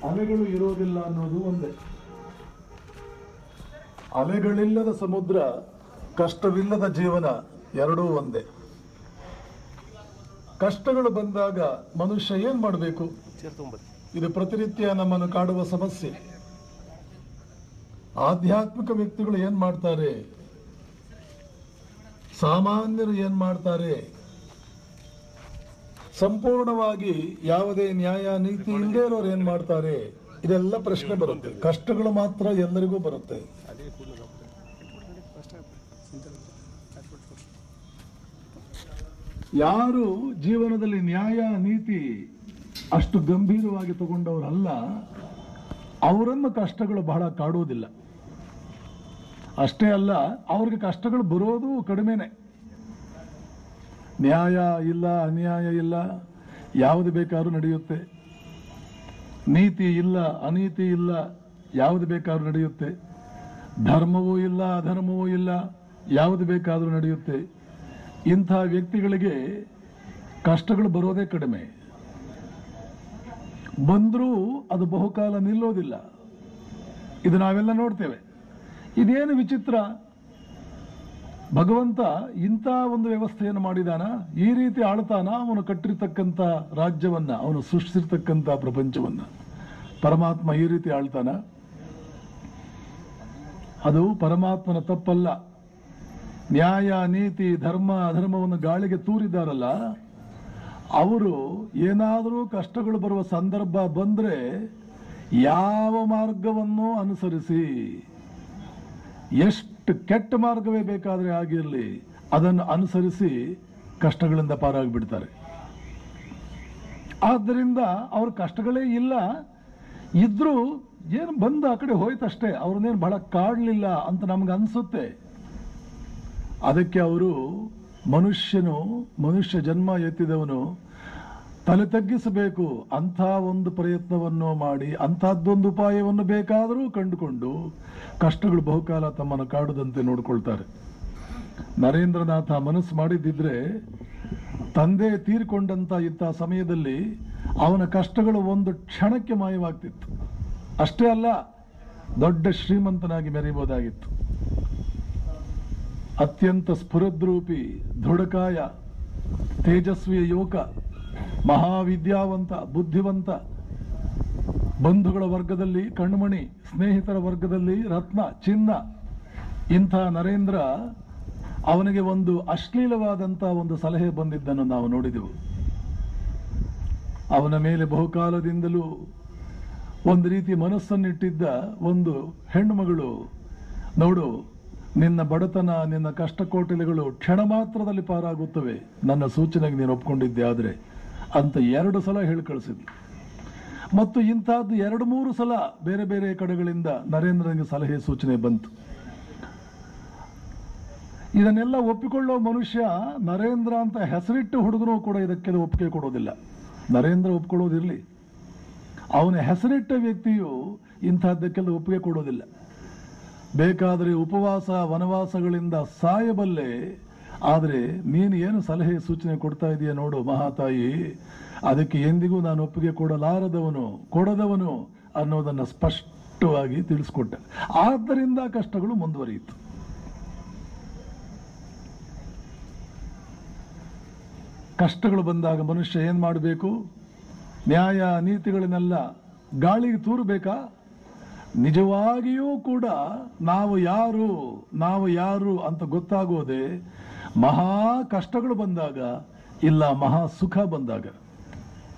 ಅಲೆಗಳು ಇರೋದಿಲ್ಲ ಅನ್ನೋದು ಒಂದೇ. ಅಲೆಗಳಿಲ್ಲದ ಸಮುದ್ರ, ಕಷ್ಟವಿಲ್ಲದ ಜೀವನ ಎರಡೂ ಒಂದೇ. ಕಷ್ಟಗಳು ಬಂದಾಗ ಮನುಷ್ಯ ಏನ್ ಮಾಡಬೇಕು? ಇದು ಪ್ರತಿನಿತ್ಯ ನಮ್ಮನ್ನು ಕಾಡುವ ಸಮಸ್ಯೆ. ಆಧ್ಯಾತ್ಮಿಕ ವ್ಯಕ್ತಿಗಳು ಏನ್ ಮಾಡ್ತಾರೆ, ಸಾಮಾನ್ಯರು ಏನ್ ಮಾಡ್ತಾರೆ, ಸಂಪೂರ್ಣವಾಗಿ ಯಾವುದೇ ನ್ಯಾಯ ನೀತಿ ಇಲ್ಲದೆ ಇರೋರು ಏನ್ ಮಾಡ್ತಾರೆ, ಇದೆಲ್ಲ ಪ್ರಶ್ನೆ ಬರುತ್ತೆ. ಕಷ್ಟಗಳು ಮಾತ್ರ ಎಲ್ಲರಿಗೂ ಬರುತ್ತೆ. ಯಾರು ಜೀವನದಲ್ಲಿ ನ್ಯಾಯ ನೀತಿ ಅಷ್ಟು ಗಂಭೀರವಾಗಿ ತಗೊಂಡವರಲ್ಲ, ಅವರನ್ನು ಕಷ್ಟಗಳು ಬಹಳ ಕಾಡುವುದಿಲ್ಲ. ಅಷ್ಟೇ ಅಲ್ಲ, ಅವ್ರಿಗೆ ಕಷ್ಟಗಳು ಬರೋದು ಕಡಿಮೆನೆ. ನ್ಯಾಯ ಇಲ್ಲ, ಅನ್ಯಾಯ ಇಲ್ಲ, ಯಾವುದು ಬೇಕಾದ್ರೂ ನಡೆಯುತ್ತೆ. ನೀತಿ ಇಲ್ಲ, ಅನೀತಿ ಇಲ್ಲ, ಯಾವುದು ಬೇಕಾದ್ರೂ ನಡೆಯುತ್ತೆ. ಧರ್ಮವೂ ಇಲ್ಲ, ಅಧರ್ಮವೂ ಇಲ್ಲ, ಯಾವುದು ಬೇಕಾದ್ರೂ ನಡೆಯುತ್ತೆ. ಇಂಥ ವ್ಯಕ್ತಿಗಳಿಗೆ ಕಷ್ಟಗಳು ಬರೋದೇ ಕಡಿಮೆ. ಬಂದರೂ ಅದು ಬಹುಕಾಲ ನಿಲ್ಲೋದಿಲ್ಲ. ಇದು ನಾವೆಲ್ಲ ನೋಡ್ತೇವೆ. ಇದೇನು ವಿಚಿತ್ರ, ಭಗವಂತ ಇಂಥ ಒಂದು ವ್ಯವಸ್ಥೆಯನ್ನು ಮಾಡಿದಾನ, ಈ ರೀತಿ ಆಳ್ತಾನ. ಅವನು ಕಟ್ಟಿರ್ತಕ್ಕಂಥ ರಾಜ್ಯವನ್ನ, ಅವನು ಸೃಷ್ಟಿಸಿರ್ತಕ್ಕಂಥ ಪ್ರಪಂಚವನ್ನ ಪರಮಾತ್ಮ ಈ ರೀತಿ ಆಳ್ತಾನ. ಅದು ಪರಮಾತ್ಮನ ತಪ್ಪಲ್ಲ. ನ್ಯಾಯ ನೀತಿ ಧರ್ಮ ಅಧರ್ಮವನ್ನು ಗಾಳಿಗೆ ತೂರಿದಾರಲ್ಲ, ಅವರು ಏನಾದರೂ ಕಷ್ಟಗಳು ಬರುವ ಸಂದರ್ಭ ಬಂದ್ರೆ ಯಾವ ಮಾರ್ಗವನ್ನು ಅನುಸರಿಸಿ, ಎಷ್ಟು ಕೆಟ್ಟ ಮಾರ್ಗವೇ ಬೇಕಾದರೆ ಆಗಿರಲಿ, ಅದನ್ನು ಅನುಸರಿಸಿ ಕಷ್ಟಗಳಿಂದ ಪಾರಾಗಿಬಿಡ್ತಾರೆ. ಆದ್ದರಿಂದ ಅವ್ರ ಕಷ್ಟಗಳೇ ಇಲ್ಲ, ಇದ್ರೂ ಏನು ಬಂದು ಆ ಕಡೆ ಹೋಯ್ತಷ್ಟೇ, ಅವ್ರನ್ನೇನು ಬಹಳ ಕಾಡಲಿಲ್ಲ ಅಂತ ನಮ್ಗೆ ಅನಿಸುತ್ತೆ. ಅದಕ್ಕೆ ಅವರು ಮನುಷ್ಯ ಜನ್ಮ ಎತ್ತಿದವನು ತಲೆ ತಗ್ಗಿಸಬೇಕು ಅಂಥ ಒಂದು ಪ್ರಯತ್ನವನ್ನು ಮಾಡಿ, ಅಂಥದ್ದೊಂದು ಉಪಾಯವನ್ನು ಬೇಕಾದರೂ ಕಂಡುಕೊಂಡು ಕಷ್ಟಗಳು ಬಹುಕಾಲ ತಮ್ಮನ್ನು ಕಾಡದಂತೆ ನೋಡ್ಕೊಳ್ತಾರೆ. ನರೇಂದ್ರನಾಥ ಮನಸ್ಸು ಮಾಡಿದ್ದಿದ್ರೆ ತಂದೆ ತೀರಿಕೊಂಡಂತ ಇಂಥ ಸಮಯದಲ್ಲಿ ಅವನ ಕಷ್ಟಗಳು ಒಂದು ಕ್ಷಣಕ್ಕೆ ಮಾಯವಾಗ್ತಿತ್ತು. ಅಷ್ಟೇ ಅಲ್ಲ, ದೊಡ್ಡ ಶ್ರೀಮಂತನಾಗಿ ಮೆರೆಯಬಹುದಾಗಿತ್ತು. ಅತ್ಯಂತ ಸ್ಫುರದ್ರೂಪಿ, ದೃಢಕಾಯ, ತೇಜಸ್ವಿಯ ಯುವಕ, ಮಹಾವಿದ್ಯಾವಂತ, ಬುದ್ಧಿವಂತ, ಬಂಧುಗಳ ವರ್ಗದಲ್ಲಿ ಕಣ್ಮಣಿ, ಸ್ನೇಹಿತರ ವರ್ಗದಲ್ಲಿ ರತ್ನ, ಚಿನ್ನ. ಇಂಥ ನರೇಂದ್ರ, ಅವನಿಗೆ ಒಂದು ಅಶ್ಲೀಲವಾದಂಥ ಒಂದು ಸಲಹೆ ಬಂದಿದ್ದನ್ನು ನಾವು ನೋಡಿದೆವು. ಅವನ ಮೇಲೆ ಬಹುಕಾಲದಿಂದಲೂ ಒಂದು ರೀತಿ ಮನಸ್ಸನ್ನಿಟ್ಟಿದ್ದ ಒಂದು ಹೆಣ್ಣು ಮಗಳು, ನೋಡು, ನಿನ್ನ ಬಡತನ, ನಿನ್ನ ಕಷ್ಟಕೋಟಲೆಗಳು ಕ್ಷಣ ಮಾತ್ರದಲ್ಲಿ ಪಾರಾಗುತ್ತವೆ, ನನ್ನ ಸೂಚನೆಗೆ ನೀನು ಒಪ್ಕೊಂಡಿದ್ದೆ ಆದರೆ ಅಂತ 2 ಸಲ ಹೇಳಿ ಕಳಿಸಿದ್ಲು. ಮತ್ತು ಇಂಥದ್ದು 2-3 ಸಲ ಬೇರೆ ಬೇರೆ ಕಡೆಗಳಿಂದ ನರೇಂದ್ರನಿಗೆ ಸಲಹೆ ಸೂಚನೆ ಬಂತು. ಇದನ್ನೆಲ್ಲ ಒಪ್ಪಿಕೊಳ್ಳೋ ಮನುಷ್ಯ ನರೇಂದ್ರ ಅಂತ ಹೆಸರಿಟ್ಟು ಹುಡುಗರು ಕೂಡ ಇದಕ್ಕೆ ಒಪ್ಪಿಗೆ ಕೊಡೋದಿಲ್ಲ. ನರೇಂದ್ರ ಒಪ್ಕೊಳ್ಳೋದಿರಲಿ, ಅವನ ಹೆಸರಿಟ್ಟ ವ್ಯಕ್ತಿಯು ಇಂಥದ್ದಕ್ಕೆಲ್ಲ ಒಪ್ಪಿಗೆ ಕೊಡೋದಿಲ್ಲ. ಬೇಕಾದರೆ ಉಪವಾಸ ವನವಾಸಗಳಿಂದ ಸಾಯಬಲ್ಲೆ, ಆದರೆ ನೀನು ಏನು ಸಲಹೆ ಸೂಚನೆ ಕೊಡ್ತಾ ಇದೆಯಾ ನೋಡು ಮಹಾತಾಯಿ, ಅದಕ್ಕೆ ಎಂದಿಗೂ ನಾನು ಒಪ್ಪಿಗೆ ಕೊಡದವನು ಅನ್ನೋದನ್ನು ಸ್ಪಷ್ಟವಾಗಿ ತಿಳಿಸ್ಕೊಟ್ಟ. ಆದ್ದರಿಂದ ಕಷ್ಟಗಳು ಮುಂದುವರಿಯಿತು. ಕಷ್ಟಗಳು ಬಂದಾಗ ಮನುಷ್ಯ ಏನ್ ಮಾಡಬೇಕು? ನ್ಯಾಯ ನೀತಿಗಳನ್ನೆಲ್ಲ ಗಾಳಿಗೆ ತೂರಬೇಕಾ? ನಿಜವಾಗಿಯೂ ಕೂಡ ನಾವು ಯಾರು ಅಂತ ಗೊತ್ತಾಗೋದೆ ಮಹಾ ಕಷ್ಟಗಳು ಬಂದಾಗ, ಇಲ್ಲ ಮಹಾ ಸುಖ ಬಂದಾಗ.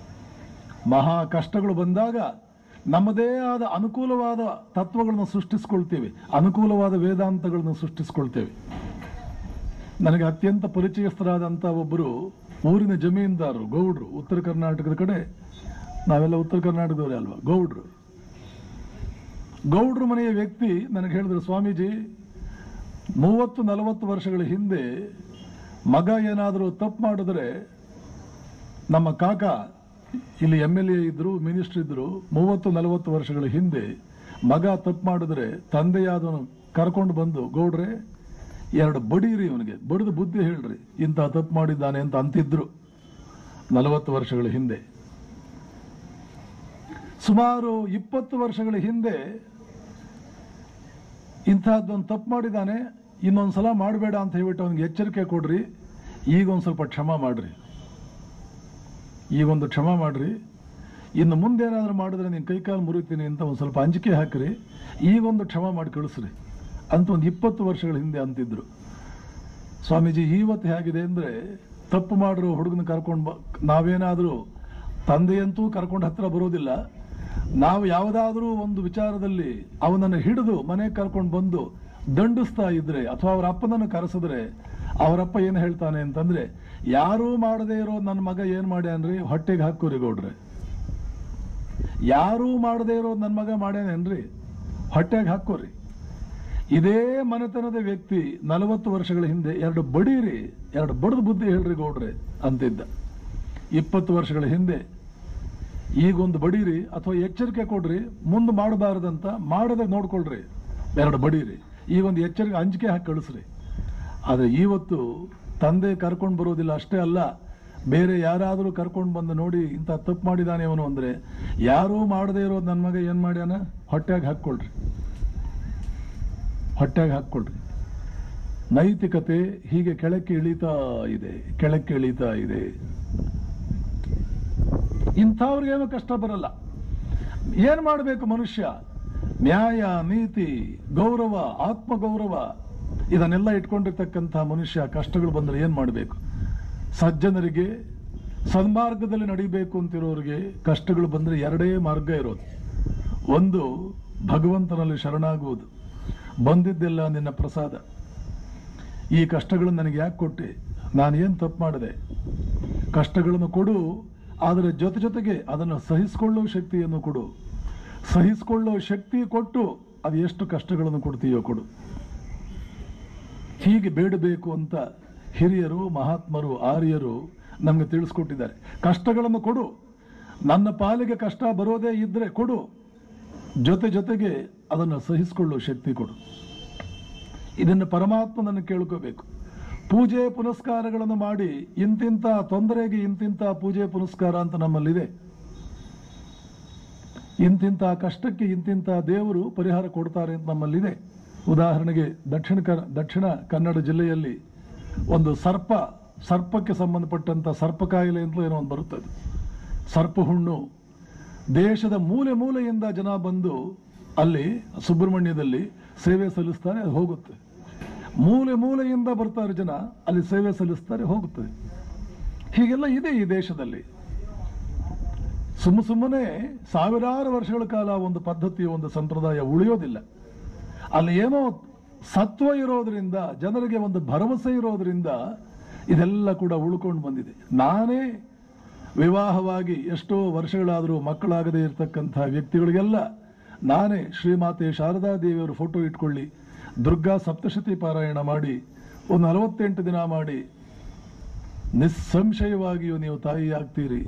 ಮಹಾ ಕಷ್ಟಗಳು ಬಂದಾಗ ನಮ್ಮದೇ ಆದ ಅನುಕೂಲವಾದ ತತ್ವಗಳನ್ನು ಸೃಷ್ಟಿಸ್ಕೊಳ್ತೇವೆ, ಅನುಕೂಲವಾದ ವೇದಾಂತಗಳನ್ನು ಸೃಷ್ಟಿಸ್ಕೊಳ್ತೇವೆ. ನನಗೆ ಅತ್ಯಂತ ಪರಿಚಯಸ್ಥರಾದಂಥ ಒಬ್ಬರು ಊರಿನ ಜಮೀನ್ದಾರರು, ಗೌಡ್ರು, ಉತ್ತರ ಕರ್ನಾಟಕದ ಕಡೆ, ನಾವೆಲ್ಲ ಉತ್ತರ ಕರ್ನಾಟಕದವರೇ ಅಲ್ವಾ, ಗೌಡ್ರು ಮನೆಯ ವ್ಯಕ್ತಿ ನನಗೆ ಹೇಳಿದ್ರು, ಸ್ವಾಮೀಜಿ 30-40 ವರ್ಷಗಳ ಹಿಂದೆ ಮಗ ಏನಾದರೂ ತಪ್ಪು ಮಾಡಿದ್ರೆ, ನಮ್ಮ ಕಾಕ ಇಲ್ಲಿ MLA ಇದ್ರು, ಮಿನಿಸ್ಟರ್ ಇದ್ರು, 30-40 ವರ್ಷಗಳ ಹಿಂದೆ ಮಗ ತಪ್ಪು ಮಾಡಿದ್ರೆ ತಂದೆಯಾದವನು ಕರ್ಕೊಂಡು ಬಂದು, ಗೌಡ್ರೆ 2 ಬಡೀರಿ, ಇವನಿಗೆ ಬಡಿದು ಬುದ್ಧಿ ಹೇಳ್ರಿ, ಇಂಥ ತಪ್ಪು ಮಾಡಿದ್ದಾನೆ ಅಂತ ಅಂತಿದ್ರು 40 ವರ್ಷಗಳ ಹಿಂದೆ. ಸುಮಾರು 20 ವರ್ಷಗಳ ಹಿಂದೆ ಇಂತಹದ್ದೊಂದು ತಪ್ಪು ಮಾಡಿದ್ದಾನೆ, ಇನ್ನೊಂದ್ಸಲ ಮಾಡಬೇಡ ಅಂತ ಹೇಳ್ಬಿಟ್ಟು ಅವನಿಗೆ ಎಚ್ಚರಿಕೆ ಕೊಡ್ರಿ. ಈಗೊಂದು ಸ್ವಲ್ಪ ಕ್ಷಮ ಮಾಡ್ರಿ, ಈಗೊಂದು ಕ್ಷಮ ಮಾಡ್ರಿ, ಇನ್ನು ಮುಂದೇನಾದ್ರೂ ಮಾಡಿದ್ರೆ ನೀನು ಕೈಕಾಲು ಮುರಿತೀನಿ ಅಂತ ಒಂದು ಸ್ವಲ್ಪ ಅಂಜಿಕೆ ಹಾಕ್ರಿ, ಈಗೊಂದು ಕ್ಷಮ ಮಾಡಿ ಕಳಿಸ್ರಿ ಅಂತ ಒಂದು 20 ವರ್ಷಗಳ ಹಿಂದೆ ಅಂತಿದ್ರು. ಸ್ವಾಮೀಜಿ ಇವತ್ತು ಹೇಗಿದೆ ಅಂದರೆ, ತಪ್ಪು ಮಾಡಿರೋ ಹುಡುಗನ ಕರ್ಕೊಂಡು ನಾವೇನಾದರೂ, ತಂದೆಯಂತೂ ಕರ್ಕೊಂಡು ಹತ್ರ ಬರೋದಿಲ್ಲ, ನಾವು ಯಾವುದಾದ್ರೂ ಒಂದು ವಿಚಾರದಲ್ಲಿ ಅವನನ್ನು ಹಿಡಿದು ಮನೆಗೆ ಕರ್ಕೊಂಡು ಬಂದು ದಂಡಿಸ್ತಾ ಇದ್ರೆ, ಅಥವಾ ಅವರ ಅಪ್ಪನನ್ನು ಕರೆಸಿದ್ರೆ ಅವರಪ್ಪ ಏನು ಹೇಳ್ತಾನೆ ಅಂತಂದ್ರೆ, ಯಾರೂ ಮಾಡದೇ ಇರೋ ನನ್ನ ಮಗ ಏನು ಮಾಡ್ಯಾನ್ರಿ, ಹೊಟ್ಟೆಗೆ ಹಾಕೋರಿ ಗೌಡ್ರೆ, ಯಾರೂ ಮಾಡದೇ ಇರೋ ನನ್ನ ಮಗ ಮಾಡ್ಯಾನೇನ್ರಿ, ಹೊಟ್ಟೆಗೆ ಹಾಕೋರಿ. ಇದೇ ಮನೆತನದ ವ್ಯಕ್ತಿ 40 ವರ್ಷಗಳ ಹಿಂದೆ 2 ಬಡೀರಿ, 2 ಬಡದ ಬುದ್ಧಿ ಹೇಳ್ರಿ ಗೌಡ್ರೆ ಅಂತಿದ್ದ. 20 ವರ್ಷಗಳ ಹಿಂದೆ ಈಗೊಂದು ಬಡೀರಿ ಅಥವಾ ಎಚ್ಚರಿಕೆ ಕೊಡ್ರಿ, ಮುಂದೆ ಮಾಡಬಾರದಂತ, ಮಾಡದೆ ನೋಡ್ಕೊಳ್ರಿ, 2 ಬಡೀರಿ, ಈಗೊಂದು ಎಚ್ಚರಿಕೆ ಅಂಜಿಕೆ ಹಾಕಿ ಕಳಿಸ್ರಿ. ಆದರೆ ಇವತ್ತು ತಂದೆ ಕರ್ಕೊಂಡು ಬರೋದಿಲ್ಲ, ಅಷ್ಟೇ ಅಲ್ಲ, ಬೇರೆ ಯಾರಾದರೂ ಕರ್ಕೊಂಡು ಬಂದು ನೋಡಿ ಇಂಥ ತಪ್ಪು ಮಾಡಿದಾನೆ ಅವನು ಅಂದರೆ, ಯಾರೂ ಮಾಡದೇ ಇರೋದು ನನ್ನ ಮಗ ಏನು ಮಾಡ್ಯಾನ, ಹೊಟ್ಟೆಗೆ ಹಾಕ್ಕೊಳ್ರಿ, ಹೊಟ್ಟೆಗೆ ಹಾಕ್ಕೊಳ್ರಿ. ನೈತಿಕತೆ ಹೀಗೆ ಕೆಳಕ್ಕೆ ಇಳಿತಾ ಇದೆ, ಕೆಳಕ್ಕೆ ಇಳಿತಾ ಇದೆ. ಇಂಥವ್ರಿಗೇನು ಕಷ್ಟ ಬರಲ್ಲ. ಏನು ಮಾಡಬೇಕು ಮನುಷ್ಯ? ನ್ಯಾಯ, ನೀತಿ, ಗೌರವ, ಆತ್ಮಗೌರವ ಇದನ್ನೆಲ್ಲ ಇಟ್ಕೊಂಡಿರ್ತಕ್ಕಂಥ ಮನುಷ್ಯ ಕಷ್ಟಗಳು ಬಂದರೆ ಏನು ಮಾಡಬೇಕು? ಸಜ್ಜನರಿಗೆ ಸನ್ಮಾರ್ಗದಲ್ಲಿ ನಡಿಬೇಕು ಅಂತಿರೋರಿಗೆ ಕಷ್ಟಗಳು ಬಂದರೆ 2 ಮಾರ್ಗ ಇರೋದು. ಒಂದು, ಭಗವಂತನಲ್ಲಿ ಶರಣಾಗುವುದು, ಬಂದಿದ್ದೆಲ್ಲ ನಿನ್ನ ಪ್ರಸಾದ, ಈ ಕಷ್ಟಗಳನ್ನು ನನಗೆ ಯಾಕೆ ಕೊಟ್ಟೆ, ನಾನು ಏನು ತಪ್ಪು ಮಾಡಿದೆ, ಕಷ್ಟಗಳನ್ನು ಕೊಡು, ಆದರೆ ಜೊತೆಗೆ ಅದನ್ನು ಸಹಿಸಿಕೊಳ್ಳೋ ಶಕ್ತಿಯನ್ನು ಕೊಡು, ಸಹಿಸಿಕೊಳ್ಳೋ ಶಕ್ತಿ ಕೊಟ್ಟು ಅದು ಎಷ್ಟು ಕಷ್ಟಗಳನ್ನು ಕೊಡ್ತೀಯೋ ಕೊಡು. ಹೀಗೆ ಬೇಡಬೇಕು ಅಂತ ಹಿರಿಯರು, ಮಹಾತ್ಮರು, ಆರ್ಯರು ನಮಗೆ ತಿಳಿಸ್ಕೊಟ್ಟಿದ್ದಾರೆ. ಕಷ್ಟಗಳನ್ನು ಕೊಡು, ನನ್ನ ಪಾಲಿಗೆ ಕಷ್ಟ ಬರೋದೇ ಇದ್ರೆ ಕೊಡು, ಜೊತೆಗೆ ಅದನ್ನು ಸಹಿಸಿಕೊಳ್ಳೋ ಶಕ್ತಿ ಕೊಡು. ಇದನ್ನು ಪರಮಾತ್ಮನನ್ನು ಕೇಳ್ಕೋಬೇಕು. ಪೂಜೆ ಪುನಸ್ಕಾರಗಳನ್ನು ಮಾಡಿ ಇಂತಿಂಥ ತೊಂದರೆಗೆ ಇಂತಿಂಥ ಪೂಜೆ ಪುನಸ್ಕಾರ ಅಂತ ನಮ್ಮಲ್ಲಿದೆ. ಇಂತಿಂಥ ಕಷ್ಟಕ್ಕೆ ಇಂತಿಂಥ ದೇವರು ಪರಿಹಾರ ಕೊಡ್ತಾರೆ ಅಂತ ನಮ್ಮಲ್ಲಿದೆ. ಉದಾಹರಣೆಗೆ ದಕ್ಷಿಣ ಕನ್ನಡ ಜಿಲ್ಲೆಯಲ್ಲಿ ಒಂದು ಸರ್ಪಕ್ಕೆ ಸಂಬಂಧಪಟ್ಟಂಥ ಸರ್ಪ ಕಾಯಿಲೆ ಅಂತಲೂ ಏನೋ ಒಂದು ಬರುತ್ತದೆ. ಸರ್ಪ ಹುಣ್ಣು ದೇಶದ ಮೂಲೆಯಿಂದ ಜನ ಬಂದು ಅಲ್ಲಿ ಸುಬ್ರಹ್ಮಣ್ಯದಲ್ಲಿ ಸೇವೆ ಸಲ್ಲಿಸ್ತಾರೆ, ಅದು ಹೋಗುತ್ತೆ. ಮೂಲೆಯಿಂದ ಬರ್ತಾರೆ ಜನ, ಅಲ್ಲಿ ಸೇವೆ ಸಲ್ಲಿಸ್ತಾರೆ, ಹೋಗುತ್ತದೆ. ಹೀಗೆಲ್ಲ ಇದೆ ಈ ದೇಶದಲ್ಲಿ. ಸುಮ್ಮನೆ ಸಾವಿರಾರು ವರ್ಷಗಳ ಕಾಲ ಒಂದು ಪದ್ಧತಿ, ಒಂದು ಸಂಪ್ರದಾಯ ಉಳಿಯೋದಿಲ್ಲ. ಅಲ್ಲಿ ಏನೋ ಸತ್ವ ಇರೋದ್ರಿಂದ, ಜನರಿಗೆ ಒಂದು ಭರವಸೆ ಇರೋದ್ರಿಂದ ಇದೆಲ್ಲ ಕೂಡ ಉಳ್ಕೊಂಡು ಬಂದಿದೆ. ನಾನೇ ವಿವಾಹವಾಗಿ ಎಷ್ಟೋ ವರ್ಷಗಳಾದರೂ ಮಕ್ಕಳಾಗದೇ ಇರತಕ್ಕಂಥ ವ್ಯಕ್ತಿಗಳಿಗೆಲ್ಲ ನಾನೇ ಶ್ರೀಮಾತೆ ಶಾರದಾ ದೇವಿಯವರ ಫೋಟೋ ಇಟ್ಕೊಳ್ಳಿ, ದುರ್ಗಾ ಸಪ್ತಶತಿ ಪಾರಾಯಣ ಮಾಡಿ, ಒಂದು 48 ದಿನ ಮಾಡಿ, ನಿಸ್ಸಂಶಯವಾಗಿಯೂ ನೀವು ತಾಯಿ ಆಗ್ತೀರಿ.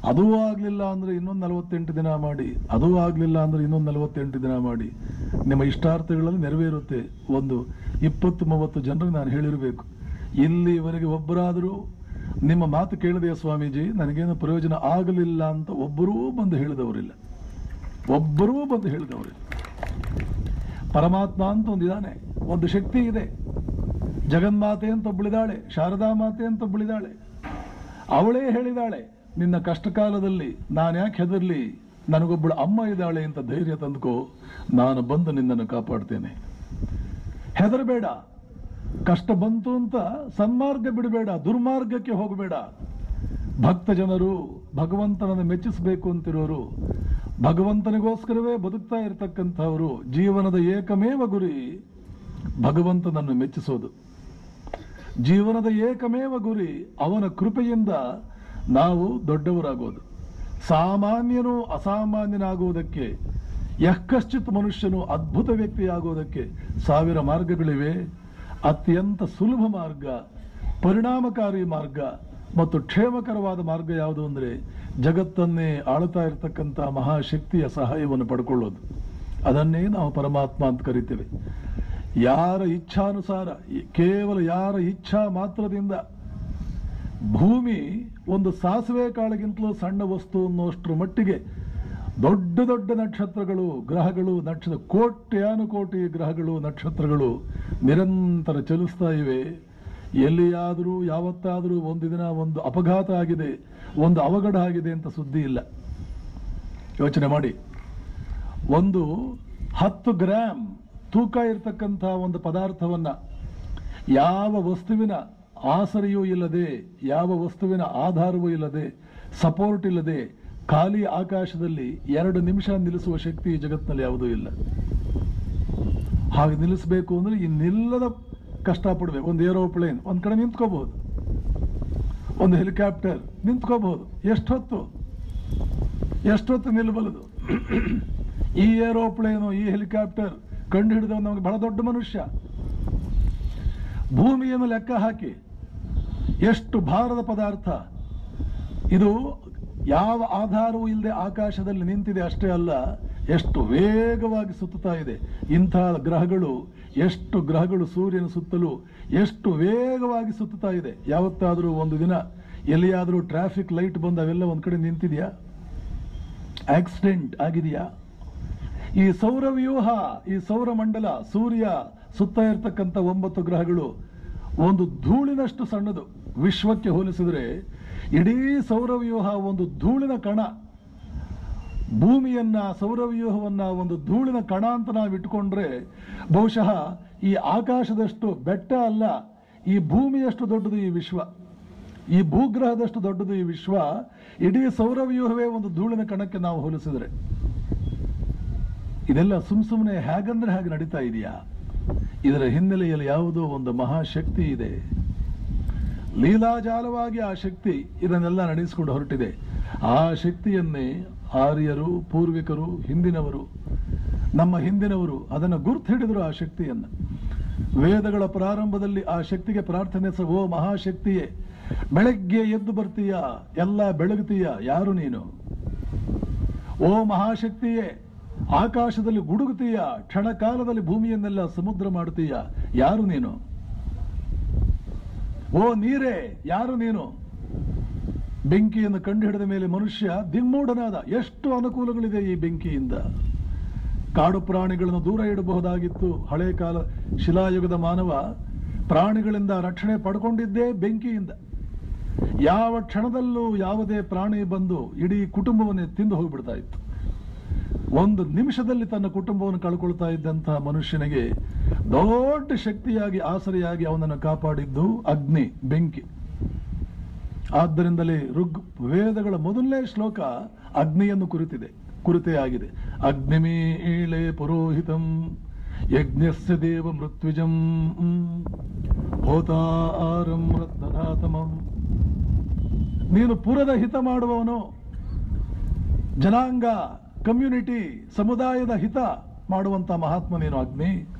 ಅದೂ ಆಗಲಿಲ್ಲ ಅಂದರೆ ಇನ್ನೊಂದು 48 ದಿನ ಮಾಡಿ, ಅದೂ ಆಗಲಿಲ್ಲ ಅಂದರೆ ಇನ್ನೊಂದು 48 ದಿನ ಮಾಡಿ, ನಿಮ್ಮ ಇಷ್ಟಾರ್ಥಗಳಲ್ಲಿ ನೆರವೇರುತ್ತೆ. ಒಂದು 20-30 ಜನರಿಗೆ ನಾನು ಹೇಳಿರಬೇಕು. ಇಲ್ಲಿವರೆಗೆ ಒಬ್ಬರಾದರೂ ನಿಮ್ಮ ಮಾತು ಕೇಳಿದೆಯಾ ಸ್ವಾಮೀಜಿ, ನನಗೇನು ಪ್ರಯೋಜನ ಆಗಲಿಲ್ಲ ಅಂತ ಒಬ್ಬರೂ ಬಂದು ಹೇಳಿದವರಿಲ್ಲ. ಪರಮಾತ್ಮ ಅಂತ ಒಂದಿದ್ದಾನೆ, ಒಂದು ಶಕ್ತಿ ಇದೆ. ಜಗನ್ಮಾತೆ ಅಂತ ಒಬ್ಬಳಿದಾಳೆ, ಶಾರದಾ ಮಾತೆ ಅಂತ ಒಬ್ಬಳಿದಾಳೆ. ಅವಳೇ ಹೇಳಿದಾಳೆ, ನಿನ್ನ ಕಷ್ಟ ಕಾಲದಲ್ಲಿ ನಾನು ಯಾಕೆ ಹೆದರ್ಲಿ, ನನಗೊಬ್ಬಳು ಅಮ್ಮ ಇದ್ದಾಳೆ ಅಂತ ಧೈರ್ಯ ತಂದುಕೋ, ನಾನು ಬಂದು ನಿನ್ನನ್ನು ಕಾಪಾಡ್ತೇನೆ. ಹೆದರಬೇಡ, ಕಷ್ಟ ಬಂತು ಅಂತ ಸನ್ಮಾರ್ಗ ಬಿಡಬೇಡ, ದುರ್ಮಾರ್ಗಕ್ಕೆ ಹೋಗಬೇಡ. ಭಕ್ತ ಜನರು, ಭಗವಂತನನ್ನು ಮೆಚ್ಚಿಸಬೇಕು ಅಂತಿರೋರು, ಭಗವಂತನಿಗೋಸ್ಕರವೇ ಬದುಕ್ತಾ ಇರತಕ್ಕಂಥವರು, ಜೀವನದ ಏಕಮೇವ ಗುರಿ ಭಗವಂತನನ್ನು ಮೆಚ್ಚಿಸೋದು. ಜೀವನದ ಏಕಮೇವ ಗುರಿ ಅವನ ಕೃಪೆಯಿಂದ ನಾವು ದೊಡ್ಡವರಾಗೋದು. ಸಾಮಾನ್ಯನು ಅಸಾಮಾನ್ಯನಾಗುವುದಕ್ಕೆ, ಯಃಕಶ್ಚಿತ್ ಮನುಷ್ಯನು ಅದ್ಭುತ ವ್ಯಕ್ತಿಯಾಗುವುದಕ್ಕೆ 1000 ಮಾರ್ಗಗಳಿವೆ. ಅತ್ಯಂತ ಸುಲಭ ಮಾರ್ಗ, ಪರಿಣಾಮಕಾರಿ ಮಾರ್ಗ ಮತ್ತು ಕ್ಷೇಮಕರವಾದ ಮಾರ್ಗ ಯಾವುದು ಅಂದರೆ ಜಗತ್ತನ್ನೇ ಆಳ್ತಾ ಇರತಕ್ಕಂಥ ಮಹಾಶಕ್ತಿಯ ಸಹಾಯವನ್ನು ಪಡ್ಕೊಳ್ಳೋದು. ಅದನ್ನೇ ನಾವು ಪರಮಾತ್ಮ ಅಂತ ಕರಿತೇವೆ. ಯಾರ ಇಚ್ಛಾನುಸಾರ, ಕೇವಲ ಯಾರ ಇಚ್ಛಾ ಮಾತ್ರದಿಂದ ಭೂಮಿ ಒಂದು ಸಾಸಿವೆ ಕಾಳಿಗಿಂತಲೂ ಸಣ್ಣ ವಸ್ತು ಅನ್ನೋಷ್ಟರ ಮಟ್ಟಿಗೆ ದೊಡ್ಡ ದೊಡ್ಡ ನಕ್ಷತ್ರಗಳು, ಗ್ರಹಗಳು, ಕೋಟ್ಯಾನುಕೋಟಿ ಗ್ರಹಗಳು, ನಕ್ಷತ್ರಗಳು ನಿರಂತರ ಚಲಿಸ್ತಾ ಇವೆ. ಎಲ್ಲಿಯಾದರೂ ಯಾವತ್ತಾದರೂ ಒಂದು ದಿನ ಒಂದು ಅಪಘಾತ ಆಗಿದೆ, ಒಂದು ಅವಘಡ ಆಗಿದೆ ಅಂತ ಸುದ್ದಿ ಇಲ್ಲ. ಯೋಚನೆ ಮಾಡಿ, ಒಂದು 10 ಗ್ರಾಮ್ ತೂಕ ಇರತಕ್ಕಂಥ ಒಂದು ಪದಾರ್ಥವನ್ನ ಯಾವ ವಸ್ತುವಿನ ಆಸರೆಯೂ ಇಲ್ಲದೆ, ಯಾವ ವಸ್ತುವಿನ ಆಧಾರವೂ ಇಲ್ಲದೆ, ಸಪೋರ್ಟ್ ಇಲ್ಲದೆ ಖಾಲಿ ಆಕಾಶದಲ್ಲಿ 2 ನಿಮಿಷ ನಿಲ್ಲಿಸುವ ಶಕ್ತಿ ಈ ಜಗತ್ತಿನಲ್ಲಿ ಯಾವುದೂ ಇಲ್ಲ. ಹಾಗೆ ನಿಲ್ಲಿಸಬೇಕು ಅಂದ್ರೆ ಇನ್ನಿಲ್ಲದ ಕಷ್ಟಪಡಬೇಕು. ಒಂದು ಏರೋಪ್ಲೇನ್ ಒಂದ್ ಕಡೆ ನಿಂತ್ಕೋಬಹುದು, ಒಂದು ಹೆಲಿಕಾಪ್ಟರ್ ನಿಂತ್ಕೋಬಹುದು. ಎಷ್ಟೊತ್ತು ನಿಲ್ಲಬಲ್ಲದು? ಈ ಏರೋಪ್ಲೇನು, ಈ ಹೆಲಿಕಾಪ್ಟರ್ ಕಂಡು ಹಿಡಿದವ ನಮಗೆ ಬಹಳ ದೊಡ್ಡ ಮನುಷ್ಯ. ಭೂಮಿಯನ್ನು ಲೆಕ್ಕ ಹಾಕಿ ಎಷ್ಟು ಭಾರದ ಪದಾರ್ಥ ಇದು. ಯಾವ ಆಧಾರವೂ ಇಲ್ಲದೆ ಆಕಾಶದಲ್ಲಿ ನಿಂತಿದೆ. ಅಷ್ಟೇ ಅಲ್ಲ, ಎಷ್ಟು ವೇಗವಾಗಿ ಸುತ್ತುತ್ತಾ ಇದೆ. ಇಂಥ ಗ್ರಹಗಳು, ಎಷ್ಟು ಗ್ರಹಗಳು ಸೂರ್ಯನ ಸುತ್ತಲೂ ಎಷ್ಟು ವೇಗವಾಗಿ ಸುತ್ತುತ್ತಾ ಇದೆ. ಯಾವತ್ತಾದರೂ ಒಂದು ದಿನ ಎಲ್ಲಿಯಾದರೂ ಟ್ರಾಫಿಕ್ ಲೈಟ್ ಬಂದು ಅವೆಲ್ಲ ಒಂದ್ ಕಡೆ ನಿಂತಿದೆಯಾ? ಆಕ್ಸಿಡೆಂಟ್ ಆಗಿದೆಯಾ? ಈ ಸೌರವ್ಯೂಹ, ಈ ಸೌರಮಂಡಲ, ಸೂರ್ಯ ಸುತ್ತ ಇರತಕ್ಕಂಥ 9 ಗ್ರಹಗಳು ಒಂದು ಧೂಳಿನಷ್ಟು ಸಣ್ಣದು. ವಿಶ್ವಕ್ಕೆ ಹೋಲಿಸಿದರೆ ಇಡೀ ಸೌರವ್ಯೂಹ ಒಂದು ಧೂಳಿನ ಕಣ. ಭೂಮಿಯನ್ನ, ಸೌರವ್ಯೂಹವನ್ನ ಒಂದು ಧೂಳಿನ ಕಣ ಅಂತ ನಾವು ಇಟ್ಕೊಂಡ್ರೆ ಬಹುಶಃ ಈ ಆಕಾಶದಷ್ಟು ಬೆಟ್ಟ ಅಲ್ಲ, ಈ ಭೂಮಿಯಷ್ಟು ದೊಡ್ಡದು ಈ ವಿಶ್ವ, ಈ ಭೂಗ್ರಹದಷ್ಟು ದೊಡ್ಡದು ಈ ವಿಶ್ವ. ಇಡೀ ಸೌರವ್ಯೂಹವೇ ಒಂದು ಧೂಳಿನ ಕಣಕ್ಕೆ ನಾವು ಹೋಲಿಸಿದರೆ. ಇದೆಲ್ಲ ಸುಮ್ಮನೆ ಹೇಗಂದ್ರೆ ಹಾಗೆ ನಡೀತಾ ಇದೆಯಾ? ಇದರ ಹಿನ್ನೆಲೆಯಲ್ಲಿ ಯಾವುದೋ ಒಂದು ಮಹಾಶಕ್ತಿ ಇದೆ. ಲೀಲಾಜಾಲವಾಗಿ ಆ ಶಕ್ತಿ ಇದನ್ನೆಲ್ಲ ನಡೆಸಿಕೊಂಡು ಹೊರಟಿದೆ. ಆ ಶಕ್ತಿಯನ್ನೇ ಆರ್ಯರು, ಪೂರ್ವಿಕರು, ನಮ್ಮ ಹಿಂದಿನವರು ಅದನ್ನು ಗುರ್ತು ಹಿಡಿದರು. ಆ ಶಕ್ತಿಯನ್ನು ವೇದಗಳ ಪ್ರಾರಂಭದಲ್ಲಿ ಆ ಶಕ್ತಿಗೆ ಪ್ರಾರ್ಥನೆ, ಓ ಮಹಾಶಕ್ತಿಯೇ, ಬೆಳಗ್ಗೆ ಎದ್ದು ಬರ್ತೀಯ, ಎಲ್ಲ ಬೆಳಗುತ್ತೀಯ, ಯಾರು ನೀನು? ಓ ಮಹಾಶಕ್ತಿಯೇ, ಆಕಾಶದಲ್ಲಿ ಗುಡುಗುತ್ತೀಯ, ಕ್ಷಣಕಾಲದಲ್ಲಿ ಭೂಮಿಯನ್ನೆಲ್ಲ ಸಮುದ್ರ ಮಾಡುತ್ತೀಯ, ಯಾರು ನೀನು? ಓ ನೀರೇ, ಯಾರು ನೀನು? ಬೆಂಕಿಯನ್ನು ಕಂಡುಹಿಡಿದ ಮೇಲೆ ಮನುಷ್ಯ ದಿಗ್ಮೂಢನಾದ. ಎಷ್ಟು ಅನುಕೂಲಗಳಿದೆ ಈ ಬೆಂಕಿಯಿಂದ. ಕಾಡು ಪ್ರಾಣಿಗಳನ್ನು ದೂರ ಇಡಬಹುದಾಗಿತ್ತು. ಹಳೆ ಕಾಲ ಶಿಲಾಯುಗದ ಮಾನವ ಪ್ರಾಣಿಗಳಿಂದ ರಕ್ಷಣೆ ಪಡ್ಕೊಂಡಿದ್ದೇ ಬೆಂಕಿಯಿಂದ. ಯಾವ ಕ್ಷಣದಲ್ಲೂ ಯಾವುದೇ ಪ್ರಾಣಿ ಬಂದು ಇಡೀ ಕುಟುಂಬವನ್ನೇ ತಿಂದು ಹೋಗ್ಬಿಡ್ತಾ ಇತ್ತು. ಒಂದು ನಿಮಿಷದಲ್ಲಿ ತನ್ನ ಕುಟುಂಬವನ್ನು ಕಳ್ಕೊಳ್ತಾ ಇದ್ದಂತಹ ಮನುಷ್ಯನಿಗೆ ದೊಡ್ಡ ಶಕ್ತಿಯಾಗಿ, ಆಸರೆಯಾಗಿ ಅವನನ್ನು ಕಾಪಾಡಿದ್ದು ಅಗ್ನಿ, ಬೆಂಕಿ. ಆದ್ದರಿಂದಲೇ ವೇದಗಳ ಮೊದಲನೇ ಶ್ಲೋಕ ಅಗ್ನಿಯನ್ನು ಕುರಿತೇ ಆಗಿದೆ. ಅಗ್ನಿಮೀಳೆ ಪುರೋಹಿತಂ ಯಜ್ಞಸ್ಯ ದೇವ ಮೃತ್ಯುಜಂ ಹೋತಾರಂ ರತ್ನಧಾತಮಂ. ನೀನು ಪುರದ ಹಿತ ಮಾಡುವವನು, ಜನಾಂಗ, ಕಮ್ಯುನಿಟಿ, ಸಮುದಾಯದ ಹಿತ ಮಾಡುವಂತ ಮಹಾತ್ಮ ನೀನು. ಅಗ್ನಿ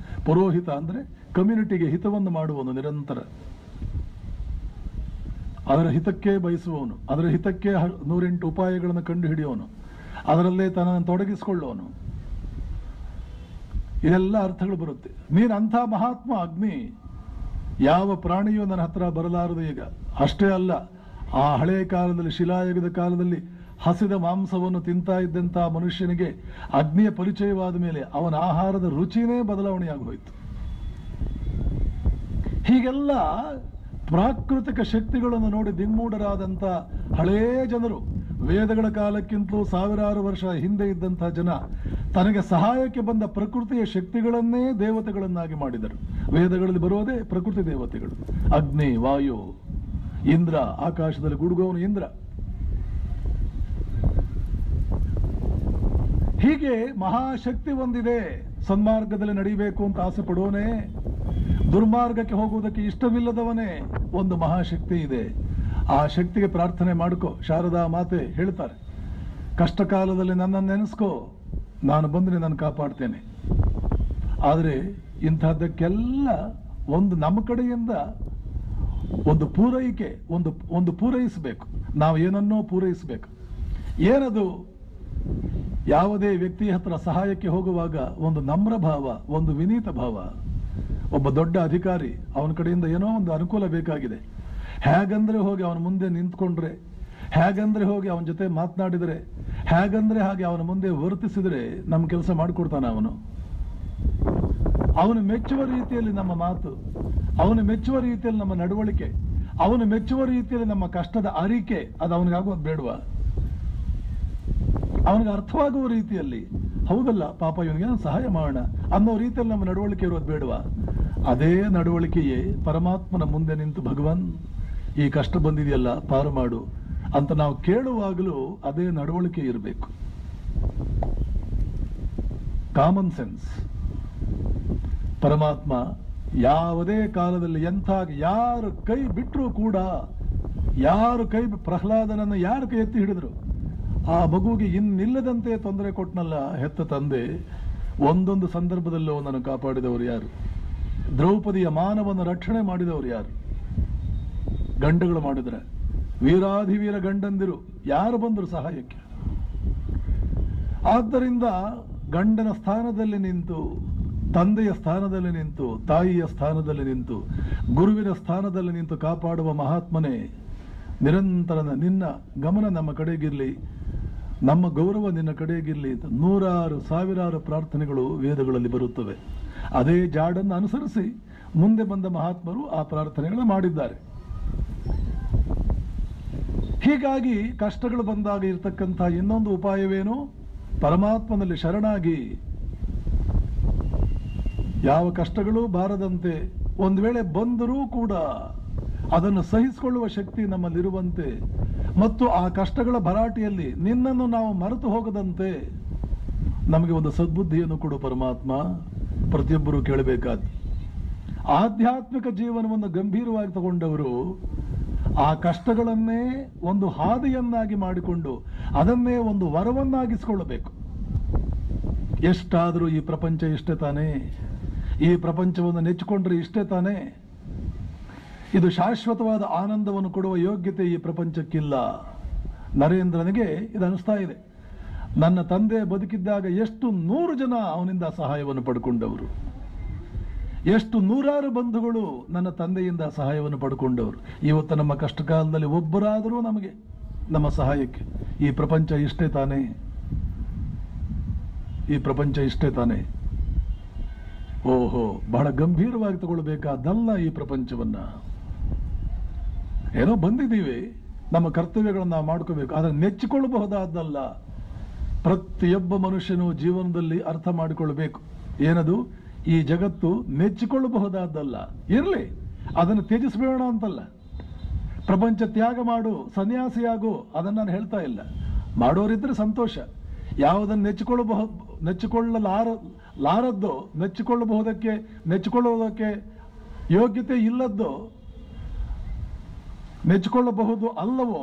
ಪುರೋಹಿತ ಅಂದ್ರೆ ಕಮ್ಯುನಿಟಿಗೆ ಹಿತವನ್ನು ಮಾಡುವವನು, ನಿರಂತರ ಅದರ ಹಿತಕ್ಕೆ ಬಯಸುವವನು, ಅದರ ಹಿತಕ್ಕೆ 108 ಉಪಾಯಗಳನ್ನು ಕಂಡು ಹಿಡಿಯುವವನು, ಅದರಲ್ಲೇ ತನ್ನನ್ನು ತೊಡಗಿಸಿಕೊಳ್ಳುವವನು. ಇದೆಲ್ಲ ಅರ್ಥಗಳು ಬರುತ್ತೆ. ನೀನು ಅಂಥ ಮಹಾತ್ಮ ಅಗ್ನಿ. ಯಾವ ಪ್ರಾಣಿಯೂ ನನ್ನ ಹತ್ರ ಬರಲಾರದು ಈಗ. ಅಷ್ಟೇ ಅಲ್ಲ, ಆ ಹಳೆ ಕಾಲದಲ್ಲಿ, ಶಿಲಾಯುಗದ ಕಾಲದಲ್ಲಿ ಹಸಿದ ಮಾಂಸವನ್ನು ತಿಂತಾ ಇದ್ದಂಥ ಮನುಷ್ಯನಿಗೆ ಅಗ್ನಿಯ ಪರಿಚಯವಾದ ಮೇಲೆ ಅವನ ಆಹಾರದ ರುಚಿನೇ ಬದಲಾವಣೆಯಾಗಿ ಹೋಯಿತು. ಹೀಗೆಲ್ಲ ಪ್ರಾಕೃತಿಕ ಶಕ್ತಿಗಳನ್ನು ನೋಡಿ ದಿಗ್ಮೂಢರಾದಂಥ ಹಳೇ ಜನರು, ವೇದಗಳ ಕಾಲಕ್ಕಿಂತಲೂ ಸಾವಿರಾರು ವರ್ಷ ಹಿಂದೆ ಇದ್ದಂಥ ಜನ, ತನಗೆ ಸಹಾಯಕ್ಕೆ ಬಂದ ಪ್ರಕೃತಿಯ ಶಕ್ತಿಗಳನ್ನೇ ದೇವತೆಗಳನ್ನಾಗಿ ಮಾಡಿದರು. ವೇದಗಳಲ್ಲಿ ಬರೋದೇ ಪ್ರಕೃತಿ ದೇವತೆಗಳು. ಅಗ್ನಿ, ವಾಯು, ಇಂದ್ರ, ಆಕಾಶದಲ್ಲಿ ಗುಡುಗುವವನು ಇಂದ್ರ. ಹೀಗೆ ಮಹಾಶಕ್ತಿ ಒಂದಿದೆ. ಸನ್ಮಾರ್ಗದಲ್ಲಿ ನಡೀಬೇಕು ಅಂತ ಆಸೆ ಪಡೋನೇ, ದುರ್ಮಾರ್ಗಕ್ಕೆ ಹೋಗುವುದಕ್ಕೆ ಇಷ್ಟವಿಲ್ಲದವನೇ ಒಂದು ಮಹಾಶಕ್ತಿ ಇದೆ. ಆ ಶಕ್ತಿಗೆ ಪ್ರಾರ್ಥನೆ ಮಾಡ್ಕೋ. ಶಾರದಾ ಮಾತೆ ಹೇಳ್ತಾರೆ, ಕಷ್ಟ ಕಾಲದಲ್ಲಿ ನನ್ನನ್ನು ನೆನೆಸ್ಕೋ, ನಾನು ಬಂದು ನಿನ್ನನ್ನು ಕಾಪಾಡ್ತೇನೆ. ಆದರೆ ಇಂಥದ್ದಕ್ಕೆಲ್ಲ ಒಂದು ನಮ್ಮ ಕಡೆಯಿಂದ ಒಂದು ಪೂರೈಕೆ, ಒಂದು ಪೂರೈಸಬೇಕು. ನಾವು ಏನನ್ನೋ ಪೂರೈಸಬೇಕು. ಏನದು? ಯಾವುದೇ ವ್ಯಕ್ತಿಯ ಹತ್ರ ಸಹಾಯಕ್ಕೆ ಹೋಗುವಾಗ ಒಂದು ನಮ್ರ ಭಾವ, ಒಂದು ವಿನೀತ ಭಾವ. ಒಬ್ಬ ದೊಡ್ಡ ಅಧಿಕಾರಿ, ಅವನ ಕಡೆಯಿಂದ ಏನೋ ಒಂದು ಅನುಕೂಲ ಬೇಕಾಗಿದೆ. ಹೇಗಂದ್ರೆ ಹೋಗಿ ಅವನ ಮುಂದೆ ನಿಂತ್ಕೊಂಡ್ರೆ ಹೇಗಂದ್ರೆ ಹೋಗಿ ಅವನ ಜೊತೆ ಮಾತನಾಡಿದರೆ, ಹೇಗಂದ್ರೆ ಹಾಗೆ ಅವನ ಮುಂದೆ ವರ್ತಿಸಿದರೆ ನಮ್ಮ ಕೆಲಸ ಮಾಡಿಕೊಡ್ತಾನೆ ಅವನು. ಅವನು ಮೆಚ್ಚುವ ರೀತಿಯಲ್ಲಿ ನಮ್ಮ ಮಾತು, ಅವನು ಮೆಚ್ಚುವ ರೀತಿಯಲ್ಲಿ ನಮ್ಮ ನಡವಳಿಕೆ, ಅವನು ಮೆಚ್ಚುವ ರೀತಿಯಲ್ಲಿ ನಮ್ಮ ಕಷ್ಟದ ಅರಿಕೆ, ಅದು ಅವನಿಗಾಗೋದು ಬೇಡವಾ? ಅವನಿಗೆ ಅರ್ಥವಾಗುವ ರೀತಿಯಲ್ಲಿ, ಹೌದಲ್ಲ ಪಾಪ ಇವನಿಗೆ ಸಹಾಯ ಮಾಡೋಣ ಅನ್ನೋ ರೀತಿಯಲ್ಲಿ ನಮ್ಮ ನಡವಳಿಕೆ ಇರೋದು ಬೇಡವಾ? ಅದೇ ನಡವಳಿಕೆಯೇ ಪರಮಾತ್ಮನ ಮುಂದೆ ನಿಂತು ಭಗವಾನ್ ಈ ಕಷ್ಟ ಬಂದಿದೆಯಲ್ಲ ಪಾರು ಮಾಡು ಅಂತ ನಾವು ಕೇಳುವಾಗಲೂ ಅದೇ ನಡವಳಿಕೆ ಇರಬೇಕು. Common sense. ಪರಮಾತ್ಮ ಯಾವುದೇ ಕಾಲದಲ್ಲಿ ಎಂಥ ಯಾರು ಕೈ ಬಿಟ್ಟರೂ ಕೂಡ, ಯಾರು ಪ್ರಹ್ಲಾದನನ್ನು ಯಾರು ಕೈ ಎತ್ತಿ ಹಿಡಿದ್ರು ಆ ಮಗುವಿಗೆ ಇನ್ನಿಲ್ಲದಂತೆ ತೊಂದರೆ ಕೊಟ್ಟನಲ್ಲ ಹೆತ್ತ ತಂದೆ. ಒಂದೊಂದು ಸಂದರ್ಭದಲ್ಲೂ ಅವನನ್ನು ಕಾಪಾಡಿದವರು ಯಾರು? ದ್ರೌಪದಿಯ ಮಾನವನ್ನು ರಕ್ಷಣೆ ಮಾಡಿದವರು ಯಾರು? ಗಂಡುಗಳು ಮಾಡಿದ್ರೆ, ವೀರಾಧಿವೀರ ಗಂಡಂದಿರು ಯಾರು ಬಂದರು ಸಹಾಯಕ್ಕೆ? ಆದ್ದರಿಂದ ಗಂಡನ ಸ್ಥಾನದಲ್ಲಿ ನಿಂತು, ತಂದೆಯ ಸ್ಥಾನದಲ್ಲಿ ನಿಂತು, ತಾಯಿಯ ಸ್ಥಾನದಲ್ಲಿ ನಿಂತು, ಗುರುವಿನ ಸ್ಥಾನದಲ್ಲಿ ನಿಂತು ಕಾಪಾಡುವ ಮಹಾತ್ಮನೇ, ನಿರಂತರ ನಿನ್ನ ಗಮನ ನಮ್ಮ ಕಡೆಗಿರಲಿ, ನಮ್ಮ ಗೌರವ ನಿನ್ನ ಕಡೆಗಿರಲಿ ಅಂತ ನೂರಾರು ಸಾವಿರಾರು ಪ್ರಾರ್ಥನೆಗಳು ವೇದಗಳಲ್ಲಿ ಬರುತ್ತವೆ. ಅದೇ ಜಾಡನ್ನು ಅನುಸರಿಸಿ ಮುಂದೆ ಬಂದ ಮಹಾತ್ಮರು ಆ ಪ್ರಾರ್ಥನೆಗಳನ್ನು ಮಾಡಿದ್ದಾರೆ. ಹೀಗಾಗಿ ಕಷ್ಟಗಳು ಬಂದಾಗ ಇರತಕ್ಕಂಥ ಇನ್ನೊಂದು ಉಪಾಯವೇನು? ಪರಮಾತ್ಮನಲ್ಲಿ ಶರಣಾಗಿ ಯಾವ ಕಷ್ಟಗಳೂ ಬಾರದಂತೆ, ಒಂದು ವೇಳೆ ಬಂದರೂ ಕೂಡ ಅದನ್ನು ಸಹಿಸಿಕೊಳ್ಳುವ ಶಕ್ತಿ ನಮ್ಮಲ್ಲಿರುವಂತೆ ಮತ್ತು ಆ ಕಷ್ಟಗಳ ಭರಾಟೆಯಲ್ಲಿ ನಿನ್ನನ್ನು ನಾವು ಮರೆತು ಹೋಗದಂತೆ ನಮಗೆ ಒಂದು ಸದ್ಬುದ್ಧಿಯನ್ನು ಕೊಡು ಪರಮಾತ್ಮ. ಪ್ರತಿಯೊಬ್ಬರೂ ಕೇಳಬೇಕಾದ ಆಧ್ಯಾತ್ಮಿಕ ಜೀವನವನ್ನು ಗಂಭೀರವಾಗಿ ತಗೊಂಡವರು ಆ ಕಷ್ಟಗಳನ್ನೇ ಒಂದು ಹಾದಿಯನ್ನಾಗಿ ಮಾಡಿಕೊಂಡು ಅದನ್ನೇ ಒಂದು ವರವನ್ನಾಗಿಸಿಕೊಳ್ಳಬೇಕು. ಎಷ್ಟಾದರೂ ಈ ಪ್ರಪಂಚ ಇಷ್ಟೇ ತಾನೇ, ಈ ಪ್ರಪಂಚವನ್ನು ನೆಚ್ಚಿಕೊಂಡ್ರೆ ಇಷ್ಟೇ ತಾನೇ, ಇದು ಶಾಶ್ವತವಾದ ಆನಂದವನ್ನು ಕೊಡುವ ಯೋಗ್ಯತೆ ಈ ಪ್ರಪಂಚಕ್ಕಿಲ್ಲ. ನರೇಂದ್ರನಿಗೆ ಇದು ಅನಿಸ್ತಾ ಇದೆ. ನನ್ನ ತಂದೆ ಬದುಕಿದ್ದಾಗ ಎಷ್ಟು 100 ಜನ ಅವನಿಂದ ಸಹಾಯವನ್ನು ಪಡ್ಕೊಂಡವರು, ಎಷ್ಟು ನೂರಾರು ಬಂಧುಗಳು ನನ್ನ ತಂದೆಯಿಂದ ಸಹಾಯವನ್ನು ಪಡ್ಕೊಂಡವರು. ಇವತ್ತು ನಮ್ಮ ಕಷ್ಟ ಕಾಲದಲ್ಲಿ ಒಬ್ಬರಾದರೂ ನಮಗೆ ನಮ್ಮ ಸಹಾಯಕ್ಕೆ, ಈ ಪ್ರಪಂಚ ಇಷ್ಟೇ ತಾನೇ, ಈ ಪ್ರಪಂಚ ಇಷ್ಟೇ ತಾನೇ. ಓಹೋ, ಬಹಳ ಗಂಭೀರವಾಗಿ ತಗೊಳ್ಬೇಕಾದಲ್ಲ ಈ ಪ್ರಪಂಚವನ್ನ. ಏನೋ ಬಂದಿದ್ದೀವಿ, ನಮ್ಮ ಕರ್ತವ್ಯಗಳನ್ನು ನಾವು ಮಾಡ್ಕೋಬೇಕು, ಆದರೆ ನೆಚ್ಚಿಕೊಳ್ಳಬಹುದಾದಲ್ಲ. ಪ್ರತಿಯೊಬ್ಬ ಮನುಷ್ಯನು ಜೀವನದಲ್ಲಿ ಅರ್ಥ ಮಾಡಿಕೊಳ್ಳಬೇಕು. ಏನದು? ಈ ಜಗತ್ತು ನೆಚ್ಚಿಕೊಳ್ಳಬಹುದಾದಲ್ಲ. ಇರಲಿ, ಅದನ್ನು ತ್ಯಜಿಸಬೇಡ ಅಂತಲ್ಲ. ಪ್ರಪಂಚ ತ್ಯಾಗ ಮಾಡು, ಸನ್ಯಾಸಿಯಾಗು, ಅದನ್ನು ನಾನು ಹೇಳ್ತಾ ಇಲ್ಲ. ಮಾಡೋರಿದ್ರೆ ಸಂತೋಷ. ಯಾವುದನ್ನು ನೆಚ್ಚಿಕೊಳ್ಳಲಾರದ್ದೋ, ನೆಚ್ಚಿಕೊಳ್ಳುವುದಕ್ಕೆ ಯೋಗ್ಯತೆ ಇಲ್ಲದ್ದೋ, ನೆಚ್ಚಿಕೊಳ್ಳಬಹುದು ಅಲ್ಲವೋ,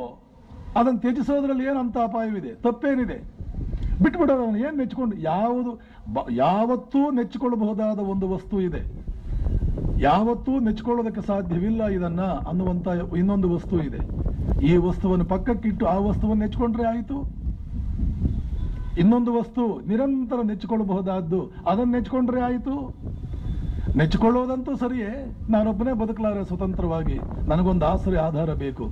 ಅದನ್ನು ತ್ಯಜಿಸೋದ್ರಲ್ಲಿ ಏನಂತ ಅಪಾಯವಿದೆ? ತಪ್ಪೇನಿದೆ? ಬಿಟ್ಬಿಡೋದು. ಅವನು ಏನು ನೆಚ್ಚಿಕೊಂಡು, ಯಾವತ್ತೂ ನೆಚ್ಚಿಕೊಳ್ಳಬಹುದಾದ ಒಂದು ವಸ್ತು ಇದೆ, ಯಾವತ್ತೂ ನೆಚ್ಚಿಕೊಳ್ಳೋದಕ್ಕೆ ಸಾಧ್ಯವಿಲ್ಲ ಇದನ್ನ ಅನ್ನುವಂಥ ಇನ್ನೊಂದು ವಸ್ತು ಇದೆ. ಈ ವಸ್ತುವನ್ನು ಪಕ್ಕಕ್ಕಿಟ್ಟು ಆ ವಸ್ತುವನ್ನು ನೆಚ್ಚಿಕೊಂಡ್ರೆ ಆಯಿತು. ಇನ್ನೊಂದು ವಸ್ತು ನಿರಂತರ ನೆಚ್ಚಿಕೊಳ್ಳಬಹುದಾದ್ದು, ಅದನ್ನು ನೆಚ್ಚಿಕೊಂಡ್ರೆ ಆಯಿತು. ನೆಚ್ಚಿಕೊಳ್ಳೋದಂತೂ ಸರಿಯೇ, ನಾನೊಬ್ಬನೇ ಬದುಕಲಾರೆ ಸ್ವತಂತ್ರವಾಗಿ, ನನಗೊಂದು ಆಸರೆ ಆಧಾರ ಬೇಕು.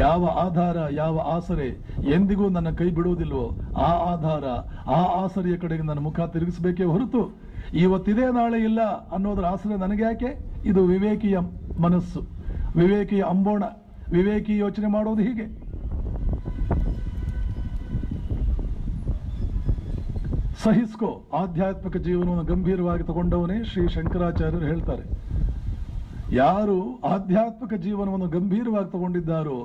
ಯಾವ ಆಧಾರ, ಯಾವ ಆಸರೆ ಎಂದಿಗೂ ನನ್ನ ಕೈ ಬಿಡುವುದಿಲ್ವೋ ಆ ಆಧಾರ, ಆ ಆಸರೆಯ ಕಡೆಗೆ ನನ್ನ ಮುಖ ತಿರುಗಿಸಬೇಕೇ ಹೊರತು ಇವತ್ತಿದೆ ನಾಳೆ ಇಲ್ಲ ಅನ್ನೋದರ ಆಸರೆ ನನಗೆ ಯಾಕೆ? ಇದು ವಿವೇಕಿಯ ಮನಸ್ಸು, ವಿವೇಕಿಯ ಅಂಬೋಣ, ವಿವೇಕಿ ಯೋಚನೆ ಮಾಡೋದು ಹೀಗೆ. ಸಹಿಸ್ಕೋ. ಆಧ್ಯಾತ್ಮಿಕ ಜೀವನವನ್ನು ಗಂಭೀರವಾಗಿ ತಗೊಂಡವನೇ ಶ್ರೀ ಶಂಕರಾಚಾರ್ಯರು ಹೇಳ್ತಾರೆ, ಯಾರು ಆಧ್ಯಾತ್ಮಿಕ ಜೀವನವನ್ನು ಗಂಭೀರವಾಗಿ ತಗೊಂಡಿದ್ದಾರೋ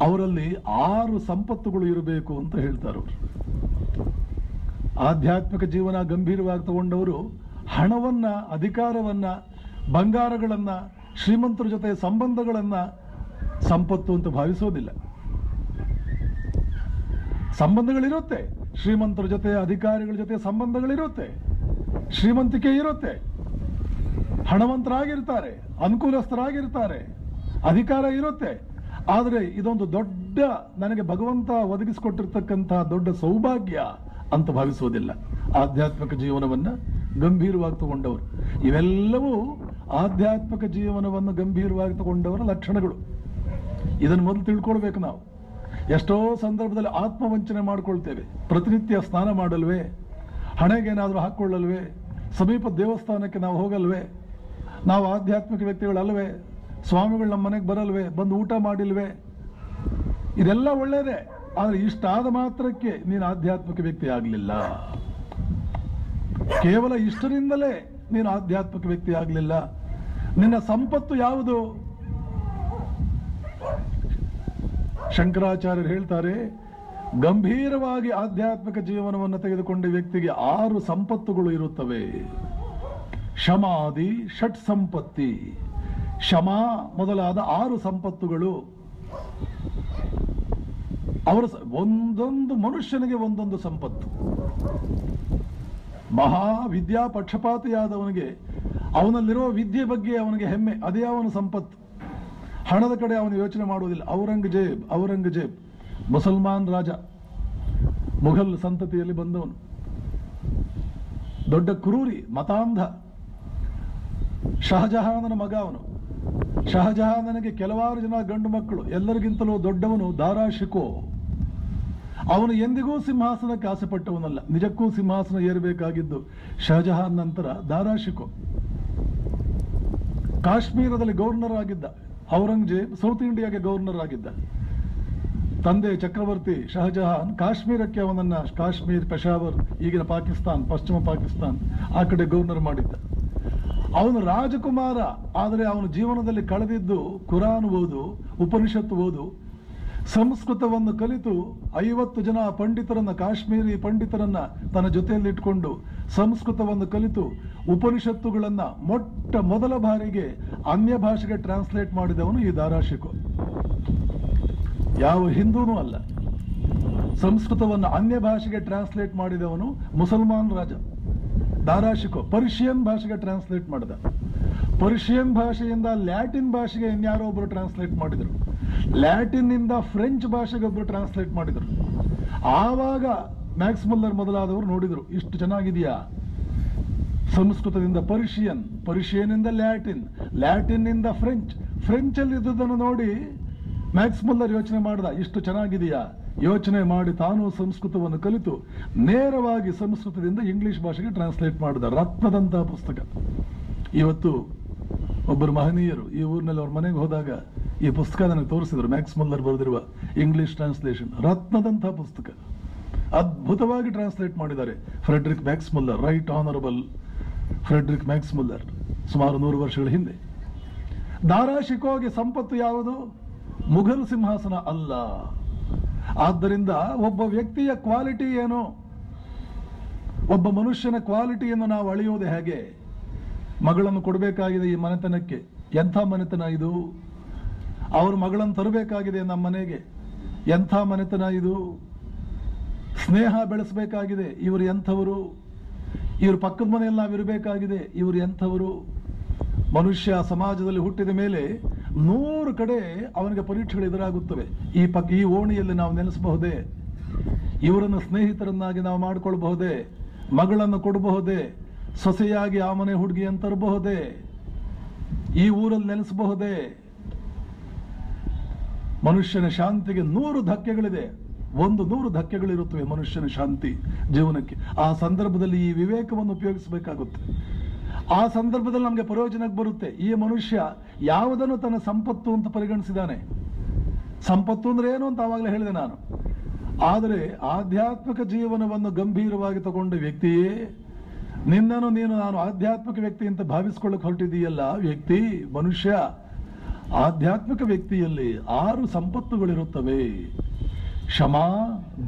ಅವರಲ್ಲಿ 6 ಸಂಪತ್ತುಗಳು ಇರಬೇಕು ಅಂತ ಹೇಳ್ತಾರೆ ಅವರು. ಆಧ್ಯಾತ್ಮಿಕ ಜೀವನ ಗಂಭೀರವಾಗಿ ತಗೊಂಡವರು ಹಣವನ್ನ, ಅಧಿಕಾರವನ್ನ, ಬಂಗಾರಗಳನ್ನ, ಶ್ರೀಮಂತರ ಜೊತೆ ಸಂಬಂಧಗಳನ್ನ ಸಂಪತ್ತು ಅಂತ ಭಾವಿಸೋದಿಲ್ಲ. ಸಂಬಂಧಗಳಿರುತ್ತೆ, ಶ್ರೀಮಂತರ ಜೊತೆ, ಅಧಿಕಾರಿಗಳ ಜೊತೆ ಸಂಬಂಧಗಳಿರುತ್ತೆ, ಶ್ರೀಮಂತಿಕೆ ಇರುತ್ತೆ, ಹಣವಂತರಾಗಿರ್ತಾರೆ, ಅನುಕೂಲಸ್ಥರಾಗಿರ್ತಾರೆ, ಅಧಿಕಾರ ಇರುತ್ತೆ. ಆದರೆ ಇದೊಂದು ದೊಡ್ಡ, ನನಗೆ ಭಗವಂತ ಒದಗಿಸಿಕೊಟ್ಟಿರ್ತಕ್ಕಂತಹ ದೊಡ್ಡ ಸೌಭಾಗ್ಯ ಅಂತ ಭಾವಿಸುವುದಿಲ್ಲ. ಆಧ್ಯಾತ್ಮಿಕ ಜೀವನವನ್ನ ಗಂಭೀರವಾಗಿ ತಗೊಂಡವರು, ಇವೆಲ್ಲವೂ ಆಧ್ಯಾತ್ಮಿಕ ಜೀವನವನ್ನು ಗಂಭೀರವಾಗಿ ತಗೊಂಡವರ ಲಕ್ಷಣಗಳು. ಇದನ್ನು ಮೊದಲು ತಿಳ್ಕೊಳ್ಬೇಕು ನಾವು. ಎಷ್ಟೋ ಸಂದರ್ಭದಲ್ಲಿ ಆತ್ಮವಂಚನೆ ಮಾಡಿಕೊಳ್ತೇವೆ. ಪ್ರತಿನಿತ್ಯ ಸ್ನಾನ ಮಾಡಲ್ವೇ, ಹಣೆಗೇನಾದರೂ ಹಾಕ್ಕೊಳ್ಳಲ್ವೇ, ಸಮೀಪ ದೇವಸ್ಥಾನಕ್ಕೆ ನಾವು ಹೋಗಲ್ವೇ, ನಾವು ಆಧ್ಯಾತ್ಮಿಕ ವ್ಯಕ್ತಿಗಳಲ್ವೇ, ಸ್ವಾಮಿಗಳು ನಮ್ಮ ಮನೆಗೆ ಬರಲ್ವೇ, ಬಂದು ಊಟ ಮಾಡಿಲ್ವೇ? ಇದೆಲ್ಲ ಒಳ್ಳೆಯದೇ, ಆದರೆ ಇಷ್ಟಾದ ಮಾತ್ರಕ್ಕೆ ನೀನು ಆಧ್ಯಾತ್ಮಿಕ ವ್ಯಕ್ತಿ ಆಗಲಿಲ್ಲ. ಕೇವಲ ಇಷ್ಟರಿಂದಲೇ ನೀನು ಆಧ್ಯಾತ್ಮಿಕ ವ್ಯಕ್ತಿ ಆಗಲಿಲ್ಲ. ನಿನ್ನ ಸಂಪತ್ತು ಯಾವುದು? ಶಂಕರಾಚಾರ್ಯರು ಹೇಳ್ತಾರೆ, ಗಂಭೀರವಾಗಿ ಆಧ್ಯಾತ್ಮಿಕ ಜೀವನವನ್ನು ತೆಗೆದುಕೊಂಡ ವ್ಯಕ್ತಿಗೆ 6 ಸಂಪತ್ತುಗಳು ಇರುತ್ತವೆ. ಶಮಾದಿ ಷಟ್ ಸಂಪತ್ತಿ. ಶಮ ಮೊದಲಾದ 6 ಸಂಪತ್ತುಗಳು. ಅವರ ಒಂದೊಂದು ಮನುಷ್ಯನಿಗೆ ಒಂದೊಂದು ಸಂಪತ್ತು. ಮಹಾವಿದ್ಯಾ ಪಕ್ಷಪಾತಿಯಾದವನಿಗೆ ಅವನಲ್ಲಿರುವ ವಿದ್ಯೆ ಬಗ್ಗೆ ಅವನಿಗೆ ಹೆಮ್ಮೆ, ಅದೇ ಅವನ ಸಂಪತ್ತು. ಹಣದ ಕಡೆ ಅವನು ಯೋಚನೆ ಮಾಡುವುದಿಲ್ಲ. ಔರಂಗಜೇಬ್ ಮುಸಲ್ಮಾನ್ ರಾಜ, ಮುಘಲ್ ಸಂತತಿಯಲ್ಲಿ ಬಂದವನು, ದೊಡ್ಡ ಕ್ರೂರಿ, ಮತಾಂಧ. ಶಹಜಹಾನನ ಮಗ ಅವನು. ಶಹಜಹಾನನಿಗೆ ಕೆಲವಾರು ಜನ ಗಂಡು ಮಕ್ಕಳು, ಎಲ್ಲರಿಗಿಂತಲೂ ದೊಡ್ಡವನು ದಾರಾ ಶಿಕೋ. ಅವನು ಎಂದಿಗೂ ಸಿಂಹಾಸನಕ್ಕೆ ಆಸೆ ಪಟ್ಟವನಲ್ಲ. ನಿಜಕ್ಕೂ ಸಿಂಹಾಸನ ಏರಬೇಕಾಗಿದ್ದು ಶಹಜಹಾನ್ ನಂತರ ದಾರಾ ಶಿಕೋ. ಕಾಶ್ಮೀರದಲ್ಲಿ ಗವರ್ನರ್ ಆಗಿದ್ದ. ಔರಂಗಜೇಬ್ ಸೌತ್ ಇಂಡಿಯಾಗೆ ಗವರ್ನರ್ ಆಗಿದ್ದ. ತಂದೆ ಚಕ್ರವರ್ತಿ ಶಹಜಹಾನ್ ಕಾಶ್ಮೀರಕ್ಕೆ ಅವನನ್ನ, ಕಾಶ್ಮೀರ್, ಪೆಷಾವರ್, ಈಗಿನ ಪಾಕಿಸ್ತಾನ್, ಪಶ್ಚಿಮ ಪಾಕಿಸ್ತಾನ್, ಆ ಕಡೆ ಗವರ್ನರ್ ಮಾಡಿದ್ದ. ಅವನು ರಾಜಕುಮಾರ, ಆದರೆ ಅವನ ಜೀವನದಲ್ಲಿ ಕಳೆದಿದ್ದು ಕುರಾನ್ ಓದು, ಉಪನಿಷತ್ತು ಓದು, ಸಂಸ್ಕೃತವನ್ನು ಕಲಿತು 50 ಜನ ಪಂಡಿತರನ್ನ, ಕಾಶ್ಮೀರಿ ಪಂಡಿತರನ್ನ ತನ್ನ ಜೊತೆಯಲ್ಲಿಟ್ಕೊಂಡು ಸಂಸ್ಕೃತವನ್ನು ಕಲಿತು ಉಪನಿಷತ್ತುಗಳನ್ನ ಮೊದಲ ಬಾರಿಗೆ ಅನ್ಯ ಭಾಷೆಗೆ ಟ್ರಾನ್ಸ್ಲೇಟ್ ಮಾಡಿದವನು ಈ ದಾರಾ ಶಿಕೋ. ಯಾವ ಹಿಂದೂನೂ ಅಲ್ಲ. ಸಂಸ್ಕೃತವನ್ನು ಅನ್ಯ ಭಾಷೆಗೆ ಟ್ರಾನ್ಸ್ಲೇಟ್ ಮಾಡಿದವನು ಮುಸಲ್ಮಾನ್ ರಾಜ ದಾರಾ ಶಿಕೋ. ಪರ್ಷಿಯನ್ ಭಾಷೆಗೆ ಟ್ರಾನ್ಸ್ಲೇಟ್ ಮಾಡಿದ. ಪರ್ಷಿಯನ್ ಭಾಷೆಯಿಂದ ಲ್ಯಾಟಿನ್ ಭಾಷೆಗೆ ಇನ್ಯಾರೋ ಒಬ್ಬರು ಟ್ರಾನ್ಸ್ಲೇಟ್ ಮಾಡಿದರು. ಲ್ಯಾಟಿನ್ ಇಂದ ಫ್ರೆಂಚ್ ಭಾಷೆಗೆ ಒಬ್ಬರು ಟ್ರಾನ್ಸ್ಲೇಟ್ ಮಾಡಿದರು. ಆವಾಗ ಮ್ಯಾಕ್ಸ್ ಮುಲ್ಲರ್ ಮೊದಲಾದವರು ನೋಡಿದರು, ಇಷ್ಟು ಚೆನ್ನಾಗಿದೆಯಾ. ಸಂಸ್ಕೃತದಿಂದ ಪರ್ಷಿಯನ್, ಪರ್ಷಿಯನ್ ಇಂದ ಲ್ಯಾಟಿನ್, ಲ್ಯಾಟಿನ್ ಇಂದ ಫ್ರೆಂಚ್, ಫ್ರೆಂಚ್ ಅಲ್ಲಿ ಇದ್ದುದನ್ನು ನೋಡಿ ಮ್ಯಾಕ್ಸ್ ಮುಲ್ಲರ್ ಯೋಚನೆ ಮಾಡಿದ, ಇಷ್ಟು ಚೆನ್ನಾಗಿದೆಯಾ. ಯೋಚನೆ ಮಾಡಿ ತಾನು ಸಂಸ್ಕೃತವನ್ನು ಕಲಿತು ನೇರವಾಗಿ ಸಂಸ್ಕೃತದಿಂದ ಇಂಗ್ಲಿಷ್ ಭಾಷೆಗೆ ಟ್ರಾನ್ಸ್ಲೇಟ್ ಮಾಡಿದ. ರತ್ನದಂತಹ ಪುಸ್ತಕ. ಇವತ್ತು ಒಬ್ಬರು ಮಹನೀಯರು ಈ ಊರಿನಲ್ಲಿ ಅವ್ರ ಮನೆಗೆ ಹೋದಾಗ ಈ ಪುಸ್ತಕ ನನಗೆ ತೋರಿಸಿದರು. ಮ್ಯಾಕ್ಸ್ ಮುಲ್ಲರ್ ಬರೆದಿರುವ ಇಂಗ್ಲಿಷ್ ಟ್ರಾನ್ಸ್ಲೇಷನ್, ರತ್ನದಂತಹ ಪುಸ್ತಕ. ಅದ್ಭುತವಾಗಿ ಟ್ರಾನ್ಸ್ಲೇಟ್ ಮಾಡಿದ್ದಾರೆ Friedrich Max Muller, right honourable Friedrich Max Muller, ಸುಮಾರು 100 ವರ್ಷಗಳ ಹಿಂದೆ. ದಾರಾ ಶಿಕೋಗೆ ಸಂಪತ್ತು ಯಾವುದು? ಮುಘಲ್ ಸಿಂಹಾಸನ ಅಲ್ಲ. ಆದ್ದರಿಂದ ಒಬ್ಬ ವ್ಯಕ್ತಿಯ ಕ್ವಾಲಿಟಿ ಏನು, ಒಬ್ಬ ಮನುಷ್ಯನ ಕ್ವಾಲಿಟಿಯನ್ನು ನಾವು ಅಳೆಯುವುದು ಹೇಗೆ? ಮಗಳನ್ನು ಕೊಡಬೇಕಾಗಿದೆ ಈ ಮನೆತನಕ್ಕೆ, ಎಂಥ ಮನೆತನ ಇದು. ಅವರು ಮಗಳನ್ನು ತರಬೇಕಾಗಿದೆ ನಮ್ಮ ಮನೆಗೆ, ಎಂಥ ಮನೆತನ ಇದು. ಸ್ನೇಹ ಬೆಳೆಸಬೇಕಾಗಿದೆ, ಇವರು ಎಂಥವರು. ಇವರು ಪಕ್ಕದ ಮನೆಯಲ್ಲಿ ನಾವಿರಬೇಕಾಗಿದೆ, ಇವರು ಎಂಥವರು. ಮನುಷ್ಯ ಸಮಾಜದಲ್ಲಿ ಹುಟ್ಟಿದ ಮೇಲೆ 100 ಕಡೆ ಅವನಿಗೆ ಪರೀಕ್ಷೆಗಳು ಎದುರಾಗುತ್ತವೆ. ಈ ಓಣಿಯಲ್ಲಿ ನಾವು ನೆಲೆಸಬಹುದೇ, ಇವರನ್ನು ಸ್ನೇಹಿತರನ್ನಾಗಿ ನಾವು ಮಾಡಿಕೊಳ್ಳಬಹುದೇ, ಮಗಳನ್ನು ಕೊಡಬಹುದೇ, ಸೊಸೆಯಾಗಿ ಆ ಮನೆ ಹುಡುಗಿಯನ್ನು ತರಬಹುದೇ, ಈ ಊರಲ್ಲಿ ನೆಲೆಸಬಹುದೇ. ಮನುಷ್ಯನ ಶಾಂತಿಗೆ 100 ಧಕ್ಕೆಗಳಿದೆ. 100 ಧಕ್ಕೆಗಳಿರುತ್ತವೆ ಮನುಷ್ಯನ ಶಾಂತಿ ಜೀವನಕ್ಕೆ. ಆ ಸಂದರ್ಭದಲ್ಲಿ ಈ ವಿವೇಕವನ್ನು ಉಪಯೋಗಿಸಬೇಕಾಗುತ್ತೆ. ಆ ಸಂದರ್ಭದಲ್ಲಿ ನಮಗೆ ಪ್ರಯೋಜನಕ್ಕೆ ಬರುತ್ತೆ. ಈ ಮನುಷ್ಯ ಯಾವುದನ್ನು ತನ್ನ ಸಂಪತ್ತು ಅಂತ ಪರಿಗಣಿಸಿದಾನೆ. ಸಂಪತ್ತು ಅಂದ್ರೆ ಏನು ಅಂತ ಆವಾಗಲೇ ಹೇಳಿದೆ ನಾನು. ಆದರೆ ಆಧ್ಯಾತ್ಮಿಕ ಜೀವನವನ್ನು ಗಂಭೀರವಾಗಿ ತಗೊಂಡ ವ್ಯಕ್ತಿಯೇ, ನಿನ್ನನ್ನು ನೀನು ನಾನು ಆಧ್ಯಾತ್ಮಿಕ ವ್ಯಕ್ತಿ ಅಂತ ಭಾವಿಸ್ಕೊಳ್ಳಕ್ಕೆ ಹೊರಟಿದೆಯಲ್ಲ ವ್ಯಕ್ತಿ, ಮನುಷ್ಯ, ಆಧ್ಯಾತ್ಮಿಕ ವ್ಯಕ್ತಿಯಲ್ಲಿ 6 ಸಂಪತ್ತುಗಳಿರುತ್ತವೆ. ಶಮ,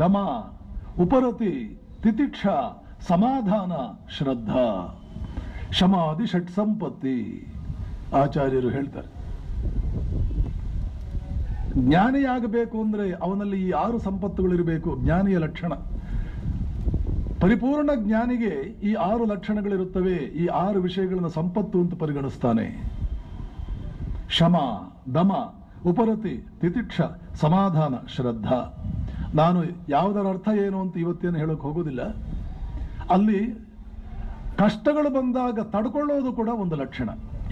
ದಮ, ಉಪರತಿ, ತಿತಿಕ್ಷ, ಸಮಾಧಾನ, ಶ್ರದ್ಧಾ. ಶಮಾದಿ ಷಟ್ ಸಂಪತ್ತಿ ಆಚಾರ್ಯರು ಹೇಳ್ತಾರೆ. ಜ್ಞಾನಿಯಾಗಬೇಕು ಅಂದ್ರೆ ಅವನಲ್ಲಿ ಈ 6 ಸಂಪತ್ತುಗಳಿರಬೇಕು. ಜ್ಞಾನಿಯ ಲಕ್ಷಣ. ಪರಿಪೂರ್ಣ ಜ್ಞಾನಿಗೆ ಈ 6 ಲಕ್ಷಣಗಳಿರುತ್ತವೆ. ಈ 6 ವಿಷಯಗಳನ್ನು ಸಂಪತ್ತು ಅಂತ ಪರಿಗಣಿಸ್ತಾನೆ. ಶಮ, ದಮ, ಉಪರತಿ, ತಿತಿಕ್ಷ, ಸಮಾಧಾನ, ಶ್ರದ್ಧಾ. ನಾನು ಯಾವುದರ ಅರ್ಥ ಏನು ಅಂತ ಇವತ್ತೇನು ಹೇಳೋಕೆ ಹೋಗೋದಿಲ್ಲ. ಅಲ್ಲಿ ಕಷ್ಟಗಳು ಬಂದಾಗ ತಡ್ಕೊಳ್ಳೋದು ಕೂಡ ಒಂದು ಲಕ್ಷಣ.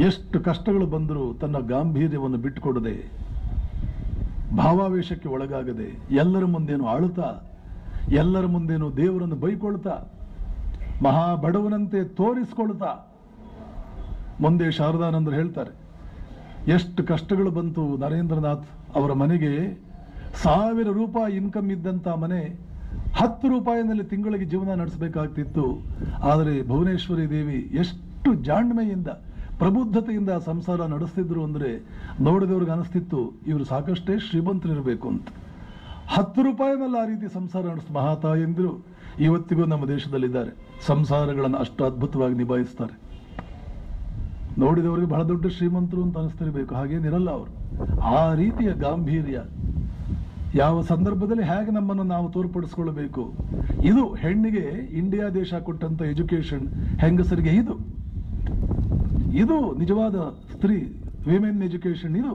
ಎಷ್ಟು ಕಷ್ಟಗಳು ಬಂದರೂ ತನ್ನ ಗಾಂಭೀರ್ಯವನ್ನು ಬಿಟ್ಟುಕೊಡದೆ ಭಾವಾವೇಶಕ್ಕೆ ಒಳಗಾಗದೆ, ಎಲ್ಲರ ಮುಂದೇನು ಆಳುತ್ತಾ, ಎಲ್ಲರ ಮುಂದೇನು ದೇವರನ್ನು ಬೈಕೊಳ್ತಾ, ಮಹಾ ಬಡವನಂತೆ ತೋರಿಸ್ಕೊಳ್ತಾ. ಮುಂದೆ ಶಾರದಾನಂದರು ಹೇಳ್ತಾರೆ, ಎಷ್ಟು ಕಷ್ಟಗಳು ಬಂತು ನರೇಂದ್ರನಾಥ್ ಅವರ ಮನೆಗೆ. 1000 ರೂಪಾಯಿ ಇನ್ಕಮ್ ಇದ್ದಂಥ ಮನೆ 10 ರೂಪಾಯಿನಲ್ಲಿ ತಿಂಗಳಿಗೆ ಜೀವನ ನಡೆಸಬೇಕಾಗ್ತಿತ್ತು. ಆದರೆ ಭುವನೇಶ್ವರಿ ದೇವಿ ಎಷ್ಟು ಜಾಣ್ಮೆಯಿಂದ, ಪ್ರಬುದ್ಧತೆಯಿಂದ ಸಂಸಾರ ನಡೆಸ್ತಿದ್ರು ಅಂದರೆ ನೋಡಿದವ್ರಿಗೆ ಅನಿಸ್ತಿತ್ತು ಇವರು ಸಾಕಷ್ಟೇ ಶ್ರೀಮಂತರಿರಬೇಕು ಅಂತ. 10 ರೂಪಾಯಿನಲ್ಲಿ ಆ ರೀತಿ ಸಂಸಾರ ನಡೆಸಿದ ಮಹಾತಾಯಂದಿರು ಇವತ್ತಿಗೂ ನಮ್ಮ ದೇಶದಲ್ಲಿದ್ದಾರೆ. ಸಂಸಾರಗಳನ್ನು ಅಷ್ಟು ಅದ್ಭುತವಾಗಿ ನಿಭಾಯಿಸ್ತಾರೆ. ನೋಡಿದವರಿಗೆ ಬಹಳ ದೊಡ್ಡ ಶ್ರೀಮಂತರು ಅಂತ ಅನಿಸ್ತಿರ್ಬೇಕು, ಹಾಗೇನಿರಲ್ಲ ಅವರು. ಆ ರೀತಿಯ ಗಾಂಭೀರ್ಯ, ಯಾವ ಸಂದರ್ಭದಲ್ಲಿ ಹೇಗೆ ನಮ್ಮನ್ನು ನಾವು ತೋರ್ಪಡಿಸ್ಕೊಳ್ಬೇಕು, ಇದು ಹೆಣ್ಣಿಗೆ ಇಂಡಿಯಾ ದೇಶ ಕೊಟ್ಟಂತ ಎಜುಕೇಶನ್. ಹೆಂಗಸರಿಗೆ ಇದು ನಿಜವಾದ ಸ್ತ್ರೀ, ವಿಮೆನ್ ಎಜುಕೇಶನ್. ಇದು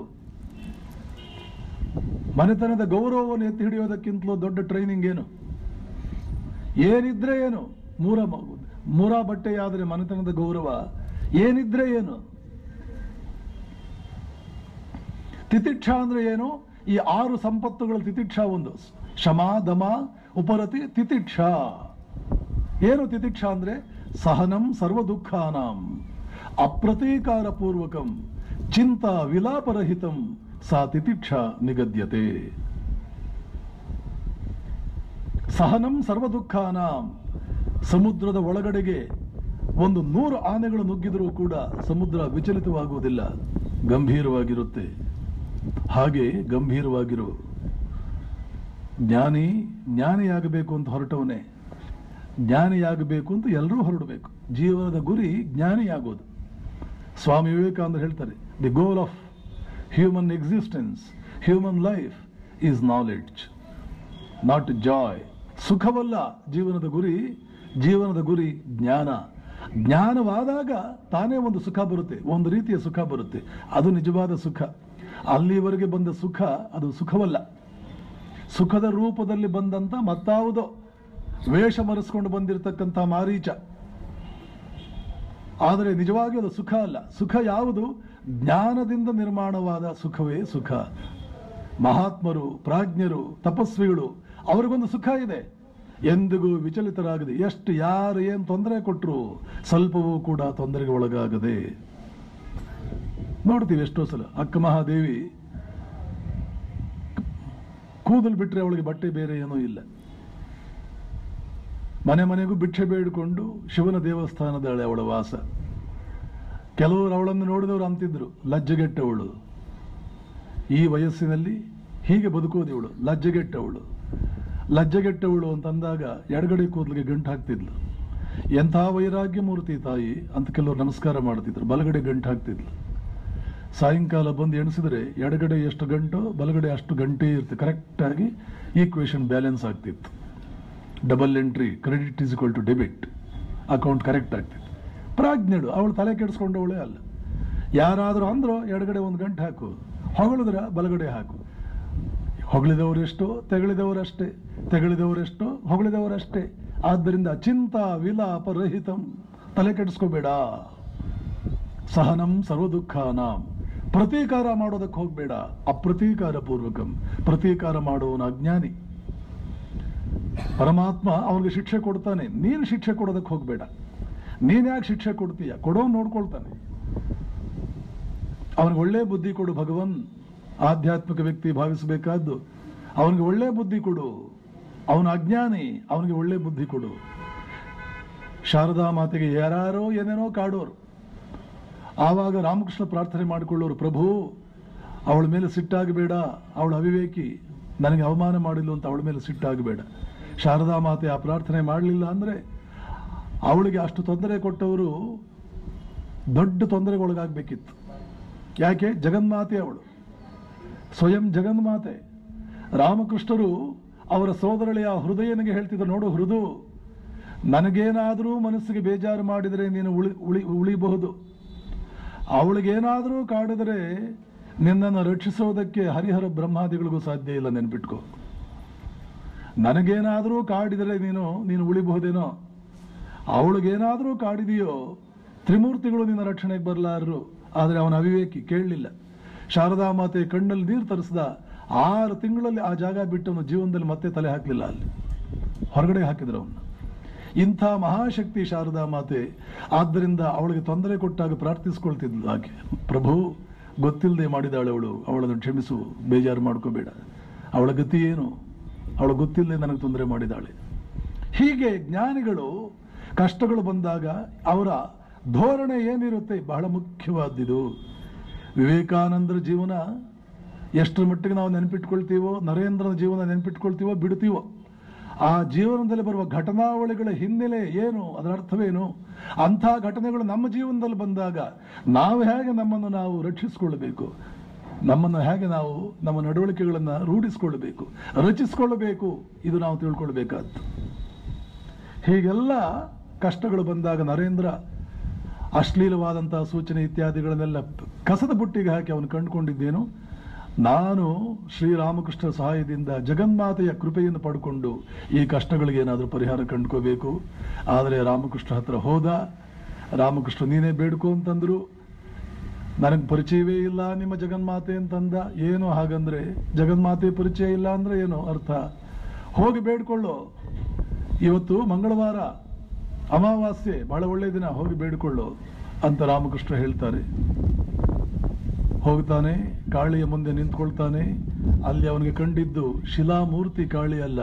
ಮನೆತನದ ಗೌರವವನ್ನು ಎತ್ತಿ ಹಿಡಿಯೋದಕ್ಕಿಂತಲೂ ದೊಡ್ಡ ಟ್ರೈನಿಂಗ್ ಏನು? ಏನಿದ್ರೆ ಏನು? ಮೂರ ಬಟ್ಟೆಯಾದರೆ ಮನೆತನದ ಗೌರವ ಏನಿದ್ರೆ ಏನು? ತಿತಿಕ್ಷಾ ಅಂದ್ರೆ ಏನು? ಈ 6 ಸಂಪತ್ತುಗಳ ತಿತಿಕ್ಷಾ ಒಂದು. ಶಮ, ದಮ, ಉಪರತಿ, ತಿತಿಕ್ಷಾ. ಏನು ತಿತಿಕ್ಷಾ ಅಂದ್ರೆ? ಸಹನಂ ಸರ್ವ ದುಃಖಾನಾಂ ಅಪ್ರತೀಕಾರ ಪೂರ್ವಕಂ ಚಿಂತಾ ವಿಲಾಪರಹಿತಂ ಸಾ ತಿತಿಕ್ಷಾ ನಿಗದ್ಯತೆ. ಸಹನಂ ಸರ್ವ ದುಃಖಾನಾಂ. ಸಮುದ್ರದ ಒಳಗಡೆಗೆ 100 ಆನೆಗಳು ನುಗ್ಗಿದರೂ ಕೂಡ ಸಮುದ್ರ ವಿಚಲಿತವಾಗುವುದಿಲ್ಲ, ಗಂಭೀರವಾಗಿರುತ್ತೆ. ಹಾಗೆ ಗಂಭೀರವಾಗಿರು. ಜ್ಞಾನಿಯಾಗಬೇಕು ಅಂತ ಹೊರಟವನೇ, ಜ್ಞಾನಿಯಾಗಬೇಕು ಅಂತ ಎಲ್ಲರೂ ಹೊರಡಬೇಕು. ಜೀವನದ ಗುರಿ ಜ್ಞಾನಿಯಾಗೋದು. ಸ್ವಾಮಿ ವಿವೇಕಾನಂದ ಹೇಳ್ತಾರೆ, the goal of human existence, human life is knowledge, not joy. ಸುಖವಲ್ಲ ಜೀವನದ ಗುರಿ, ಜೀವನದ ಗುರಿ ಜ್ಞಾನ. ಜ್ಞಾನವಾದಾಗ ತಾನೇ ಒಂದು ಸುಖ ಬರುತ್ತೆ, ಒಂದು ರೀತಿಯ ಸುಖ ಬರುತ್ತೆ. ಅದು ನಿಜವಾದ ಸುಖ. ಅಲ್ಲಿವರೆಗೆ ಬಂದ ಸುಖ ಅದು ಸುಖವಲ್ಲ. ಸುಖದ ರೂಪದಲ್ಲಿ ಬಂದಂತ ಮತ್ತಾವುದೋ ವೇಷ ಮರೆಸ್ಕೊಂಡು ಬಂದಿರತಕ್ಕಂಥ ಮಾರೀಚ. ಆದರೆ ನಿಜವಾಗಿ ಅದು ಸುಖ ಅಲ್ಲ. ಸುಖ ಯಾವುದು? ಜ್ಞಾನದಿಂದ ನಿರ್ಮಾಣವಾದ ಸುಖವೇ ಸುಖ. ಮಹಾತ್ಮರು, ಪ್ರಾಜ್ಞರು, ತಪಸ್ವಿಗಳು, ಅವರಿಗೊಂದು ಸುಖ ಇದೆ. ಎಂದಿಗೂ ವಿಚಲಿತರಾಗದೆ, ಎಷ್ಟು ಯಾರು ಏನು ತೊಂದರೆ ಕೊಟ್ಟರು ಸ್ವಲ್ಪವೂ ಕೂಡ ತೊಂದರೆಗೆ ಒಳಗಾಗದೆ. ನೋಡ್ತೀವಿ ಎಷ್ಟೋ ಸಲ ಅಕ್ಕ ಮಹಾದೇವಿ ಕೂದಲು ಬಿಟ್ಟರೆ ಅವಳಿಗೆ ಬಟ್ಟೆ ಬೇರೆ ಏನೂ ಇಲ್ಲ. ಮನೆ ಮನೆಗೂ ಭಿಕ್ಷೆ ಬೇಡಿಕೊಂಡು ಶಿವನ ದೇವಸ್ಥಾನದಳೆ ಅವಳ ವಾಸ. ಕೆಲವರು ಅವಳನ್ನು ನೋಡಿದವರು ಅಂತಿದ್ರು, ಲಜ್ಜೆಗೆಟ್ಟವಳು, ಈ ವಯಸ್ಸಿನಲ್ಲಿ ಹೀಗೆ ಬದುಕೋದು ಇವಳು, ಲಜ್ಜೆಗೆಟ್ಟವಳು. ಲಜ್ಜೆಗೆಟ್ಟವಳು ಅಂತಂದಾಗ ಎಡಗಡೆ ಕೂದಲಿಗೆ ಗಂಟು ಹಾಕ್ತಿದ್ಲು. ಎಂಥ ವೈರಾಗ್ಯ ಮೂರ್ತಿ ತಾಯಿ ಅಂತ ಕೆಲವರು ನಮಸ್ಕಾರ ಮಾಡ್ತಿದ್ರು. ಬಲಗಡೆ ಗಂಟು ಹಾಕ್ತಿದ್ಲು. ಸಾಯಂಕಾಲ ಬಂದು ಎಣಿಸಿದ್ರೆ ಎಡಗಡೆ ಎಷ್ಟು ಗಂಟು, ಬಲಗಡೆ ಅಷ್ಟು ಗಂಟೆ ಇರುತ್ತೆ. ಕರೆಕ್ಟಾಗಿ ಈಕ್ವೇಶನ್ ಬ್ಯಾಲೆನ್ಸ್ ಆಗ್ತಿತ್ತು. Double entry, credit is equal to debit, account correct ಆಗ್ತಿತ್ತು. ಪ್ರಾಜ್ಞಳು, ಅವಳು ತಲೆ ಕೆಡಿಸ್ಕೊಂಡವಳೇ ಅಲ್ಲ. ಯಾರಾದರೂ ಅಂದ್ರು ಎಡಗಡೆ ಒಂದು ಗಂಟೆ ಹಾಕು, ಹೊಗಳಿದ್ರ ಬಲಗಡೆ ಹಾಕು. ಹೊಗಳಿದವರೆಷ್ಟೋ ತೆಗಳಿದವರಷ್ಟೇ, ತೆಗಳಿದವರೆಷ್ಟೋ ಹೊಗಳಿದವರಷ್ಟೇ. ಆದ್ದರಿಂದ ಚಿಂತಾ ವಿಲಾಪ ರಹಿತಂ, ತಲೆ ಕೆಡಿಸ್ಕೋಬೇಡ. ಸಹನಂ ಸರ್ವ ದುಃಖಾನಾಂ. ಪ್ರತೀಕಾರ ಮಾಡೋದಕ್ಕೆ ಹೋಗ್ಬೇಡ, ಅಪ್ರತೀಕಾರ ಪೂರ್ವಕಂ. ಪ್ರತೀಕಾರ ಮಾಡುವವನ ಅಜ್ಞಾನಿ. ಪರಮಾತ್ಮ ಅವನಿಗೆ ಶಿಕ್ಷೆ ಕೊಡ್ತಾನೆ, ನೀನು ಶಿಕ್ಷೆ ಕೊಡೋದಕ್ಕೆ ಹೋಗ್ಬೇಡ. ನೀನ್ ಯಾಕೆ ಶಿಕ್ಷೆ ಕೊಡ್ತೀಯ? ಕೊಡೋನು ನೋಡ್ಕೊಳ್ತಾನೆ. ಅವನಿಗೆ ಒಳ್ಳೆ ಬುದ್ಧಿ ಕೊಡು ಭಗವನ್. ಆಧ್ಯಾತ್ಮಿಕ ವ್ಯಕ್ತಿ ಭಾವಿಸಬೇಕಾದ್ದು ಅವನಿಗೆ ಒಳ್ಳೆ ಬುದ್ಧಿ ಕೊಡು. ಅವನ ಅಜ್ಞಾನಿ, ಅವನಿಗೆ ಒಳ್ಳೆ ಬುದ್ಧಿ ಕೊಡು. ಶಾರದಾ ಮಾತೆಗೆ ಯಾರೋ ಏನೇನೋ ಕಾಡೋರು. ಆವಾಗ ರಾಮಕೃಷ್ಣ ಪ್ರಾರ್ಥನೆ ಮಾಡಿಕೊಳ್ಳೋರು, ಪ್ರಭು ಅವಳ ಮೇಲೆ ಸಿಟ್ಟಾಗಬೇಡ, ಅವಳು ಅವಿವೇಕಿ, ನನಗೆ ಅವಮಾನ ಮಾಡಿಲ್ಲ ಅಂತ ಅವಳ ಮೇಲೆ ಸಿಟ್ಟಾಗಬೇಡ. ಶಾರದಾ ಮಾತೆ ಆ ಪ್ರಾರ್ಥನೆ ಮಾಡಲಿಲ್ಲ ಅಂದರೆ ಅವಳಿಗೆ ಅಷ್ಟು ತೊಂದರೆ ಕೊಟ್ಟವರು ದೊಡ್ಡ ತೊಂದರೆಗೊಳಗಾಗಬೇಕಿತ್ತು. ಯಾಕೆ? ಜಗನ್ಮಾತೆ ಅವಳು, ಸ್ವಯಂ ಜಗನ್ಮಾತೆ. ರಾಮಕೃಷ್ಣರು ಅವರ ಸೋದರಳೆಯ ಹೃದಯನಿಗೆ ಹೇಳ್ತಿದ್ರು, ನೋಡು ಹೃದು, ನನಗೇನಾದರೂ ಮನಸ್ಸಿಗೆ ಬೇಜಾರು ಮಾಡಿದರೆ ನೀನು ಉಳಿಬಹುದು. ಅವಳಿಗೇನಾದರೂ ಕಾಡಿದರೆ ನಿನ್ನನ್ನು ರಕ್ಷಿಸೋದಕ್ಕೆ ಹರಿಹರ ಬ್ರಹ್ಮಾದಿಗಳಿಗೂ ಸಾಧ್ಯ ಇಲ್ಲ, ನೆನ್ಪಿಟ್ಕೋ. ನನಗೇನಾದರೂ ಕಾಡಿದರೆ ನೀನು ಉಳಿಬಹುದೇನೋ. ಅವಳಿಗೇನಾದರೂ ಕಾಡಿದೆಯೋ ತ್ರಿಮೂರ್ತಿಗಳು ನಿನ್ನ ರಕ್ಷಣೆಗೆ ಬರಲಾರರು. ಆದರೆ ಅವನ ಅವಿವೇಕಿ, ಕೇಳಲಿಲ್ಲ. ಶಾರದಾ ಮಾತೆ ಕಣ್ಣಲ್ಲಿ ನೀರು ತರಿಸ್ದ. 6 ತಿಂಗಳಲ್ಲಿ ಆ ಜಾಗ ಬಿಟ್ಟು ಅವನು ಜೀವನದಲ್ಲಿ ಮತ್ತೆ ತಲೆ ಹಾಕಲಿಲ್ಲ, ಅಲ್ಲಿ ಹೊರಗಡೆ ಹಾಕಿದ್ರು ಅವನ್ನ. ಇಂಥ ಮಹಾಶಕ್ತಿ ಶಾರದಾ ಮಾತೆ. ಆದ್ದರಿಂದ ಅವಳಿಗೆ ತೊಂದರೆ ಕೊಟ್ಟಾಗ ಪ್ರಾರ್ಥಿಸ್ಕೊಳ್ತಿದ್ಲು ಆಕೆ, ಪ್ರಭು ಗೊತ್ತಿಲ್ಲದೆ ಮಾಡಿದಾಳೆ ಅವಳು, ಅವಳನ್ನು ಕ್ಷಮಿಸು, ಬೇಜಾರು ಮಾಡ್ಕೋಬೇಡ, ಅವಳ ಗತಿ ಏನು, ಅವಳು ಗೊತ್ತಿಲ್ಲದೆ ನನಗೆ ತೊಂದರೆ ಮಾಡಿದಾಳೆ. ಹೀಗೆ ಜ್ಞಾನಿಗಳು ಕಷ್ಟಗಳು ಬಂದಾಗ ಅವರ ಧೋರಣೆ ಏನಿರುತ್ತೆ ಬಹಳ ಮುಖ್ಯವಾದ್ದಿದು. ವಿವೇಕಾನಂದರ ಜೀವನ ಎಷ್ಟರ ಮಟ್ಟಿಗೆ ನಾವು ನೆನಪಿಟ್ಕೊಳ್ತೀವೋ, ನರೇಂದ್ರನ ಜೀವನ ನೆನಪಿಟ್ಕೊಳ್ತೀವೋ ಬಿಡ್ತೀವೋ, ಆ ಜೀವನದಲ್ಲಿ ಬರುವ ಘಟನಾವಳಿಗಳ ಹಿನ್ನೆಲೆ ಏನು, ಅದರ ಅರ್ಥವೇನು, ಅಂಥ ಘಟನೆಗಳು ನಮ್ಮ ಜೀವನದಲ್ಲಿ ಬಂದಾಗ ನಾವು ಹೇಗೆ ನಮ್ಮನ್ನು ನಾವು ರಕ್ಷಿಸಿಕೊಳ್ಳಬೇಕು, ನಮ್ಮನ್ನು ಹೇಗೆ ನಾವು ನಮ್ಮ ನಡವಳಿಕೆಗಳನ್ನು ರೂಢಿಸಿಕೊಳ್ಳಬೇಕು, ರಚಿಸಿಕೊಳ್ಳಬೇಕು, ಇದು ನಾವು ತಿಳ್ಕೊಳ್ಬೇಕಾದ್ದು. ಹೀಗೆಲ್ಲ ಕಷ್ಟಗಳು ಬಂದಾಗ ನರೇಂದ್ರ ಅಶ್ಲೀಲವಾದಂತಹ ಸೂಚನೆ ಇತ್ಯಾದಿಗಳನ್ನೆಲ್ಲ ಕಸದ ಬುಟ್ಟಿಗೆ ಹಾಕಿ ಅವನು ಕಂಡುಕೊಂಡಿದ್ದೇನು, ನಾನು ಶ್ರೀರಾಮಕೃಷ್ಣ ಸಹಾಯದಿಂದ ಜಗನ್ಮಾತೆಯ ಕೃಪೆಯನ್ನು ಪಡ್ಕೊಂಡು ಈ ಕಷ್ಟಗಳಿಗೆ ಏನಾದರೂ ಪರಿಹಾರ ಕಂಡುಕೋಬೇಕು. ಆದರೆ ರಾಮಕೃಷ್ಣ ಹತ್ರ ಹೋದ. ರಾಮಕೃಷ್ಣ ನೀನೇ ಬೇಡ್ಕೊ ಅಂತಂದ್ರು. ನನಗೆ ಪರಿಚಯವೇ ಇಲ್ಲ ನಿಮ್ಮ ಜಗನ್ಮಾತೆ ಅಂತಂದ. ಏನು ಹಾಗಂದ್ರೆ, ಜಗನ್ಮಾತೆ ಪರಿಚಯ ಇಲ್ಲ ಅಂದ್ರೆ ಏನು ಅರ್ಥ? ಹೋಗಿ ಬೇಡ್ಕೊಳ್ಳೋ, ಇವತ್ತು ಮಂಗಳವಾರ ಅಮಾವಾಸ್ಯೆ, ಬಹಳ ಒಳ್ಳೆಯ ದಿನ, ಹೋಗಿ ಬೇಡಿಕೊಳ್ಳು ಅಂತ ರಾಮಕೃಷ್ಣ ಹೇಳ್ತಾರೆ. ಹೋಗ್ತಾನೆ, ಕಾಳಿಯ ಮುಂದೆ ನಿಂತ್ಕೊಳ್ತಾನೆ. ಅಲ್ಲಿ ಅವನಿಗೆ ಕಂಡಿದ್ದು ಶಿಲಾಮೂರ್ತಿ ಕಾಳಿ ಅಲ್ಲ,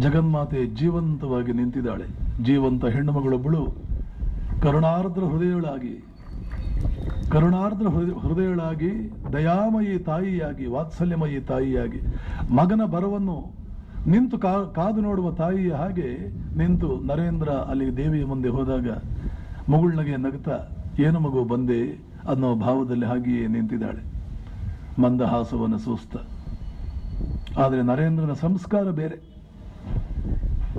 ಜಗನ್ಮಾತೆ ಜೀವಂತವಾಗಿ ನಿಂತಿದ್ದಾಳೆ. ಜೀವಂತ ಹೆಣ್ಣು ಮಗಳೊಬ್ಬಳು ಕರುಣಾರ್ದ್ರ ಹೃದಯಳಾಗಿ ದಯಾಮಯಿ ತಾಯಿಯಾಗಿ, ವಾತ್ಸಲ್ಯಮಯಿ ತಾಯಿಯಾಗಿ, ಮಗನ ಬರವನ್ನು ನಿಂತು ಕಾದು ನೋಡುವ ತಾಯಿಯ ಹಾಗೆ ನಿಂತು ನರೇಂದ್ರ ಅಲ್ಲಿ ದೇವಿಯ ಮುಂದೆ ಹೋದಾಗ ಮಗುಳ್ನಗೆ ನಗುತ್ತಾ ಏನು ಮಗು ಬಂದೆ ಅನ್ನೋ ಭಾವದಲ್ಲಿ ಹಾಗೆಯೇ ನಿಂತಿದ್ದಾಳೆ, ಮಂದಹಾಸವನ್ನು ಸೂಸ್ತ. ಆದರೆ ನರೇಂದ್ರನ ಸಂಸ್ಕಾರ ಬೇರೆ.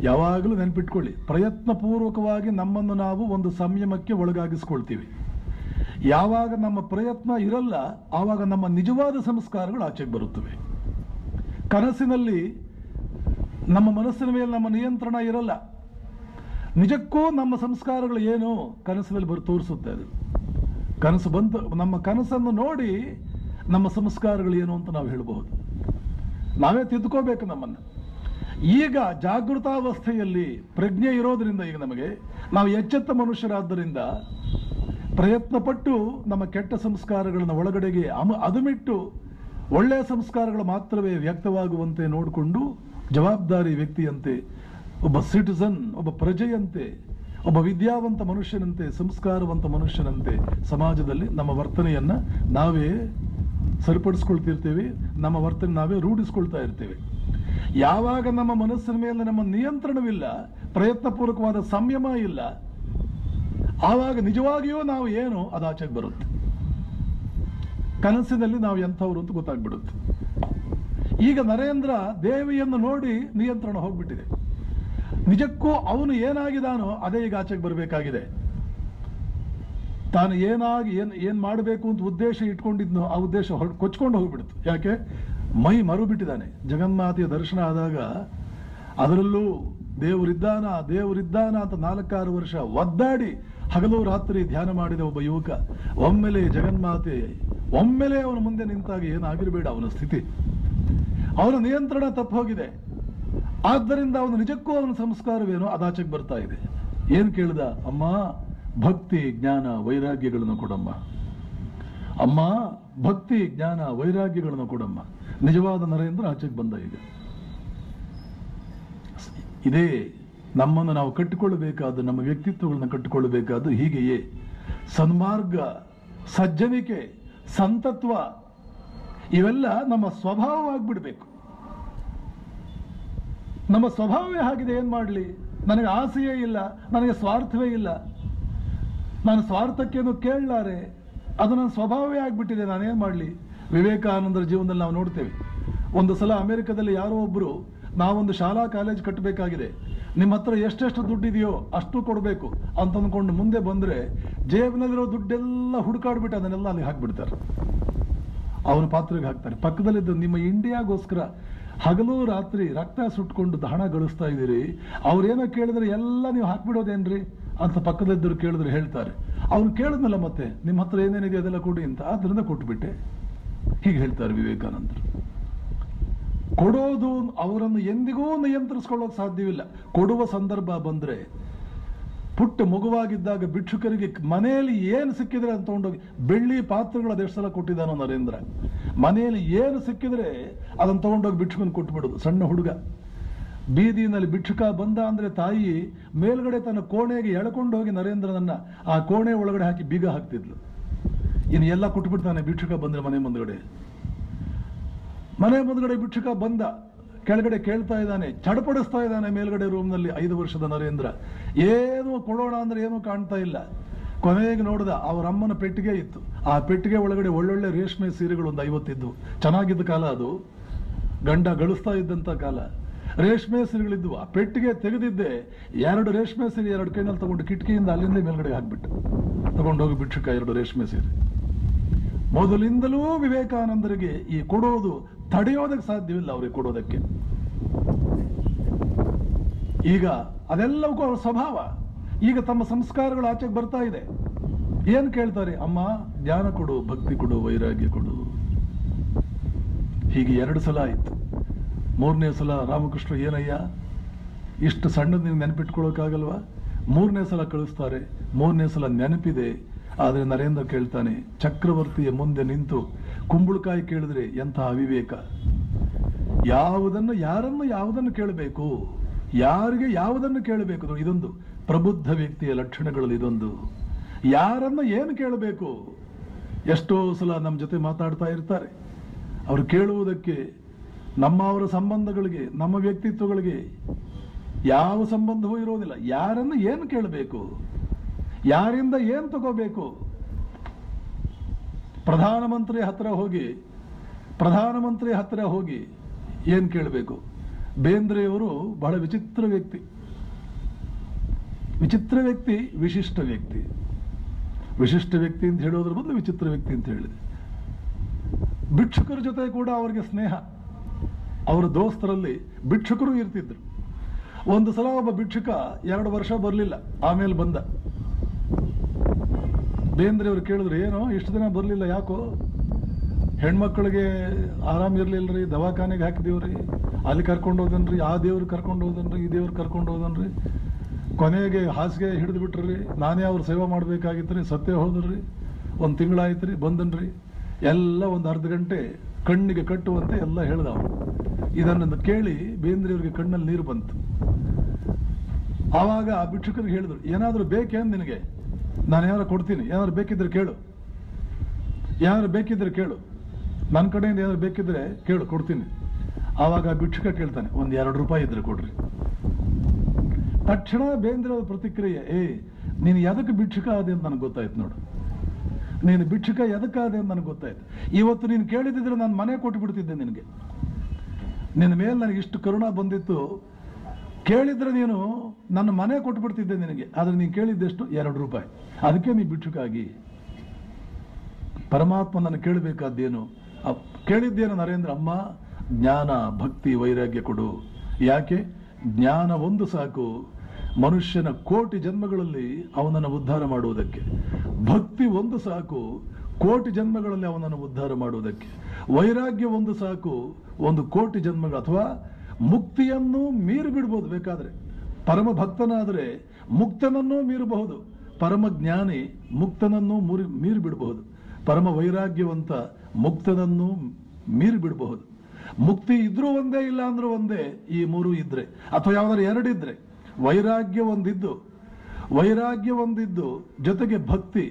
ಯಾವಾಗಲೂ ನೆನಪಿಟ್ಕೊಳ್ಳಿ, ಪ್ರಯತ್ನಪೂರ್ವಕವಾಗಿ ನಮ್ಮನ್ನು ನಾವು ಒಂದು ಸಂಯಮಕ್ಕೆ ಒಳಗಾಗಿಸ್ಕೊಳ್ತೀವಿ. ಯಾವಾಗ ನಮ್ಮ ಪ್ರಯತ್ನ ಇರಲ್ಲ ಆವಾಗ ನಮ್ಮ ನಿಜವಾದ ಸಂಸ್ಕಾರಗಳು ಆಚೆಗೆ ಬರುತ್ತವೆ. ಕನಸಿನಲ್ಲಿ ನಮ್ಮ ಮನಸ್ಸಿನ ಮೇಲೆ ನಮ್ಮ ನಿಯಂತ್ರಣ ಇರಲ್ಲ. ನಿಜಕ್ಕೂ ನಮ್ಮ ಸಂಸ್ಕಾರಗಳು ಏನು ಕನಸಿನಲ್ಲಿ ತೋರಿಸುತ್ತೆ. ಅದು ಕನಸು ಬಂತು, ನಮ್ಮ ಕನಸನ್ನು ನೋಡಿ ನಮ್ಮ ಸಂಸ್ಕಾರಗಳು ಏನು ಅಂತ ನಾವು ಹೇಳಬಹುದು. ನಾವೇ ತಿದ್ದುಕೋಬೇಕು ನಮ್ಮನ್ನು. ಈಗ ಜಾಗೃತಾವಸ್ಥೆಯಲ್ಲಿ ಪ್ರಜ್ಞೆ ಇರೋದ್ರಿಂದ, ಈಗ ನಮಗೆ ನಾವು ಎಚ್ಚೆತ್ತ ಮನುಷ್ಯರಾದ್ದರಿಂದ ಪ್ರಯತ್ನಪಟ್ಟು ನಮ್ಮ ಕೆಟ್ಟ ಸಂಸ್ಕಾರಗಳನ್ನು ಒಳಗಡೆಗೆ ಅದುಮಿಟ್ಟು ಒಳ್ಳೆಯ ಸಂಸ್ಕಾರಗಳು ಮಾತ್ರವೇ ವ್ಯಕ್ತವಾಗುವಂತೆ ನೋಡಿಕೊಂಡು ಜವಾಬ್ದಾರಿ ವ್ಯಕ್ತಿಯಂತೆ, ಒಬ್ಬ ಸಿಟಿಸನ್, ಒಬ್ಬ ಪ್ರಜೆಯಂತೆ, ಒಬ್ಬ ವಿದ್ಯಾವಂತ ಮನುಷ್ಯನಂತೆ, ಸಂಸ್ಕಾರವಂತ ಮನುಷ್ಯನಂತೆ ಸಮಾಜದಲ್ಲಿ ನಮ್ಮ ವರ್ತನೆಯನ್ನ ನಾವೇ ಸರಿಪಡಿಸ್ಕೊಳ್ತಿರ್ತೇವೆ, ನಮ್ಮ ವರ್ತನೆ ನಾವೇ ರೂಢಿಸ್ಕೊಳ್ತಾ ಇರ್ತೇವೆ. ಯಾವಾಗ ನಮ್ಮ ಮನಸ್ಸಿನ ಮೇಲೆ ನಮ್ಮ ನಿಯಂತ್ರಣವಿಲ್ಲ, ಪ್ರಯತ್ನಪೂರ್ವಕವಾದ ಸಂಯಮ ಇಲ್ಲ, ಆವಾಗ ನಿಜವಾಗಿಯೂ ನಾವು ಏನು ಅದು ಆಚೆಗೆ ಬರುತ್ತೆ. ಕನಸಿನಲ್ಲಿ ನಾವು ಎಂಥವ್ರು ಅಂತ ಗೊತ್ತಾಗ್ಬಿಡುತ್ತೆ. ಈಗ ನರೇಂದ್ರ ದೇವಿಯನ್ನು ನೋಡಿ ನಿಯಂತ್ರಣ ಹೋಗ್ಬಿಟ್ಟಿದೆ. ನಿಜಕ್ಕೂ ಅವನು ಏನಾಗಿದಾನೋ ಅದೇ ಈಗ ಆಚೆಗೆ ಬರಬೇಕಾಗಿದೆ. ತಾನು ಏನ್ ಮಾಡಬೇಕು ಅಂತ ಉದ್ದೇಶ ಇಟ್ಕೊಂಡಿದ್ನೋ ಆ ಉದ್ದೇಶ ಕೊಚ್ಕೊಂಡು ಹೋಗ್ಬಿಡ್ತು. ಯಾಕೆ? ಮೈ ಮರು ಬಿಟ್ಟಿದ್ದಾನೆ. ಜಗನ್ಮಾತೆಯ ದರ್ಶನ ಆದಾಗ ಅದರಲ್ಲೂ ದೇವರಿದ್ದಾನ ಅಂತ 4-6 ವರ್ಷ ಒದ್ದಾಡಿ ಹಗಲು ರಾತ್ರಿ ಧ್ಯಾನ ಮಾಡಿದ ಒಬ್ಬ ಯುವಕ ಒಮ್ಮೆಲೆ ಜಗನ್ಮಾತೆ ಒಮ್ಮೆಲೆ ಅವನ ಮುಂದೆ ನಿಂತಾಗ ಏನಾಗಿರಬೇಡ ಅವನ ಸ್ಥಿತಿ, ಅವನ ನಿಯಂತ್ರಣ ತಪ್ಪು ಹೋಗಿದೆ. ಆದ್ದರಿಂದ ಅವನು ನಿಜಕ್ಕೂ ಅವನ ಸಂಸ್ಕಾರವೇನೋ ಅದಾಚೆಗೆ ಬರ್ತಾ ಇದೆ. ಏನ್ ಕೇಳಿದ? ಅಮ್ಮ ಭಕ್ತಿ ಜ್ಞಾನ ವೈರಾಗ್ಯಗಳನ್ನು ಕೊಡಮ್ಮ, ಅಮ್ಮ ಭಕ್ತಿ ಜ್ಞಾನ ವೈರಾಗ್ಯಗಳನ್ನು ಕೊಡಮ್ಮ. ನಿಜವಾದ ನರೇಂದ್ರ ಆಚೆಗೆ ಬಂದ. ಈಗ ಇದೇ ನಮ್ಮನ್ನು ನಾವು ಕಟ್ಟಿಕೊಳ್ಳಬೇಕಾದ, ನಮ್ಮ ವ್ಯಕ್ತಿತ್ವಗಳನ್ನು ಕಟ್ಟಿಕೊಳ್ಳಬೇಕಾದ ಹೀಗೆಯೇ. ಸನ್ಮಾರ್ಗ, ಸಜ್ಜನಿಕೆ, ಸಂತತ್ವ ಇವೆಲ್ಲ ನಮ್ಮ ಸ್ವಭಾವವಾಗಿಬಿಡ್ಬೇಕು. ನಮ್ಮ ಸ್ವಭಾವವೇ ಆಗಿದೆ. ಏನ್ ಮಾಡಲಿ? ನನಗೆ ಆಸೆಯೇ ಇಲ್ಲ, ನನಗೆ ಸ್ವಾರ್ಥವೇ ಇಲ್ಲ, ನಾನು ಸ್ವಾರ್ಥಕ್ಕೇನು ಕೇಳಲಾರೆ, ಅದು ನನ್ನ ಸ್ವಭಾವವೇ ಆಗ್ಬಿಟ್ಟಿದೆ, ನಾನೇನ್ ಮಾಡಲಿ? ವಿವೇಕಾನಂದರ ಜೀವನದಲ್ಲಿ ನಾವು ನೋಡ್ತೇವೆ. ಒಂದು ಸಲ ಅಮೆರಿಕದಲ್ಲಿ ಯಾರೋ ಒಬ್ರು, ನಾವೊಂದು ಶಾಲಾ ಕಾಲೇಜ್ ಕಟ್ಟಬೇಕಾಗಿದೆ, ನಿಮ್ಮ ಹತ್ರ ಎಷ್ಟೆಷ್ಟು ದುಡ್ಡಿದೆಯೋ ಅಷ್ಟು ಕೊಡಬೇಕು ಅಂತ ಅಂದ್ಕೊಂಡು ಮುಂದೆ ಬಂದ್ರೆ ಜೇಬಿನಲ್ಲಿರೋ ದುಡ್ಡೆಲ್ಲ ಹುಡುಕಾಡ್ಬಿಟ್ಟು ಅದನ್ನೆಲ್ಲ ಅಲ್ಲಿ ಹಾಕ್ಬಿಡ್ತಾರೆ, ಅವನ ಪಾತ್ರೆಗೆ ಹಾಕ್ತಾರೆ. ಪಕ್ಕದಲ್ಲಿದ್ದು ನಿಮ್ಮ ಇಂಡಿಯಾಗೋಸ್ಕರ ಹಗಲು ರಾತ್ರಿ ರಕ್ತ ಸುಟ್ಕೊಂಡು ಹಣ ಗಳಿಸ್ತಾ ಇದ್ದೀರಿ, ಅವ್ರೇನೋ ಕೇಳಿದ್ರೆ ಎಲ್ಲ ನೀವು ಹಾಕ್ಬಿಡೋದೇನ್ರಿ ಅಂತ ಪಕ್ಕದಲ್ಲಿದ್ದರು ಕೇಳಿದ್ರೆ ಹೇಳ್ತಾರೆ. ಅವ್ನು ಕೇಳಿದ್ನಲ್ಲ ಮತ್ತೆ ನಿಮ್ಮ ಹತ್ರ ಏನೇನಿದೆ ಅದೆಲ್ಲ ಕೊಡಿ ಅಂತ, ಆದ್ರಿಂದ ಕೊಟ್ಬಿಟ್ಟೆ. ಹೀಗೆ ಹೇಳ್ತಾರೆ ವಿವೇಕಾನಂದರು. ಕೊಡೋದು ಅವರನ್ನು ಎಂದಿಗೂ ನಿಯಂತ್ರಿಸ್ಕೊಳ್ಳೋಕೆ ಸಾಧ್ಯವಿಲ್ಲ. ಕೊಡುವ ಸಂದರ್ಭ ಬಂದ್ರೆ, ಪುಟ್ಟ ಮಗುವಾಗಿದ್ದಾಗ ಭಿಕ್ಷುಕರಿಗೆ ಮನೆಯಲ್ಲಿ ಏನು ಸಿಕ್ಕಿದ್ರೆ ಅಂತ ತಗೊಂಡೋಗಿ, ಬೆಳ್ಳಿ ಪಾತ್ರೆಗಳು ಅದೆಷ್ಟು ಸಲ ಕೊಟ್ಟಿದ್ದಾನೋ ನರೇಂದ್ರ. ಮನೆಯಲ್ಲಿ ಏನು ಸಿಕ್ಕಿದ್ರೆ ಅದನ್ನು ತಗೊಂಡೋಗಿ ಭಿಕ್ಷುಕನ ಕೊಟ್ಟುಬಿಡೋದು. ಸಣ್ಣ ಹುಡುಗ ಬೀದಿನಲ್ಲಿ ಭಿಕ್ಷುಕ ಬಂದ ಅಂದ್ರೆ ತಾಯಿ ಮೇಲ್ಗಡೆ ತನ್ನ ಕೋಣೆಗೆ ಎಳ್ಕೊಂಡು ಹೋಗಿ ನರೇಂದ್ರನನ್ನ ಆ ಕೋಣೆ ಒಳಗಡೆ ಹಾಕಿ ಬೀಗ ಹಾಕ್ತಿದ್ಲು. ಇನ್ನು ಎಲ್ಲ ಕೊಟ್ಬಿಡ್ತಾನೆ ಭಿಕ್ಷುಕ ಬಂದ್ರೆ. ಮನೆ ಮುಂದ್ಗಡೆ ಭಿಕ್ಷುಕ ಬಂದ, ಕೆಳಗಡೆ ಕೇಳ್ತಾ ಇದ್ದಾನೆ, ಚಡಪಡಿಸ್ತಾ ಇದ್ದಾನೆ ಮೇಲ್ಗಡೆ ರೂಮ್ನಲ್ಲಿ 5 ವರ್ಷದ ನರೇಂದ್ರ. ಏನು ಕೊಡೋಣ ಅಂದ್ರೆ ಏನೂ ಕಾಣ್ತಾ ಇಲ್ಲ. ಕೊನೆಗೆ ನೋಡಿದ, ಅವರ ಅಮ್ಮನ ಪೆಟ್ಟಿಗೆ ಇತ್ತು. ಆ ಪೆಟ್ಟಿಗೆ ಒಳಗಡೆ ಒಳ್ಳೊಳ್ಳೆ ರೇಷ್ಮೆ ಸೀರೆಗಳು ಒಂದು 50 ಇದ್ವು. ಚೆನ್ನಾಗಿದ್ದ ಕಾಲ ಅದು, ಗಂಡ ಗಳಿಸ್ತಾ ಇದ್ದಂತ ಕಾಲ. ರೇಷ್ಮೆ ಸೀರೆಗಳಿದ್ವು. ಆ ಪೆಟ್ಟಿಗೆ ತೆಗೆದಿದ್ದೆ, 2 ರೇಷ್ಮೆ ಸೀರೆ 2 ಕೈನಲ್ಲಿ ತಗೊಂಡು ಕಿಟಕಿಯಿಂದ ಅಲ್ಲಿಂದ ಮೇಲ್ಗಡೆ ಹಾಕ್ಬಿಟ್ಟು ತಗೊಂಡೋಗಿ ಭಿಕ್ಷುಕ 2 ರೇಷ್ಮೆ ಸೀರೆ. ಮೊದಲಿಂದಲೂ ವಿವೇಕಾನಂದರಿಗೆ ಈ ಕೊಡೋದು ತಡೆಯೋದಕ್ಕೆ ಸಾಧ್ಯವಿಲ್ಲ, ಅವರಿಗೆ ಕೊಡೋದಕ್ಕೆ. ಈಗ ಅದೆಲ್ಲವಕ್ಕೂ ಅವರ ಸ್ವಭಾವ. ಈಗ ತಮ್ಮ ಸಂಸ್ಕಾರಗಳು ಆಚೆಗೆ ಬರ್ತಾ ಇದೆ. ಏನ್ ಕೇಳ್ತಾರೆ? ಅಮ್ಮ ಜ್ಞಾನ ಕೊಡು, ಭಕ್ತಿ ಕೊಡು, ವೈರಾಗ್ಯ ಕೊಡು. ಹೀಗೆ 2 ಸಲ ಆಯ್ತು. 3ನೇ ಸಲ ರಾಮಕೃಷ್ಣ, ಏನಯ್ಯ ಇಷ್ಟು ಸಣ್ಣದು ನೀವು ನೆನಪಿಟ್ಕೊಳ್ಳೋಕ್ಕಾಗಲ್ವಾ? 3ನೇ ಸಲ ಕಳಿಸ್ತಾರೆ. 3ನೇ ಸಲ ನೆನಪಿದೆ. ಆದರೆ ನರೇಂದ್ರ ಕೇಳ್ತಾನೆ, ಚಕ್ರವರ್ತಿಯ ಮುಂದೆ ನಿಂತು ಕುಂಬಳಕಾಯಿ ಕೇಳಿದ್ರೆ ಎಂಥ ಅವಿವೇಕ. ಯಾವುದನ್ನು ಕೇಳಬೇಕು, ಯಾರಿಗೆ ಯಾವುದನ್ನು ಕೇಳಬೇಕು? ಇದೊಂದು ಪ್ರಬುದ್ಧ ವ್ಯಕ್ತಿಯ ಲಕ್ಷಣಗಳಲ್ಲಿ ಇದೊಂದು. ಯಾರನ್ನ ಏನು ಕೇಳಬೇಕು? ಎಷ್ಟೋ ಸಲ ನಮ್ಮ ಜೊತೆ ಮಾತಾಡ್ತಾ ಇರ್ತಾರೆ. ಅವರು ಕೇಳುವುದಕ್ಕೆ ಅವರ ಸಂಬಂಧಗಳಿಗೆ, ನಮ್ಮ ವ್ಯಕ್ತಿತ್ವಗಳಿಗೆ ಯಾವ ಸಂಬಂಧವೂ ಇರೋದಿಲ್ಲ. ಯಾರನ್ನು ಏನು ಕೇಳಬೇಕು, ಯಾರಿಂದ ಏನು ತಗೋಬೇಕು? ಪ್ರಧಾನಮಂತ್ರಿ ಹತ್ರ ಹೋಗಿ ಏನ್ ಕೇಳಬೇಕು? ಬೇಂದ್ರೆಯವರು ಬಹಳ ವಿಚಿತ್ರ ವ್ಯಕ್ತಿ, ವಿಶಿಷ್ಟ ವ್ಯಕ್ತಿ ಅಂತ ಹೇಳೋದ್ರ ಬದಲು ವಿಚಿತ್ರ ವ್ಯಕ್ತಿ ಅಂತ ಹೇಳಿದೆ. ಭಿಕ್ಷುಕರ ಜೊತೆ ಕೂಡ ಅವರಿಗೆ ಸ್ನೇಹ. ಅವರ ದೋಸ್ತರಲ್ಲಿ ಭಿಕ್ಷುಕರು ಇರ್ತಿದ್ರು. ಒಂದು ಸಲ ಒಬ್ಬ ಭಿಕ್ಷುಕ 2 ವರ್ಷ ಬರಲಿಲ್ಲ, ಆಮೇಲೆ ಬಂದ. ಬೇಂದ್ರೆಯವರು ಕೇಳಿದ್ರು, ಏನೋ ಇಷ್ಟು ದಿನ ಬರಲಿಲ್ಲ, ಯಾಕೋ? ಹೆಣ್ಮಕ್ಳಿಗೆ ಆರಾಮ್ ಇರ್ಲಿಲ್ರಿ, ದವಾಖಾನೆಗೆ ಹಾಕಿದೀವ್ರಿ, ಅಲ್ಲಿ ಕರ್ಕೊಂಡು ಹೋದನ್ರಿ, ಆ ದೇವ್ರು ಕರ್ಕೊಂಡು ಹೋದನ್ರಿ, ಈ ದೇವ್ರು ಕರ್ಕೊಂಡು ಹೋದನ್ರಿ, ಕೊನೆಗೆ ಹಾಸಿಗೆ ಹಿಡಿದು ಬಿಟ್ರಿ, ನಾನೇ ಅವ್ರ ಸೇವೆ ಮಾಡ್ಬೇಕಾಗಿತ್ರಿ, ಸತ್ಯ ಹೋದ್ರಿ, 1 ತಿಂಗಳಾಯ್ತ್ರಿ, ಬಂದನ್ರಿ, ಎಲ್ಲ ಒಂದು ಅರ್ಧ ಗಂಟೆ ಕಣ್ಣಿಗೆ ಕಟ್ಟುವಂತೆ ಎಲ್ಲ ಹೇಳ್ದ ಅವನು. ಇದನ್ನು ಕೇಳಿ ಬೇಂದ್ರೆಯವ್ರಿಗೆ ಕಣ್ಣಲ್ಲಿ ನೀರು ಬಂತು. ಆವಾಗ ಆ ಭಿಕ್ಷುಕರಿಗೆ ಹೇಳಿದ್ರು, ಏನಾದರೂ ಬೇಕೇನು ನಿನಗೆ? ನಾನು ಏನಾರು ಕೊಡ್ತೀನಿ, ಏನಾದ್ರು ಬೇಕಿದ್ರೆ ಕೇಳು, ನನ್ನ ಕಡೆಯಿಂದ ಏನಾದ್ರು ಬೇಕಿದ್ರೆ ಕೇಳು, ಕೊಡ್ತೀನಿ. ಆವಾಗ ಆ ಭಿಕ್ಷುಕ ಕೇಳ್ತಾನೆ, ಒಂದು 2 ರೂಪಾಯಿ ಇದ್ರೆ ಕೊಡ್ರಿ. ತಕ್ಷಣ ಬೇಂದ್ರೆ ಪ್ರತಿಕ್ರಿಯೆ, ನೀನು ಎದಕ್ಕೆ ಭಿಕ್ಷುಕ ಆದೆ ಅಂತ ನನಗೆ ಗೊತ್ತಾಯ್ತು ನೋಡು. ನೀನು ಭಿಕ್ಷುಕ ಎದಕ್ಕಾದೆ ಅಂತ ನನಗೆ ಗೊತ್ತಾಯ್ತು. ಇವತ್ತು ನೀನು ಕೇಳಿದ್ರೆ ನಾನು ಮನೆ ಕೊಟ್ಟು ಬಿಡ್ತಿದ್ದೆ ನಿನಗೆ. ನಿನ್ನ ಮೇಲೆ ನನಗೆ ಇಷ್ಟು ಕರುಣ ಬಂದಿತ್ತು, ಕೇಳಿದ್ರೆ ನೀನು ನನ್ನ ಮನೆ ಕೊಟ್ಟು ಬಿಡ್ತಿದ್ದೆ ನಿನಗೆ. ಆದ್ರೆ ನೀನು ಕೇಳಿದ್ದೆಷ್ಟು? 2 ರೂಪಾಯಿ. ಅದಕ್ಕೆ ನೀ ಭಿಕ್ಷುಕ ಆಗಿ. ಪರಮಾತ್ಮ ನನ್ನ ಕೇಳಬೇಕಾದ್ದೇನು? ಕೇಳಿದ್ದೇನು ನರೇಂದ್ರ? ಅಮ್ಮ ಜ್ಞಾನ, ಭಕ್ತಿ, ವೈರಾಗ್ಯ ಕೊಡು. ಯಾಕೆ? ಜ್ಞಾನ ಒಂದು ಸಾಕು ಮನುಷ್ಯನ ಕೋಟಿ ಜನ್ಮಗಳಲ್ಲಿ ಅವನನ್ನು ಉದ್ಧಾರ ಮಾಡುವುದಕ್ಕೆ. ಭಕ್ತಿ ಒಂದು ಸಾಕು ಕೋಟಿ ಜನ್ಮಗಳಲ್ಲಿ ಅವನನ್ನು ಉದ್ಧಾರ ಮಾಡುವುದಕ್ಕೆ. ವೈರಾಗ್ಯ ಒಂದು ಸಾಕು 1 ಕೋಟಿ ಜನ್ಮಗಳು, ಅಥವಾ ಮುಕ್ತಿಯನ್ನು ಮೀರಿ ಬಿಡ್ಬೋದು ಬೇಕಾದ್ರೆ. ಪರಮ ಭಕ್ತನಾದರೆ ಮುಕ್ತನನ್ನೂ ಮೀರಬಹುದು, ಪರಮ ಜ್ಞಾನಿ ಮುಕ್ತನನ್ನೂ ಮೀರಿ ಬಿಡಬಹುದು, ಪರಮ ವೈರಾಗ್ಯವಂತ ಮುಕ್ತನನ್ನು ಮೀರಿ ಬಿಡಬಹುದು. ಮುಕ್ತಿ ಇದ್ರೂ ಒಂದೇ, ಇಲ್ಲ ಅಂದ್ರೂ ಒಂದೇ. ಈ 3 ಇದ್ರೆ, ಅಥವಾ ಯಾವ್ದಾದ್ರು 2 ಇದ್ರೆ, ವೈರಾಗ್ಯ ಒಂದಿದ್ದು ಜೊತೆಗೆ ಭಕ್ತಿ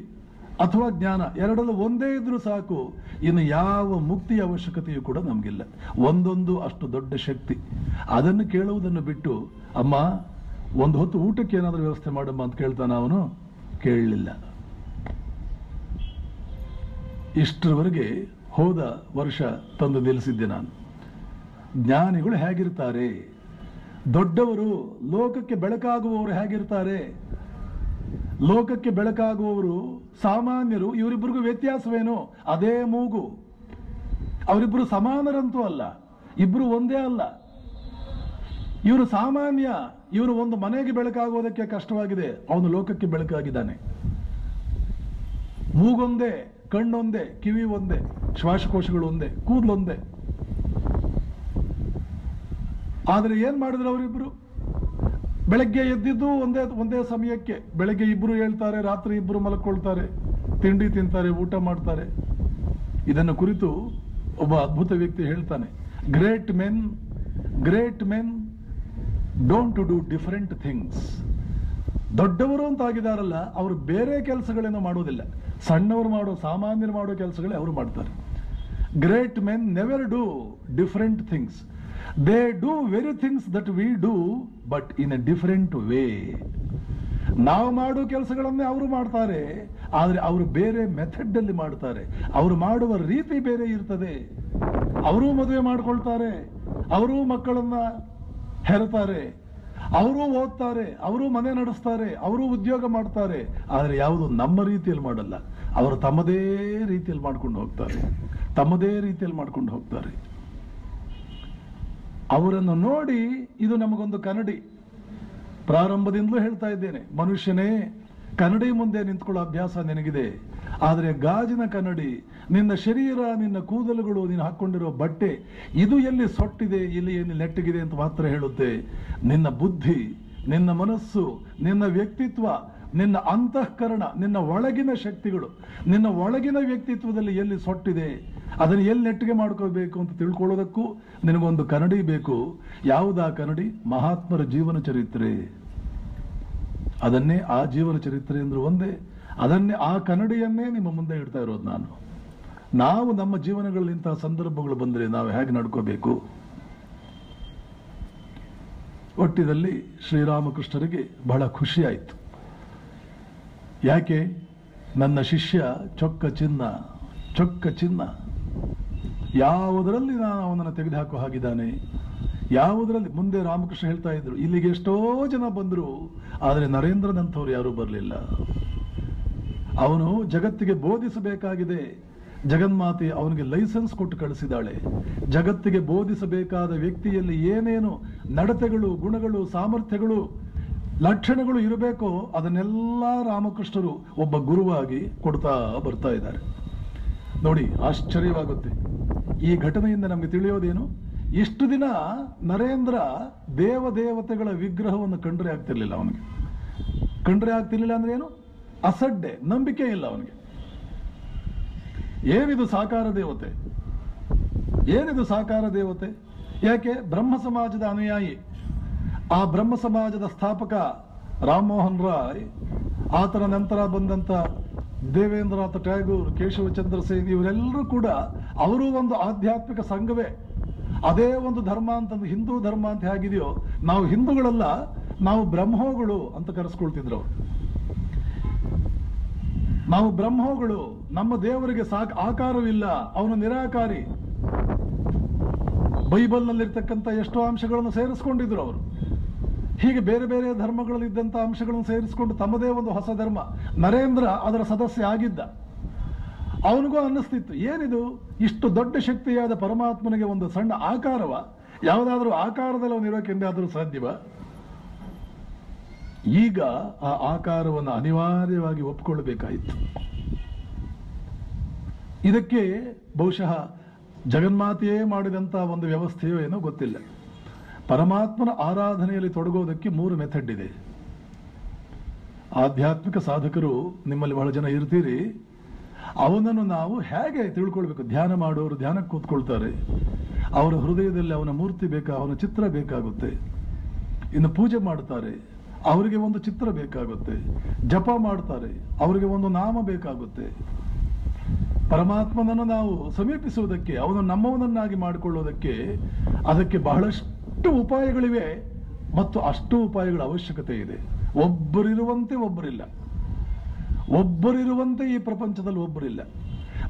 ಅಥವಾ ಜ್ಞಾನ, 2ರಲ್ಲಿ ಒಂದೇ ಇದ್ರೂ ಸಾಕು. ಇನ್ನು ಯಾವ ಮುಕ್ತಿಯ ಅವಶ್ಯಕತೆಯೂ ಕೂಡ ನಮಗಿಲ್ಲ. ಒಂದೊಂದು ಅಷ್ಟು ದೊಡ್ಡ ಶಕ್ತಿ. ಅದನ್ನು ಕೇಳುವುದನ್ನು ಬಿಟ್ಟು, ಅಮ್ಮ 1 ಹೊತ್ತು ಊಟಕ್ಕೆ ಏನಾದರೂ ವ್ಯವಸ್ಥೆ ಮಾಡಮ್ಮ ಅಂತ ಕೇಳ್ತಾನ ಅವನು? ಕೇಳಲಿಲ್ಲ. ಇಷ್ಟರವರೆಗೆ ಹೋದ ವರ್ಷ ತಂದು ನಿಲ್ಲಿಸಿದ್ದೆ ನಾನು. ಜ್ಞಾನಿಗಳು ಹೇಗಿರ್ತಾರೆ, ದೊಡ್ಡವರು, ಲೋಕಕ್ಕೆ ಬೆಳಕಾಗುವವರು ಹೇಗಿರ್ತಾರೆ? ಲೋಕಕ್ಕೆ ಬೆಳಕಾಗುವವರು ಸಾಮಾನ್ಯರು. ಇವರಿಬ್ಬರಿಗೂ ವ್ಯತ್ಯಾಸವೇನು? ಅದೇ ಮೂಗು. ಅವರಿಬ್ಬರು ಸಮಾನರಂತೂ ಅಲ್ಲ, ಇಬ್ರು ಒಂದೇ ಅಲ್ಲ. ಇವರು ಸಾಮಾನ್ಯ. ಇವರು ಒಂದು ಮನೆಗೆ ಬೆಳಕಾಗೋದಕ್ಕೆ ಕಷ್ಟವಾಗಿದೆ, ಅವನು ಲೋಕಕ್ಕೆ ಬೆಳಕಾಗಿದ್ದಾನೆ. ಮೂಗೊಂದೇ, ಕಣ್ಣೊಂದೇ, ಕಿವಿ ಒಂದೇ, ಶ್ವಾಸಕೋಶಗಳು ಒಂದೇ, ಕೂದಲೊಂದೇ. ಆದರೆ ಏನ್ ಮಾಡಿದ್ರು ಅವರಿಬ್ರು? ಬೆಳಗ್ಗೆ ಎದ್ದಿದ್ದು ಒಂದೇ ಸಮಯಕ್ಕೆ. ಬೆಳಗ್ಗೆ ಇಬ್ರು ಹೇಳ್ತಾರೆ, ರಾತ್ರಿ ಇಬ್ರು ಮಲ್ಕೊಳ್ತಾರೆ, ತಿಂಡಿ ತಿಂತಾರೆ, ಊಟ ಮಾಡ್ತಾರೆ. ಇದನ್ನು ಕುರಿತು ಒಬ್ಬ ಅದ್ಭುತ ವ್ಯಕ್ತಿ ಹೇಳ್ತಾನೆ, great men don't do different things. ದೊಡ್ಡವರು ಅಂತ ಆಗಿದಾರಲ್ಲ, ಅವರು ಬೇರೆ ಕೆಲಸಗಳೇನೋ ಮಾಡೋದಿಲ್ಲ, ಸಣ್ಣವರು ಸಾಮಾನ್ಯರು ಮಾಡೋ ಕೆಲಸಗಳೇ ಅವರು ಮಾಡ್ತಾರೆ. Great men never do different things, they do very things that we do but in a different way. ನಾವು ಮಾಡೋ ಕೆಲಸಗಳನ್ನೇ ಅವರು ಮಾಡ್ತಾರೆ, ಆದರೆ ಅವರು ಬೇರೆ ಮೆಥಡ್ ಅಲ್ಲಿ ಮಾಡ್ತಾರೆ. ಅವರು ಮಾಡುವ ರೀತಿ ಬೇರೆ ಇರ್ತದೆ. ಅವರೂ ಮದುವೆ ಮಾಡ್ಕೊಳ್ತಾರೆ, ಅವರೂ ಮಕ್ಕಳನ್ನ ಹೆರ್ತಾರೆ, ಅವರೂ ಓದ್ತಾರೆ, ಅವರೂ ಮನೆ ನಡೆಸ್ತಾರೆ, ಅವರೂ ಉದ್ಯೋಗ ಮಾಡ್ತಾರೆ. ಆದರೆ ಯಾವುದು ನಮ್ಮ ರೀತಿಯಲ್ಲಿ ಮಾಡಲ್ಲ. ಅವರು ತಮ್ಮದೇ ರೀತಿಯಲ್ಲಿ ಮಾಡ್ಕೊಂಡು ಹೋಗ್ತಾರೆ. ಅವರನ್ನು ನೋಡಿ ಇದು ನಮಗೊಂದು ಕನ್ನಡಿ. ಪ್ರಾರಂಭದಿಂದಲೂ ಹೇಳ್ತಾ ಇದ್ದೇನೆ, ಮನುಷ್ಯನೇ, ಕನ್ನಡಿ ಮುಂದೆ ನಿಂತ್ಕೊಳ್ಳೋ ಅಭ್ಯಾಸ ನಿನಗಿದೆ. ಆದರೆ ಗಾಜಿನ ಕನ್ನಡಿ, ನಿನ್ನ ಶರೀರ, ನಿನ್ನ ಕೂದಲುಗಳು, ನೀನು ಹಾಕೊಂಡಿರೋ ಬಟ್ಟೆ, ಇದು ಎಲ್ಲಿ ಸೊಟ್ಟಿದೆ, ಎಲ್ಲಿ ನೆಟ್ಟಗಿದೆ ಅಂತ ಮಾತ್ರ ಹೇಳುತ್ತೆ. ನಿನ್ನ ಬುದ್ಧಿ, ನಿನ್ನ ಮನಸ್ಸು, ನಿನ್ನ ವ್ಯಕ್ತಿತ್ವ, ನಿನ್ನ ಅಂತಃಕರಣ, ನಿನ್ನ ಒಳಗಿನ ಶಕ್ತಿಗಳು, ನಿನ್ನ ಒಳಗಿನ ವ್ಯಕ್ತಿತ್ವದಲ್ಲಿ ಎಲ್ಲಿ ಸೊಟ್ಟಿದೆ, ಅದನ್ನು ಎಲ್ಲಿ ನೆಟ್ಟಿಗೆ ಮಾಡ್ಕೋಬೇಕು ಅಂತ ತಿಳ್ಕೊಳ್ಳೋದಕ್ಕೂ ನಿನಗೊಂದು ಕನ್ನಡಿ ಬೇಕು. ಯಾವುದಾ ಕನ್ನಡಿ? ಮಹಾತ್ಮರ ಜೀವನ ಚರಿತ್ರೆ. ಅದನ್ನೇ ಆ ಜೀವನ ಚರಿತ್ರೆ ಅಂದ್ರೆ ಒಂದೇ, ಅದನ್ನೇ ಆ ಕನ್ನಡಿಯನ್ನೇ ನಿಮ್ಮ ಮುಂದೆ ಇಡ್ತಾ ಇರೋದು ನಾನು. ನಾವು ನಮ್ಮ ಜೀವನಗಳಲ್ಲಿ ಇಂತಹ ಸಂದರ್ಭಗಳು ಬಂದರೆ ನಾವು ಹೇಗೆ ನಡ್ಕೋಬೇಕು? ಒಟ್ಟಿನಲ್ಲಿ ಶ್ರೀರಾಮಕೃಷ್ಣರಿಗೆ ಬಹಳ ಖುಷಿ ಆಯಿತು. ಯಾಕೆ? ನನ್ನ ಶಿಷ್ಯ ಚೊಕ್ಕ ಚಿನ್ನ, ಯಾವುದರಲ್ಲಿ ನಾನು ಅವನನ್ನು ತೆಗೆದುಹಾಕೋ ಹಾಗಿದ್ದಾನೆ, ಯಾವುದರಲ್ಲಿ? ಮುಂದೆ ರಾಮಕೃಷ್ಣ ಹೇಳ್ತಾ ಇದ್ರು, ಇಲ್ಲಿಗೆ ಎಷ್ಟೋ ಜನ ಬಂದರು, ಆದರೆ ನರೇಂದ್ರನಂಥವ್ರು ಯಾರೂ ಬರಲಿಲ್ಲ. ಅವನು ಜಗತ್ತಿಗೆ ಬೋಧಿಸಬೇಕಾಗಿದೆ. ಜಗನ್ಮಾತೆ ಅವನಿಗೆ ಲೈಸೆನ್ಸ್ ಕೊಟ್ಟು ಕಳಿಸಿದಾಳೆ. ಜಗತ್ತಿಗೆ ಬೋಧಿಸಬೇಕಾದ ವ್ಯಕ್ತಿಯಲ್ಲಿ ಏನೇನು ನಡತೆಗಳು, ಗುಣಗಳು, ಸಾಮರ್ಥ್ಯಗಳು, ಲಕ್ಷಣಗಳು ಇರಬೇಕೋ ಅದನ್ನೆಲ್ಲ ರಾಮಕೃಷ್ಣರು ಒಬ್ಬ ಗುರುವಾಗಿ ಕೊಡ್ತಾ ಬರ್ತಾ ಇದ್ದಾರೆ. ನೋಡಿ, ಆಶ್ಚರ್ಯವಾಗುತ್ತೆ. ಈ ಘಟನೆಯಿಂದ ನಮಗೆ ತಿಳಿಯೋದೇನು? ಇಷ್ಟು ದಿನ ನರೇಂದ್ರ ದೇವತೆಗಳ ವಿಗ್ರಹವನ್ನು ಕಂಡ್ರೆ ಆಗ್ತಿರ್ಲಿಲ್ಲ. ಅವನಿಗೆ ಕಂಡ್ರೆ ಆಗ್ತಿರ್ಲಿಲ್ಲ ಅಂದ್ರೆ ಏನು? ಅಸಡ್ಡೆ, ನಂಬಿಕೆ ಇಲ್ಲ ಅವನಿಗೆ. ಏನಿದು ಸಾಕಾರ ದೇವತೆ? ಯಾಕೆ? ಬ್ರಹ್ಮ ಸಮಾಜದ ಅನುಯಾಯಿ. ಆ ಬ್ರಹ್ಮ ಸಮಾಜದ ಸ್ಥಾಪಕ ರಾಮಮೋಹನ್ ರಾಯ್, ಆತನ ನಂತರ ಬಂದಂತ ದೇವೇಂದ್ರನಾಥ ಟ್ಯಾಗೂರ್, ಕೇಶವಚಂದ್ರ ಸೇನ್, ಇವರೆಲ್ಲರೂ ಕೂಡ ಅವರು ಒಂದು ಆಧ್ಯಾತ್ಮಿಕ ಸಂಘವೇ. ಅದೇ ಒಂದು ಧರ್ಮ ಅಂತಂದು ಹಿಂದೂ ಧರ್ಮ ಅಂತ ಹೇಗಿದೆಯೋ, ನಾವು ಹಿಂದೂಗಳಲ್ಲ, ನಾವು ಬ್ರಹ್ಮೋಗಳು ಅಂತ ಕರೆಸ್ಕೊಳ್ತಿದ್ರು ಅವರು. ನಾವು ಬ್ರಹ್ಮೋಗಳು, ನಮ್ಮ ದೇವರಿಗೆ ಆಕಾರವಿಲ್ಲ, ಅವನು ನಿರಾಕಾರಿ. ಬೈಬಲ್ನಲ್ಲಿರ್ತಕ್ಕಂಥ ಎಷ್ಟೋ ಅಂಶಗಳನ್ನು ಸೇರಿಸ್ಕೊಂಡಿದ್ರು ಅವರು. ಹೀಗೆ ಬೇರೆ ಬೇರೆ ಧರ್ಮಗಳಲ್ಲಿ ಇದ್ದಂಥ ಅಂಶಗಳನ್ನು ಸೇರಿಸಿಕೊಂಡು ತಮ್ಮದೇ ಒಂದು ಹೊಸ ಧರ್ಮ. ನರೇಂದ್ರ ಅದರ ಸದಸ್ಯ ಆಗಿದ್ದ. ಅವನಿಗೂ ಅನ್ನಿಸ್ತಿತ್ತು, ಏನಿದು ಇಷ್ಟು ದೊಡ್ಡ ಶಕ್ತಿಯಾದ ಪರಮಾತ್ಮನಿಗೆ ಒಂದು ಸಣ್ಣ ಆಕಾರವ? ಯಾವುದಾದ್ರೂ ಆಕಾರದಲ್ಲಿ ಅವನು ಇರೋಕೆ ಎಂದಾದರೂ ಸಾಧ್ಯವ? ಈಗ ಆ ಆಕಾರವನ್ನು ಅನಿವಾರ್ಯವಾಗಿ ಒಪ್ಪಿಕೊಳ್ಳಬೇಕಾಯಿತು. ಇದಕ್ಕೆ ಬಹುಶಃ ಜಗನ್ಮಾತೆಯೇ ಮಾಡಿದಂಥ ಒಂದು ವ್ಯವಸ್ಥೆಯೋ ಏನೋ ಗೊತ್ತಿಲ್ಲ. ಪರಮಾತ್ಮನ ಆರಾಧನೆಯಲ್ಲಿ ತೊಡಗೋದಕ್ಕೆ 3 ಮೆಥಡ್ ಇದೆ. ಆಧ್ಯಾತ್ಮಿಕ ಸಾಧಕರು ನಿಮ್ಮಲ್ಲಿ ಬಹಳ ಜನ ಇರ್ತೀರಿ. ಅವನನ್ನು ನಾವು ಹೇಗೆ ತಿಳ್ಕೊಳ್ಬೇಕು? ಧ್ಯಾನ ಮಾಡೋರು ಧ್ಯಾನಕ್ಕೆ ಕೂತ್ಕೊಳ್ತಾರೆ, ಅವರ ಹೃದಯದಲ್ಲಿ ಅವನ ಮೂರ್ತಿ ಅವನ ಚಿತ್ರ ಬೇಕಾಗುತ್ತೆ. ಇನ್ನು ಪೂಜೆ ಮಾಡ್ತಾರೆ, ಅವರಿಗೆ ಒಂದು ಚಿತ್ರ ಬೇಕಾಗುತ್ತೆ. ಜಪ ಮಾಡ್ತಾರೆ, ಅವರಿಗೆ ಒಂದು ನಾಮ ಬೇಕಾಗುತ್ತೆ. ಪರಮಾತ್ಮನನ್ನು ನಾವು ಸಮೀಪಿಸುವುದಕ್ಕೆ, ಅವನು ನಮ್ಮವನನ್ನಾಗಿ ಮಾಡಿಕೊಳ್ಳೋದಕ್ಕೆ ಅದಕ್ಕೆ ಬಹಳಷ್ಟು ಉಪಾಯಗಳಿವೆ ಮತ್ತು ಅಷ್ಟು ಉಪಾಯಗಳ ಅವಶ್ಯಕತೆ ಇದೆ. ಒಬ್ಬರಿರುವಂತೆ ಒಬ್ಬರಿರುವಂತೆ ಈ ಪ್ರಪಂಚದಲ್ಲಿ ಒಬ್ಬರಿಲ್ಲ.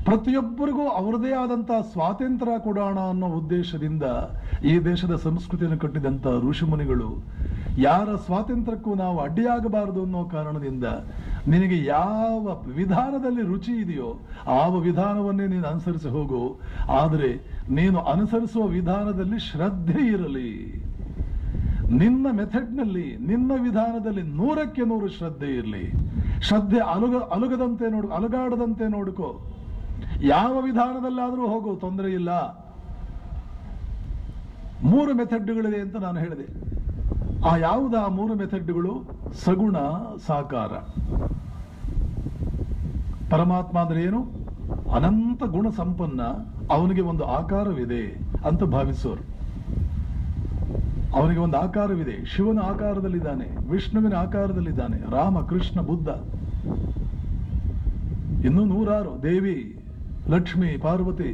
ಪ್ರತಿಯೊಬ್ಬರಿಗೂ ಅವರದೇ ಆದಂತಹ ಸ್ವಾತಂತ್ರ್ಯ ಕೊಡೋಣ ಅನ್ನೋ ಉದ್ದೇಶದಿಂದ ಈ ದೇಶದ ಸಂಸ್ಕೃತಿಯನ್ನು ಕಟ್ಟಿದಂಥ ಋಷಿಮುನಿಗಳು, ಯಾರ ಸ್ವಾತಂತ್ರ್ಯಕ್ಕೂ ನಾವು ಅಡ್ಡಿಯಾಗಬಾರದು ಅನ್ನೋ ಕಾರಣದಿಂದ ನಿನಗೆ ಯಾವ ವಿಧಾನದಲ್ಲಿ ರುಚಿ ಇದೆಯೋ ಆ ವಿಧಾನವನ್ನೇ ನೀನು ಅನುಸರಿಸಿ ಹೋಗು. ಆದರೆ ನೀನು ಅನುಸರಿಸುವ ವಿಧಾನದಲ್ಲಿ ಶ್ರದ್ಧೆ ಇರಲಿ. ನಿನ್ನ ಮೆಥಡ್ನಲ್ಲಿ, ನಿನ್ನ ವಿಧಾನದಲ್ಲಿ 100ಕ್ಕೆ 100 ಶ್ರದ್ಧೆ ಇರಲಿ. ಶ್ರದ್ಧೆ ಅಲುಗಾಡದಂತೆ ನೋಡಿಕೋ. ಯಾವ ವಿಧಾನದಲ್ಲಾದರೂ ಹೋಗು, ತೊಂದರೆ ಇಲ್ಲ. 3 ಮೆಥಡ್ಗಳಿದೆ ಅಂತ ನಾನು ಹೇಳಿದೆ. ಆ ಯಾವುದ 3 ಮೆಥಡ್ಗಳು? ಸಗುಣ, ಸಾಕಾರ. ಪರಮಾತ್ಮ ಅಂದ್ರೆ ಏನು? ಅನಂತ ಗುಣ ಸಂಪನ್ನ, ಅವನಿಗೆ ಒಂದು ಆಕಾರವಿದೆ ಅಂತ ಭಾವಿಸೋರು. ಅವನಿಗೆ ಒಂದು ಆಕಾರವಿದೆ. ಶಿವನ ಆಕಾರದಲ್ಲಿದ್ದಾನೆ, ವಿಷ್ಣುವಿನ ಆಕಾರದಲ್ಲಿದ್ದಾನೆ, ರಾಮ, ಕೃಷ್ಣ, ಬುದ್ಧ, ಇನ್ನೂ 100 ದೇವಿ, ಲಕ್ಷ್ಮಿ, ಪಾರ್ವತಿ,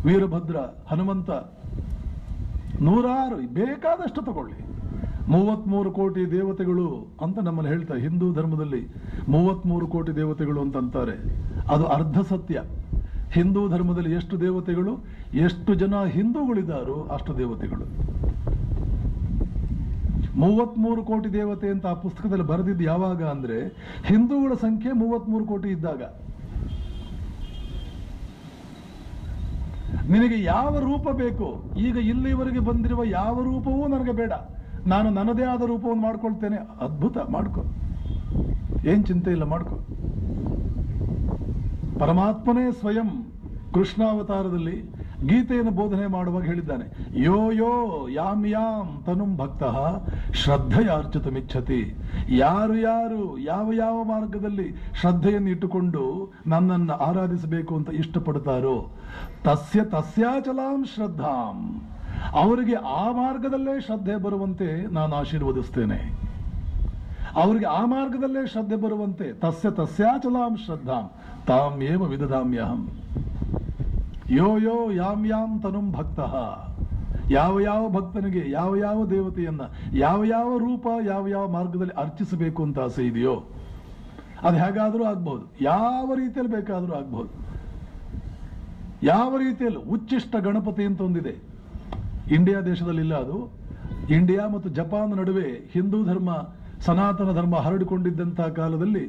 ವೀರಭದ್ರ, ಹನುಮಂತ, 100 ಬೇಕಾದಷ್ಟು ತಗೊಳ್ಳಿ. 33 ಕೋಟಿ ದೇವತೆಗಳು ಅಂತ ನಮ್ಮಲ್ಲಿ ಹೇಳ್ತಾರೆ. ಹಿಂದೂ ಧರ್ಮದಲ್ಲಿ 33 ಕೋಟಿ ದೇವತೆಗಳು ಅಂತ ಅಂತಾರೆ. ಅದು ಅರ್ಧ ಸತ್ಯ. ಹಿಂದೂ ಧರ್ಮದಲ್ಲಿ ಎಷ್ಟು ದೇವತೆಗಳು, ಎಷ್ಟು ಜನ ಹಿಂದೂಗಳಿದ್ದಾರೋ ಅಷ್ಟು ದೇವತೆಗಳು. 33 ಕೋಟಿ ದೇವತೆ ಅಂತ ಆ ಪುಸ್ತಕದಲ್ಲಿ ಬರೆದಿದ್ದು ಯಾವಾಗ ಅಂದ್ರೆ ಹಿಂದೂಗಳ ಸಂಖ್ಯೆ 33 ಕೋಟಿ ಇದ್ದಾಗ. ನಿನಗೆ ಯಾವ ರೂಪ ಬೇಕು, ಈಗ ಇಲ್ಲಿವರೆಗೆ ಬಂದಿರುವ ಯಾವ ರೂಪವೂ ನನಗೆ ಬೇಡ, ನಾನು ನನ್ನದೇ ಆದ ರೂಪವನ್ನು ಮಾಡ್ಕೊಳ್ತೇನೆ. ಅದ್ಭುತ, ಮಾಡ್ಕೊ, ಏನ್ ಚಿಂತೆ ಇಲ್ಲ, ಮಾಡ್ಕೊ. ಪರಮಾತ್ಮನೇ ಸ್ವಯಂ ಕೃಷ್ಣಾವತಾರದಲ್ಲಿ ಗೀತೆಯನ್ನು ಬೋಧನೆ ಮಾಡುವಾಗ ಹೇಳಿದ್ದಾನೆ, ಯೋ ಯೋ ಯಾಮ್ ಯಾಮ್ ತನುಂ ಭಕ್ತಃ ಶ್ರದ್ಧೆಯಾರ್ಚಿತುಮಿಚ್ಛತಿ. ಯಾರು ಯಾರು ಯಾವ ಯಾವ ಮಾರ್ಗದಲ್ಲಿ ಶ್ರದ್ಧೆಯನ್ನು ಇಟ್ಟುಕೊಂಡು ನನ್ನನ್ನು ಆರಾಧಿಸಬೇಕು ಅಂತ ಇಷ್ಟಪಡ್ತಾರೋ ತಸ್ಯ ತಸ್ಯಾಚಲಾಂ ಶ್ರದ್ಧಾಂ, ಅವರಿಗೆ ಆ ಮಾರ್ಗದಲ್ಲೇ ಶ್ರದ್ಧೆ ಬರುವಂತೆ ನಾನು ಆಶೀರ್ವದಿಸ್ತೇನೆ. ಅವರಿಗೆ ಆ ಮಾರ್ಗದಲ್ಲೇ ಶ್ರದ್ಧೆ ಬರುವಂತೆ ತಸ್ಯ ತಸ್ಯಾಚಲಾಂ ಶ್ರದ್ಧಾಂ ತಾಂ ಏವ ವಿದಧಾಮ್ಯಹಂ. ಯೋ ಯೋ ಯಾಮ್ ಯಾಮ್ ತನುಂ ಭಕ್ತಃ, ಯಾವ ಯಾವ ಭಕ್ತನಿಗೆ ಯಾವ ಯಾವ ದೇವತೆಯನ್ನ ಯಾವ ಯಾವ ರೂಪ ಯಾವ ಯಾವ ಮಾರ್ಗದಲ್ಲಿ ಅರ್ಚಿಸಬೇಕು ಅಂತ ಆಸೆ ಇದೆಯೋ ಅದು ಹೇಗಾದರೂ ಆಗ್ಬಹುದು, ಯಾವ ರೀತಿಯಲ್ಲಿ ಬೇಕಾದರೂ ಆಗ್ಬಹುದು. ಯಾವ ರೀತಿಯಲ್ಲಿ ಉಚ್ಚಿಷ್ಟ ಗಣಪತಿ ಅಂತ ಒಂದಿದೆ, ಇಂಡಿಯಾ ದೇಶದಲ್ಲಿ ಇಲ್ಲ ಅದು. ಇಂಡಿಯಾ ಮತ್ತು ಜಪಾನ್ ನಡುವೆ ಹಿಂದೂ ಧರ್ಮ ಸನಾತನ ಧರ್ಮ ಹರಡಿಕೊಂಡಿದ್ದಂತಹ ಕಾಲದಲ್ಲಿ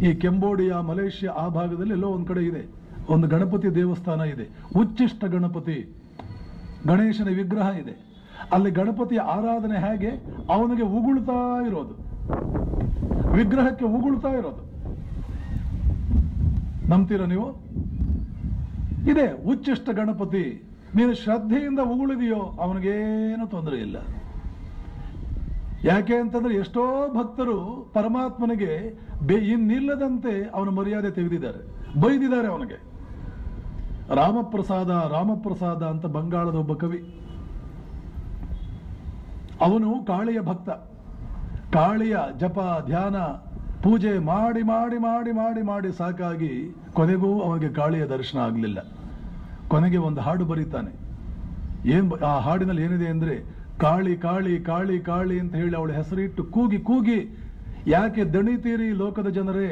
ಈ ಕೆಂಬೋಡಿಯಾ, ಮಲೇಷ್ಯಾ ಆ ಭಾಗದಲ್ಲಿ ಎಲ್ಲೋ ಒಂದು ಕಡೆ ಇದೆ, ಒಂದು ಗಣಪತಿ ದೇವಸ್ಥಾನ ಇದೆ, ಉಚ್ಚಿಷ್ಟ ಗಣಪತಿ, ಗಣೇಶನ ವಿಗ್ರಹ ಇದೆ. ಅಲ್ಲಿ ಗಣಪತಿಯ ಆರಾಧನೆ ಹೇಗೆ, ಅವನಿಗೆ ಉಗುಳ್ತಾ ಇರೋದು, ವಿಗ್ರಹಕ್ಕೆ ಉಗುಳ್ತಾ ಇರೋದು. ನಂಬ್ತೀರಾ ನೀವು? ಇದೆ ಉಚ್ಚಿಷ್ಟ ಗಣಪತಿ. ನೀನು ಶ್ರದ್ಧೆಯಿಂದ ಉಗುಳಿದೆಯೋ ಅವನಿಗೇನು ತೊಂದರೆ ಇಲ್ಲ. ಯಾಕೆ ಅಂತಂದ್ರೆ ಎಷ್ಟೋ ಭಕ್ತರು ಪರಮಾತ್ಮನಿಗೆ ಇನ್ನಿಲ್ಲದಂತೆ ಅವನ ಮರ್ಯಾದೆ ತೆಗೆದಿದ್ದಾರೆ, ಬೈದಿದ್ದಾರೆ ಅವನಿಗೆ. ರಾಮಪ್ರಸಾದ ರಾಮಪ್ರಸಾದ ಅಂತ ಬಂಗಾಳದ ಒಬ್ಬ ಕವಿ, ಅವನು ಕಾಳಿಯ ಭಕ್ತ. ಕಾಳಿಯ ಜಪ ಧ್ಯಾನ ಪೂಜೆ ಮಾಡಿ ಮಾಡಿ ಮಾಡಿ ಮಾಡಿ ಮಾಡಿ ಸಾಕಾಗಿ ಕೊನೆಗೂ ಅವನಿಗೆ ಕಾಳಿಯ ದರ್ಶನ ಆಗಲಿಲ್ಲ. ಕೊನೆಗೆ ಒಂದು ಹಾಡು ಬರೀತಾನೆ. ಆ ಹಾಡಿನಲ್ಲಿ ಏನಿದೆ ಅಂದ್ರೆ, ಕಾಳಿ ಕಾಳಿ ಕಾಳಿ ಕಾಳಿ ಅಂತ ಹೇಳಿ ಅವಳ ಹೆಸರಿಟ್ಟು ಕೂಗಿ ಕೂಗಿ, ಯಾಕೆ ದಣಿತೀರಿ ಲೋಕದ ಜನರೇ,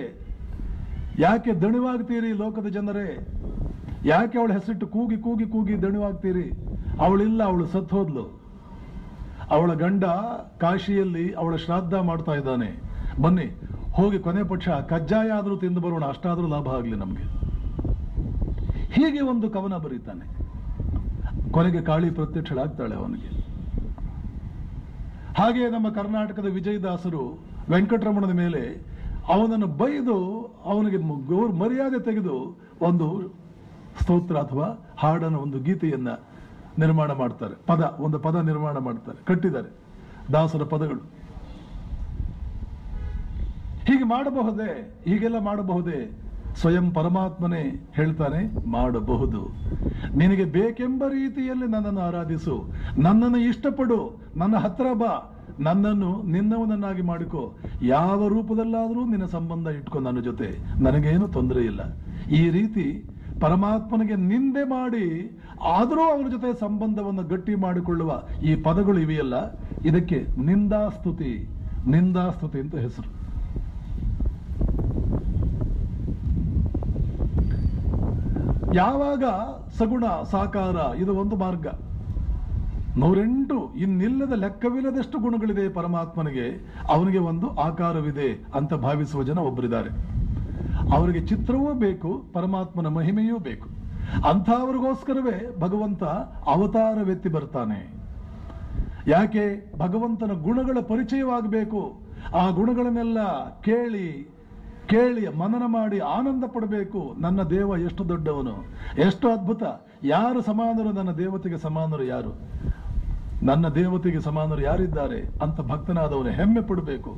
ಯಾಕೆ ದಣಿವಾಗ್ತೀರಿ ಲೋಕದ ಜನರೇ, ಯಾಕೆ ಅವಳ ಹೆಸರಿಟ್ಟು ಕೂಗಿ ಕೂಗಿ ಕೂಗಿ ದಣಿವಾಗ್ತೀರಿ? ಅವಳಿಲ್ಲ, ಅವಳು ಸತ್ತು ಹೋದ್ಲು. ಅವಳ ಗಂಡ ಕಾಶಿಯಲ್ಲಿ ಅವಳ ಶ್ರಾದ್ದ ಮಾಡ್ತಾ ಇದ್ದಾನೆ, ಬನ್ನಿ ಹೋಗಿ ಕೊನೆ ಪಕ್ಷ ಕಜ್ಜಾಯ ಆದರೂ ತಿಂದು ಬರೋಣ, ಅಷ್ಟಾದ್ರೂ ಲಾಭ ಆಗಲಿ ನಮಗೆ. ಹೀಗೆ ಒಂದು ಕವನ ಬರೀತಾನೆ. ಕೊನೆಗೆ ಕಾಳಿ ಪ್ರತ್ಯಕ್ಷಳಾಗ್ತಾಳೆ ಅವನಿಗೆ. ಹಾಗೆ ನಮ್ಮ ಕರ್ನಾಟಕದ ವಿಜಯದಾಸರು ವೆಂಕಟರಮಣನ ಮೇಲೆ ಅವನನ್ನು ಬೈದು ಅವನಿಗೆ ಮರ್ಯಾದೆ ತೆಗೆದು ಒಂದು ಸ್ತೋತ್ರ ಅಥವಾ ಹಾಡನ್ನು, ಒಂದು ಗೀತೆಯನ್ನ ನಿರ್ಮಾಣ ಮಾಡ್ತಾರೆ. ಒಂದು ಪದ ನಿರ್ಮಾಣ ಮಾಡ್ತಾರೆ, ಕಟ್ಟಿದ್ದಾರೆ ದಾಸರ ಪದಗಳು. ಹೀಗೆ ಮಾಡಬಹುದೇ? ಹೀಗೆಲ್ಲ ಮಾಡಬಹುದೇ? ಸ್ವಯಂ ಪರಮಾತ್ಮನೇ ಹೇಳ್ತಾನೆ, ಮಾಡಬಹುದು. ನಿನಗೆ ಬೇಕೆಂಬ ರೀತಿಯಲ್ಲಿ ನನ್ನನ್ನು ಆರಾಧಿಸು, ನನ್ನನ್ನು ಇಷ್ಟಪಡು, ನನ್ನ ಹತ್ರ ಬಾ, ನನ್ನನ್ನು ನಿನ್ನವನನ್ನಾಗಿ ಮಾಡಿಕೋ, ಯಾವ ರೂಪದಲ್ಲಾದರೂ ನಿನ್ನ ಸಂಬಂಧ ಇಟ್ಕೊ ನನ್ನ ಜೊತೆ, ನನಗೇನು ತೊಂದರೆ ಇಲ್ಲ. ಈ ರೀತಿ ಪರಮಾತ್ಮನಿಗೆ ನಿಂದೆ ಮಾಡಿ ಆದರೂ ಅವನ ಜೊತೆ ಸಂಬಂಧವನ್ನು ಗಟ್ಟಿ ಮಾಡಿಕೊಳ್ಳುವ ಈ ಪದಗಳು ಇವೆಯಲ್ಲ, ಇದಕ್ಕೆ ನಿಂದಾಸ್ತುತಿ, ನಿಂದಾಸ್ತುತಿ ಅಂತ ಹೆಸರು. ಯಾವಾಗ ಸಗುಣ ಸಾಕಾರ ಇದು ಒಂದು ಮಾರ್ಗ. 108 ಇನ್ನಿಲ್ಲದ ಲೆಕ್ಕವಿಲ್ಲದಷ್ಟು ಗುಣಗಳಿದೆ ಪರಮಾತ್ಮನಿಗೆ, ಅವನಿಗೆ ಒಂದು ಆಕಾರವಿದೆ ಅಂತ ಭಾವಿಸುವ ಜನ ಒಬ್ಬರಿದ್ದಾರೆ. ಅವರಿಗೆ ಚಿತ್ರವೂ ಬೇಕು, ಪರಮಾತ್ಮನ ಮಹಿಮೆಯೂ ಬೇಕು. ಅಂಥವ್ರಿಗೋಸ್ಕರವೇ ಭಗವಂತ ಅವತಾರವೆತ್ತಿ ಬರ್ತಾನೆ. ಯಾಕೆ? ಭಗವಂತನ ಗುಣಗಳ ಪರಿಚಯವಾಗಬೇಕು. ಆ ಗುಣಗಳನ್ನೆಲ್ಲ ಕೇಳಿ ಕೇಳಿ ಮನನ ಮಾಡಿ ಆನಂದ ಪಡಬೇಕು. ನನ್ನ ದೇವ ಎಷ್ಟು ದೊಡ್ಡವನು, ಎಷ್ಟು ಅದ್ಭುತ, ಯಾರು ಸಮಾನರು, ನನ್ನ ದೇವತೆಗೆ ಸಮಾನರು ಯಾರು? ನನ್ನ ದೇವತೆಗೆ ಸಮಾನರು ಯಾರಿದ್ದಾರೆ ಅಂತ ಭಕ್ತನಾದವನು ಹೆಮ್ಮೆ ಪಡಬೇಕು.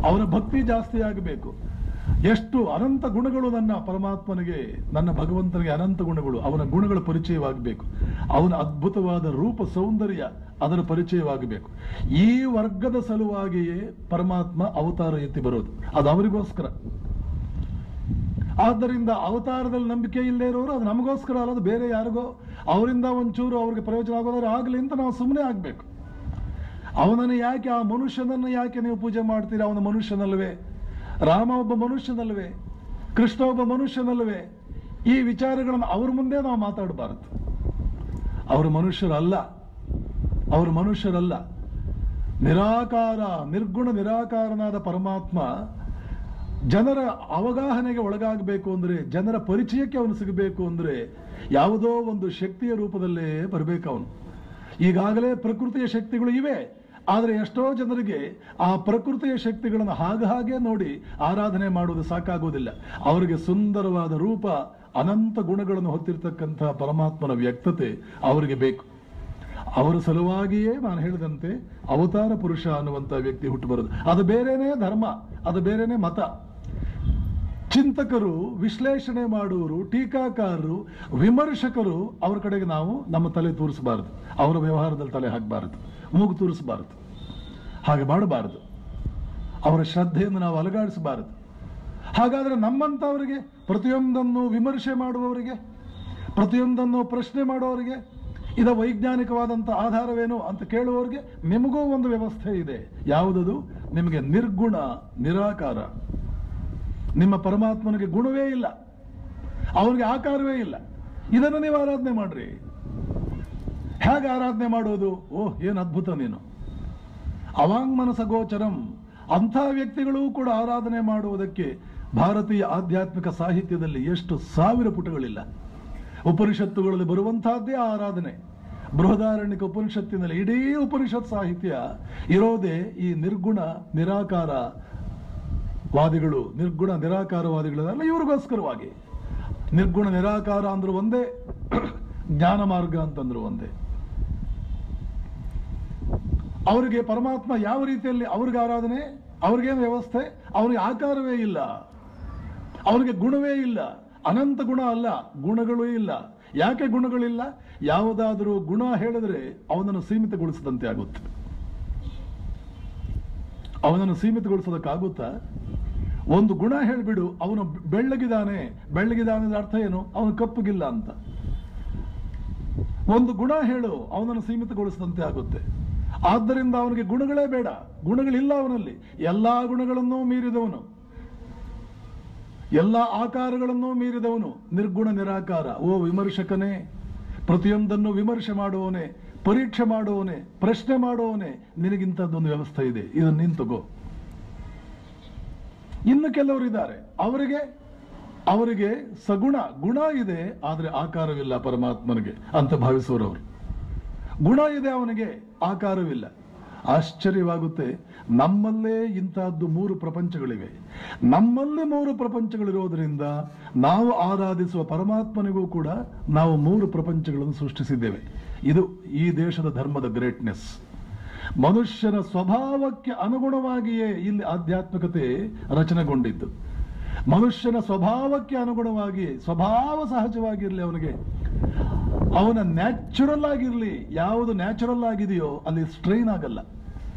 ಅವನ ಭಕ್ತಿ ಜಾಸ್ತಿ ಆಗಬೇಕು. ಎಷ್ಟು ಅನಂತ ಗುಣಗಳು ನನ್ನ ಪರಮಾತ್ಮನಿಗೆ, ನನ್ನ ಭಗವಂತನಿಗೆ ಅನಂತ ಗುಣಗಳು, ಅವನ ಗುಣಗಳ ಪರಿಚಯವಾಗಬೇಕು. ಅವನ ಅದ್ಭುತವಾದ ರೂಪ ಸೌಂದರ್ಯ ಅದರ ಪರಿಚಯವಾಗಬೇಕು. ಈ ವರ್ಗದ ಸಲುವಾಗಿಯೇ ಪರಮಾತ್ಮ ಅವತಾರ ಎತ್ತಿ ಬರೋದು, ಅದು ಅವರಿಗೋಸ್ಕರ. ಆದ್ದರಿಂದ ಅವತಾರದಲ್ಲಿ ನಂಬಿಕೆ ಇಲ್ಲೇ ಇರೋರು ಅದು ನಮಗೋಸ್ಕರ ಅಲ್ಲ, ಅದು ಬೇರೆ ಯಾರಿಗೋ ಅವರಿಂದ ಒಂಚೂರು ಅವ್ರಿಗೆ ಪ್ರಯೋಜನ ಆಗೋದಾದ್ರೆ ಆಗಲಿ ಅಂತ ನಾವು ಸುಮ್ಮನೆ ಆಗ್ಬೇಕು. ಅವನನ್ನು ಯಾಕೆ, ಆ ಮನುಷ್ಯನನ್ನು ಯಾಕೆ ನೀವು ಪೂಜೆ ಮಾಡ್ತೀರಾ? ಅವನ ಮನುಷ್ಯನಲ್ವೇ? ರಾಮ ಒಬ್ಬ ಮನುಷ್ಯನಲ್ವೇ? ಕೃಷ್ಣ ಒಬ್ಬ ಮನುಷ್ಯನಲ್ವೇ? ಈ ವಿಚಾರಗಳನ್ನು ಅವ್ರ ಮುಂದೆ ನಾವು ಮಾತಾಡಬಾರದು. ಅವರು ಮನುಷ್ಯರಲ್ಲ, ಅವರು ಮನುಷ್ಯರಲ್ಲ. ನಿರಾಕಾರ, ನಿರ್ಗುಣ ನಿರಾಕಾರನಾದ ಪರಮಾತ್ಮ ಜನರ ಅವಗಾಹನೆಗೆ ಒಳಗಾಗಬೇಕು ಅಂದ್ರೆ, ಜನರ ಪರಿಚಯಕ್ಕೆ ಅವನು ಸಿಗಬೇಕು ಅಂದ್ರೆ ಯಾವುದೋ ಒಂದು ಶಕ್ತಿಯ ರೂಪದಲ್ಲೇ ಬರಬೇಕು ಅವನು. ಈಗಾಗಲೇ ಪ್ರಕೃತಿಯ ಶಕ್ತಿಗಳು ಇವೆ, ಆದರೆ ಎಷ್ಟೋ ಜನರಿಗೆ ಆ ಪ್ರಕೃತಿಯ ಶಕ್ತಿಗಳನ್ನು ಹಾಗೆ ನೋಡಿ ಆರಾಧನೆ ಮಾಡುವುದು ಸಾಕಾಗುವುದಿಲ್ಲ. ಅವರಿಗೆ ಸುಂದರವಾದ ರೂಪ, ಅನಂತ ಗುಣಗಳನ್ನು ಹೊತ್ತಿರ್ತಕ್ಕಂಥ ಪರಮಾತ್ಮನ ವ್ಯಕ್ತತೆ ಅವರಿಗೆ ಬೇಕು. ಅವರ ಸಲುವಾಗಿಯೇ ನಾನು ಹೇಳಿದಂತೆ ಅವತಾರ ಪುರುಷ ಅನ್ನುವಂಥ ವ್ಯಕ್ತಿ ಹುಟ್ಟು ಬರೋದು. ಅದು ಬೇರೆನೇ ಧರ್ಮ, ಅದು ಬೇರೆನೇ ಮತ. ಚಿಂತಕರು, ವಿಶ್ಲೇಷಣೆ ಮಾಡುವವರು, ಟೀಕಾಕಾರರು, ವಿಮರ್ಶಕರು, ಅವರ ಕಡೆಗೆ ನಾವು ನಮ್ಮ ತಲೆ ತೂರಿಸಬಾರದು. ಅವರ ವ್ಯವಹಾರದಲ್ಲಿ ತಲೆ ಹಾಕಬಾರದು, ಮೂಗು ತೂರಿಸಬಾರದು, ಹಾಗೆ ಮಾಡಬಾರದು. ಅವರ ಶ್ರದ್ಧೆಯನ್ನು ನಾವು ಅಲಗಾಡಿಸಬಾರದು. ಹಾಗಾದ್ರೆ ನಮ್ಮಂಥವರಿಗೆ, ಪ್ರತಿಯೊಂದನ್ನು ವಿಮರ್ಶೆ ಮಾಡುವವರಿಗೆ, ಪ್ರತಿಯೊಂದನ್ನು ಪ್ರಶ್ನೆ ಮಾಡುವವರಿಗೆ, ಇದ ವೈಜ್ಞಾನಿಕವಾದಂಥ ಆಧಾರವೇನು ಅಂತ ಕೇಳುವವರಿಗೆ ನಿಮಗೂ ಒಂದು ವ್ಯವಸ್ಥೆ ಇದೆ. ಯಾವುದದು? ನಿಮಗೆ ನಿರ್ಗುಣ ನಿರಾಕಾರ. ನಿಮ್ಮ ಪರಮಾತ್ಮನಿಗೆ ಗುಣವೇ ಇಲ್ಲ, ಅವನಿಗೆ ಆಕಾರವೇ ಇಲ್ಲ. ಇದನ್ನು ನೀವು ಆರಾಧನೆ ಮಾಡ್ರಿ. ಹೇಗೆ ಆರಾಧನೆ ಮಾಡೋದು? ಓಹ್, ಏನು ಅದ್ಭುತ ನೀನು! ಅವಾಂಗ್ಮನಸ ಗೋಚರಂ. ಅಂಥ ವ್ಯಕ್ತಿಗಳು ಕೂಡ ಆರಾಧನೆ ಮಾಡುವುದಕ್ಕೆ ಭಾರತೀಯ ಆಧ್ಯಾತ್ಮಿಕ ಸಾಹಿತ್ಯದಲ್ಲಿ ಎಷ್ಟು ಸಾವಿರ ಪುಟಗಳಿಲ್ಲ. ಉಪನಿಷತ್ತುಗಳಲ್ಲಿ ಬರುವಂತಹದ್ದೇ ಆರಾಧನೆ. ಬೃಹದಾರಣ್ಯಕ ಉಪನಿಷತ್ತಿನಲ್ಲಿ ಇಡೀ ಉಪನಿಷತ್ ಸಾಹಿತ್ಯ ಇರೋದೇ ಈ ನಿರ್ಗುಣ ನಿರಾಕಾರ ವಾದಿಗಳು, ನಿರ್ಗುಣ ನಿರಾಕಾರವಾದಿಗಳಲ್ಲ, ಇವ್ರಿಗೋಸ್ಕರವಾಗಿ. ನಿರ್ಗುಣ ನಿರಾಕಾರ ಅಂದ್ರು ಒಂದೇ, ಜ್ಞಾನ ಮಾರ್ಗ ಅಂತಂದ್ರು ಒಂದೇ. ಅವರಿಗೆ ಪರಮಾತ್ಮ ಯಾವ ರೀತಿಯಲ್ಲಿ ಅವ್ರಿಗೆ ಆರಾಧನೆ, ಅವ್ರಿಗೇನು ವ್ಯವಸ್ಥೆ? ಅವನಿಗೆ ಆಕಾರವೇ ಇಲ್ಲ, ಅವನಿಗೆ ಗುಣವೇ ಇಲ್ಲ. ಅನಂತ ಗುಣ ಅಲ್ಲ, ಗುಣಗಳೂ ಇಲ್ಲ. ಯಾಕೆ ಗುಣಗಳಿಲ್ಲ? ಯಾವುದಾದರೂ ಗುಣ ಹೇಳಿದ್ರೆ ಅವನನ್ನು ಸೀಮಿತಗೊಳಿಸದಂತೆ ಆಗುತ್ತೆ. ಅವನನ್ನು ಸೀಮಿತಗೊಳಿಸೋದಕ್ಕಾಗುತ್ತಾ? ಒಂದು ಗುಣ ಹೇಳಿಬಿಡು, ಅವನು ಬೆಳ್ಳಗಿದ್ದಾನೆ. ಬೆಳ್ಳಗಿದ್ದಾನೆ ಅರ್ಥ ಏನು? ಅವನು ಕಪ್ಪಗಿಲ್ಲ ಅಂತ. ಒಂದು ಗುಣ ಹೇಳು, ಅವನನ್ನು ಸೀಮಿತಗೊಳಿಸದಂತೆ ಆಗುತ್ತೆ. ಆದ್ದರಿಂದ ಅವನಿಗೆ ಗುಣಗಳೇ ಬೇಡ, ಗುಣಗಳಿಲ್ಲ ಅವನಲ್ಲಿ. ಎಲ್ಲಾ ಗುಣಗಳನ್ನೂ ಮೀರಿದವನು, ಎಲ್ಲ ಆಕಾರಗಳನ್ನೂ ಮೀರಿದವನು, ನಿರ್ಗುಣ ನಿರಾಕಾರ. ಓ ವಿಮರ್ಶಕನೇ, ಪ್ರತಿಯೊಂದನ್ನು ವಿಮರ್ಶೆ ಮಾಡುವವನೇ, ಪರೀಕ್ಷೆ ಮಾಡುವವನೇ, ಪ್ರಶ್ನೆ ಮಾಡುವವನೇ, ನಿನಗಿಂತದ್ದೊಂದು ವ್ಯವಸ್ಥೆ ಇದೆ, ಇದನ್ನು ನೀನು ತಗೋ. ಇನ್ನು ಕೆಲವರಿದ್ದಾರೆ, ಅವರಿಗೆ ಸಗುಣ, ಗುಣ ಇದೆ ಆದರೆ ಆಕಾರವಿಲ್ಲ ಪರಮಾತ್ಮನಿಗೆ ಅಂತ ಭಾವಿಸುವರವರು. ಗುಣ ಇದೆ ಅವನಿಗೆ, ಆಕಾರವಿಲ್ಲ. ಆಶ್ಚರ್ಯವಾಗುತ್ತೆ. ನಮ್ಮಲ್ಲೇ ಇಂತಹದ್ದು 3 ಪ್ರಪಂಚಗಳಿವೆ. ನಮ್ಮಲ್ಲಿ 3 ಪ್ರಪಂಚಗಳಿರೋದ್ರಿಂದ ನಾವು ಆರಾಧಿಸುವ ಪರಮಾತ್ಮನಿಗೂ ಕೂಡ ನಾವು 3 ಪ್ರಪಂಚಗಳನ್ನು ಸೃಷ್ಟಿಸಿದ್ದೇವೆ. ಇದು ಈ ದೇಶದ ಧರ್ಮದ ಗ್ರೇಟ್ನೆಸ್. ಮನುಷ್ಯನ ಸ್ವಭಾವಕ್ಕೆ ಅನುಗುಣವಾಗಿಯೇ ಇಲ್ಲಿ ಆಧ್ಯಾತ್ಮಿಕತೆ ರಚನೆಗೊಂಡಿದ್ದು. ಮನುಷ್ಯನ ಸ್ವಭಾವಕ್ಕೆ ಅನುಗುಣವಾಗಿ, ಸ್ವಭಾವ ಸಹಜವಾಗಿರಲಿ ಅವನಿಗೆ, ಅವನ ನ್ಯಾಚುರಲ್ ಆಗಿರಲಿ. ಯಾವುದು ನ್ಯಾಚುರಲ್ ಆಗಿದೆಯೋ ಅಲ್ಲಿ ಸ್ಟ್ರೈನ್ ಆಗಲ್ಲ,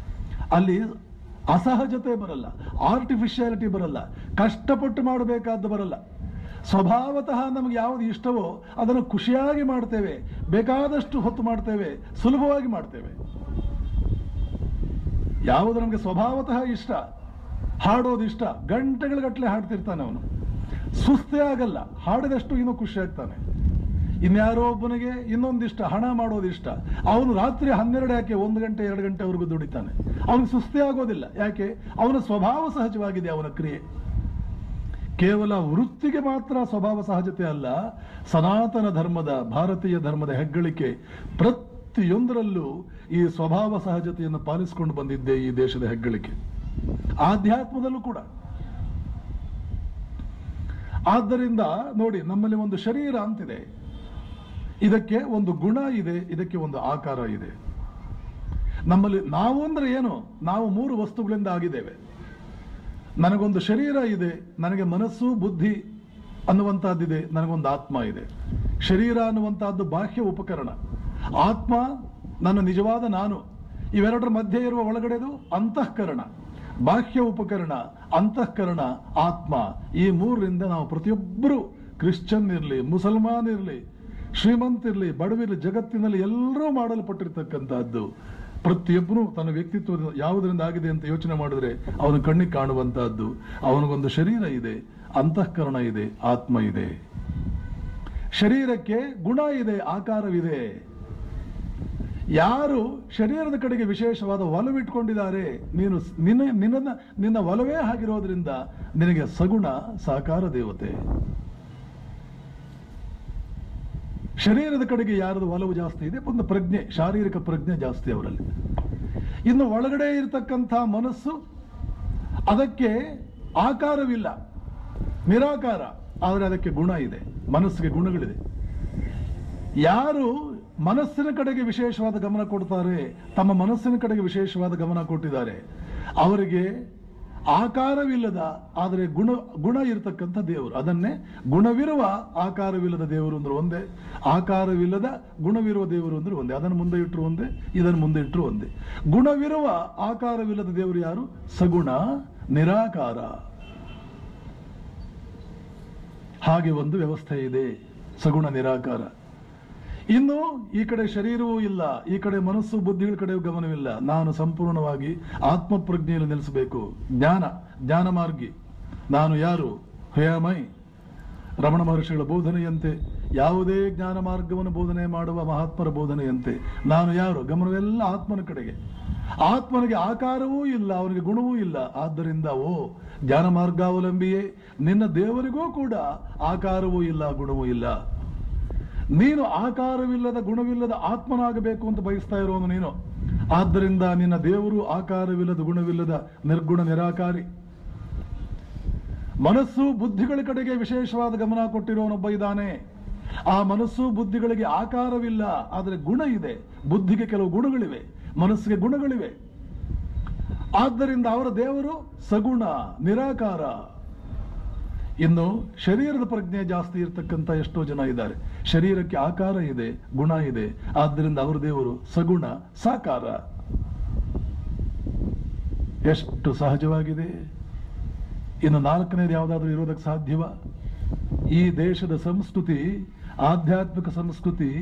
ಅಲ್ಲಿ ಅಸಹಜತೆ ಬರಲ್ಲ, ಆರ್ಟಿಫಿಷಿಯಾಲಿಟಿ ಬರಲ್ಲ, ಕಷ್ಟಪಟ್ಟು ಮಾಡಬೇಕಾದ್ದು ಬರಲ್ಲ. ಸ್ವಭಾವತಃ ನಮಗೆ ಯಾವುದು ಇಷ್ಟವೋ ಅದನ್ನು ಖುಷಿಯಾಗಿ ಮಾಡ್ತೇವೆ, ಬೇಕಾದಷ್ಟು ಹೊತ್ತು ಮಾಡ್ತೇವೆ, ಸುಲಭವಾಗಿ ಮಾಡ್ತೇವೆ. ಯಾವುದು ನಮಗೆ ಸ್ವಭಾವತಃ ಇಷ್ಟ, ಹಾಡೋದು ಇಷ್ಟ, ಗಂಟೆಗಳಗಟ್ಟಲೆ ಹಾಡ್ತಿರ್ತಾನೆ ಅವನು, ಸುಸ್ತೇ ಆಗಲ್ಲ. ಹಾಡಿದಷ್ಟು ಇನ್ನೂ ಖುಷಿ ಆಗ್ತಾನೆ. ಇನ್ಯಾರೋ ಒಬ್ಬನಿಗೆ ಇನ್ನೊಂದಿಷ್ಟ, ಹಣ ಮಾಡೋದಿಷ್ಟ, ಅವನು ರಾತ್ರಿ 12 ಯಾಕೆ 1 ಗಂಟೆ 2 ಗಂಟೆವರೆಗೂ ದುಡಿತಾನೆ, ಅವನಿಗೆ ಸುಸ್ತೇ ಆಗೋದಿಲ್ಲ. ಯಾಕೆ? ಅವನ ಸ್ವಭಾವ ಸಹಜವಾಗಿದೆ ಅವನ ಕ್ರಿಯೆ. ಕೇವಲ ವೃತ್ತಿಗೆ ಮಾತ್ರ ಸ್ವಭಾವ ಸಹಜತೆ ಅಲ್ಲ, ಸನಾತನ ಧರ್ಮದ, ಭಾರತೀಯ ಧರ್ಮದ ಹೆಗ್ಗಳಿಕೆ ಪ್ರತಿಯೊಂದರಲ್ಲೂ ಈ ಸ್ವಭಾವ ಸಹಜತೆಯನ್ನು ಪಾಲಿಸಿಕೊಂಡು ಬಂದಿದ್ದೆ ಈ ದೇಶದ ಹೆಗ್ಗಳಿಕೆ, ಆಧ್ಯಾತ್ಮದಲ್ಲೂ ಕೂಡ. ಆದ್ದರಿಂದ ನೋಡಿ, ನಮ್ಮಲ್ಲಿ ಒಂದು ಶರೀರ ಅಂತಿದೆ, ಇದಕ್ಕೆ ಒಂದು ಗುಣ ಇದೆ, ಇದಕ್ಕೆ ಒಂದು ಆಕಾರ ಇದೆ. ನಮ್ಮಲ್ಲಿ ನಾವು ಅಂದ್ರೆ ಏನು? ನಾವು 3 ವಸ್ತುಗಳಿಂದ ಆಗಿದ್ದೇವೆ. ನನಗೊಂದು ಶರೀರ ಇದೆ, ನನಗೆ ಮನಸ್ಸು ಬುದ್ಧಿ ಅನ್ನುವಂತಹದ್ದಿದೆ, ನನಗೊಂದು ಆತ್ಮ ಇದೆ. ಶರೀರ ಅನ್ನುವಂತಹದ್ದು ಬಾಹ್ಯ ಉಪಕರಣ, ಆತ್ಮ ನನ್ನ ನಿಜವಾದ ನಾನು. ಇವೆರಡರ ಮಧ್ಯೆ ಇರುವ ಒಳಗಡೆದು ಅಂತಃಕರಣ. ಬಾಹ್ಯ ಉಪಕರಣ, ಅಂತಃಕರಣ, ಆತ್ಮ. ಈ 3ರಿಂದ ನಾವು ಪ್ರತಿಯೊಬ್ಬರು, ಕ್ರಿಶ್ಚಿಯನ್ ಇರಲಿ, ಮುಸಲ್ಮಾನ್ ಇರಲಿ, ಶ್ರೀಮಂತ ಇರಲಿ, ಬಡವಿರಲಿ, ಜಗತ್ತಿನಲ್ಲಿ ಎಲ್ಲರೂ ಮಾಡಲ್ಪಟ್ಟಿರ್ತಕ್ಕಂಥದ್ದು. ಪ್ರತಿಯೊಬ್ಬರು ತನ್ನ ವ್ಯಕ್ತಿತ್ವ ಯಾವುದರಿಂದ ಆಗಿದೆ ಅಂತ ಯೋಚನೆ ಮಾಡಿದ್ರೆ ಅವನ ಕಣ್ಣಿಗೆ ಕಾಣುವಂತಹದ್ದು. ಅವನಿಗೊಂದು ಶರೀರ ಇದೆ, ಅಂತಃಕರಣ ಇದೆ, ಆತ್ಮ ಇದೆ. ಶರೀರಕ್ಕೆ ಗುಣ ಇದೆ, ಆಕಾರವಿದೆ. ಯಾರು ಶರೀರದ ಕಡೆಗೆ ವಿಶೇಷವಾದ ಒಲವಿಟ್ಕೊಂಡಿದ್ದಾರೆ, ನೀನು ನಿನ್ನ ಒಲವೇ ಆಗಿರೋದ್ರಿಂದ ನಿನಗೆ ಸಗುಣ ಸಾಕಾರ ದೇವತೆ. ಶರೀರದ ಕಡೆಗೆ ಯಾರದು ಒಲವು ಜಾಸ್ತಿ ಇದೆ, ಒಂದು ಪ್ರಜ್ಞೆ, ಶಾರೀರಿಕ ಪ್ರಜ್ಞೆ ಜಾಸ್ತಿ ಅವರಲ್ಲಿ. ಇನ್ನು ಒಳಗಡೆ ಇರತಕ್ಕಂಥ ಮನಸ್ಸು, ಅದಕ್ಕೆ ಆಕಾರವಿಲ್ಲ, ನಿರಾಕಾರ, ಆದರೆ ಅದಕ್ಕೆ ಗುಣ ಇದೆ, ಮನಸ್ಸಿಗೆ ಗುಣಗಳಿದೆ. ಯಾರು ಮನಸ್ಸಿನ ಕಡೆಗೆ ವಿಶೇಷವಾದ ಗಮನ ಕೊಡ್ತಾರೆ, ತಮ್ಮ ಮನಸ್ಸಿನ ಕಡೆಗೆ ವಿಶೇಷವಾದ ಗಮನ ಕೊಟ್ಟಿದ್ದಾರೆ, ಅವರಿಗೆ ಆಕಾರವಿಲ್ಲದ ಆದರೆ ಗುಣ ಇರತಕ್ಕಂಥ ದೇವರು. ಅದನ್ನೇ ಗುಣವಿರುವ ಆಕಾರವಿಲ್ಲದ ದೇವರು ಅಂದ್ರೆ ಒಂದೇ, ಆಕಾರವಿಲ್ಲದ ಗುಣವಿರುವ ದೇವರು ಅಂದ್ರೆ ಒಂದೇ. ಅದನ್ನು ಮುಂದೆ ಇಟ್ಟರು ಒಂದೇ, ಇದನ್ನು ಮುಂದೆ ಇಟ್ಟರು ಒಂದೇ. ಗುಣವಿರುವ ಆಕಾರವಿಲ್ಲದ ದೇವರು ಯಾರು? ಸಗುಣ, ನಿರಾಕಾರ. ಹಾಗೆ ಒಂದು ವ್ಯವಸ್ಥೆ ಇದೆ, ಸಗುಣ ನಿರಾಕಾರ. ಇನ್ನು ಈ ಕಡೆ ಶರೀರವೂ ಇಲ್ಲ, ಈ ಕಡೆ ಮನಸ್ಸು ಬುದ್ಧಿಗಳ ಕಡೆ ಗಮನವಿಲ್ಲ. ನಾನು ಸಂಪೂರ್ಣವಾಗಿ ಆತ್ಮಪ್ರಜ್ಞೆಯಲ್ಲಿ ನಿಲ್ಲಿಸಬೇಕು. ಜ್ಞಾನ ಮಾರ್ಗಿ. ನಾನು ಯಾರು? ಹೃಯಮೈ. ರಮಣ ಮಹರ್ಷಿಗಳ ಬೋಧನೆಯಂತೆ, ಯಾವುದೇ ಜ್ಞಾನ ಮಾರ್ಗವನ್ನು ಬೋಧನೆ ಮಾಡುವ ಮಹಾತ್ಮರ ಬೋಧನೆಯಂತೆ ನಾನು ಯಾರು? ಗಮನವೆಲ್ಲ ಆತ್ಮನ ಕಡೆಗೆ. ಆತ್ಮನಿಗೆ ಆಕಾರವೂ ಇಲ್ಲ, ಅವನಿಗೆ ಗುಣವೂ ಇಲ್ಲ. ಆದ್ದರಿಂದ ಓ ಜ್ಞಾನ ಮಾರ್ಗಾವಲಂಬಿಯೇ, ನಿನ್ನ ದೇವರಿಗೂ ಕೂಡ ಆಕಾರವೂ ಇಲ್ಲ, ಗುಣವೂ ಇಲ್ಲ. ನೀನು ಆಕಾರವಿಲ್ಲದ ಗುಣವಿಲ್ಲದ ಆತ್ಮನಾಗಬೇಕು ಅಂತ ಬಯಸ್ತಾ ಇರೋನು ನೀನು. ಆದ್ದರಿಂದ ನಿನ್ನ ದೇವರು ಆಕಾರವಿಲ್ಲದ ಗುಣವಿಲ್ಲದ ನಿರ್ಗುಣ ನಿರಾಕಾರಿ. ಮನಸ್ಸು ಬುದ್ಧಿಗಳ ಕಡೆಗೆ ವಿಶೇಷವಾದ ಗಮನ ಕೊಟ್ಟಿರೋನೊಬ್ಬ ಇದ್ದಾನೆ. ಆ ಮನಸ್ಸು ಬುದ್ಧಿಗಳಿಗೆ ಆಕಾರವಿಲ್ಲ, ಆದರೆ ಗುಣ ಇದೆ. ಬುದ್ಧಿಗೆ ಕೆಲವು ಗುಣಗಳಿವೆ, ಮನಸ್ಸಿಗೆ ಗುಣಗಳಿವೆ. ಆದ್ದರಿಂದ ಅವರ ದೇವರು ಸಗುಣ, ನಿರಾಕಾರ. ಇನ್ನು ಶರೀರದ ಪ್ರಜ್ಞೆ ಜಾಸ್ತಿ ಇರತಕ್ಕಂಥ ಎಷ್ಟೋ ಜನ ಇದ್ದಾರೆ. ಶರೀರಕ್ಕೆ ಆಕಾರ ಇದೆ, ಗುಣ ಇದೆ, ಆದ್ದರಿಂದ ಅವರ ದೇವರು ಸಗುಣ, ಸಾಕಾರ. ಎಷ್ಟು ಸಹಜವಾಗಿದೆ. ಇನ್ನು 4ನೇದು ಯಾವುದಾದ್ರೂ ಇರೋದಕ್ಕೆ ಸಾಧ್ಯವ? ಈ ದೇಶದ ಸಂಸ್ಕೃತಿ, ಆಧ್ಯಾತ್ಮಿಕ ಸಂಸ್ಕೃತಿ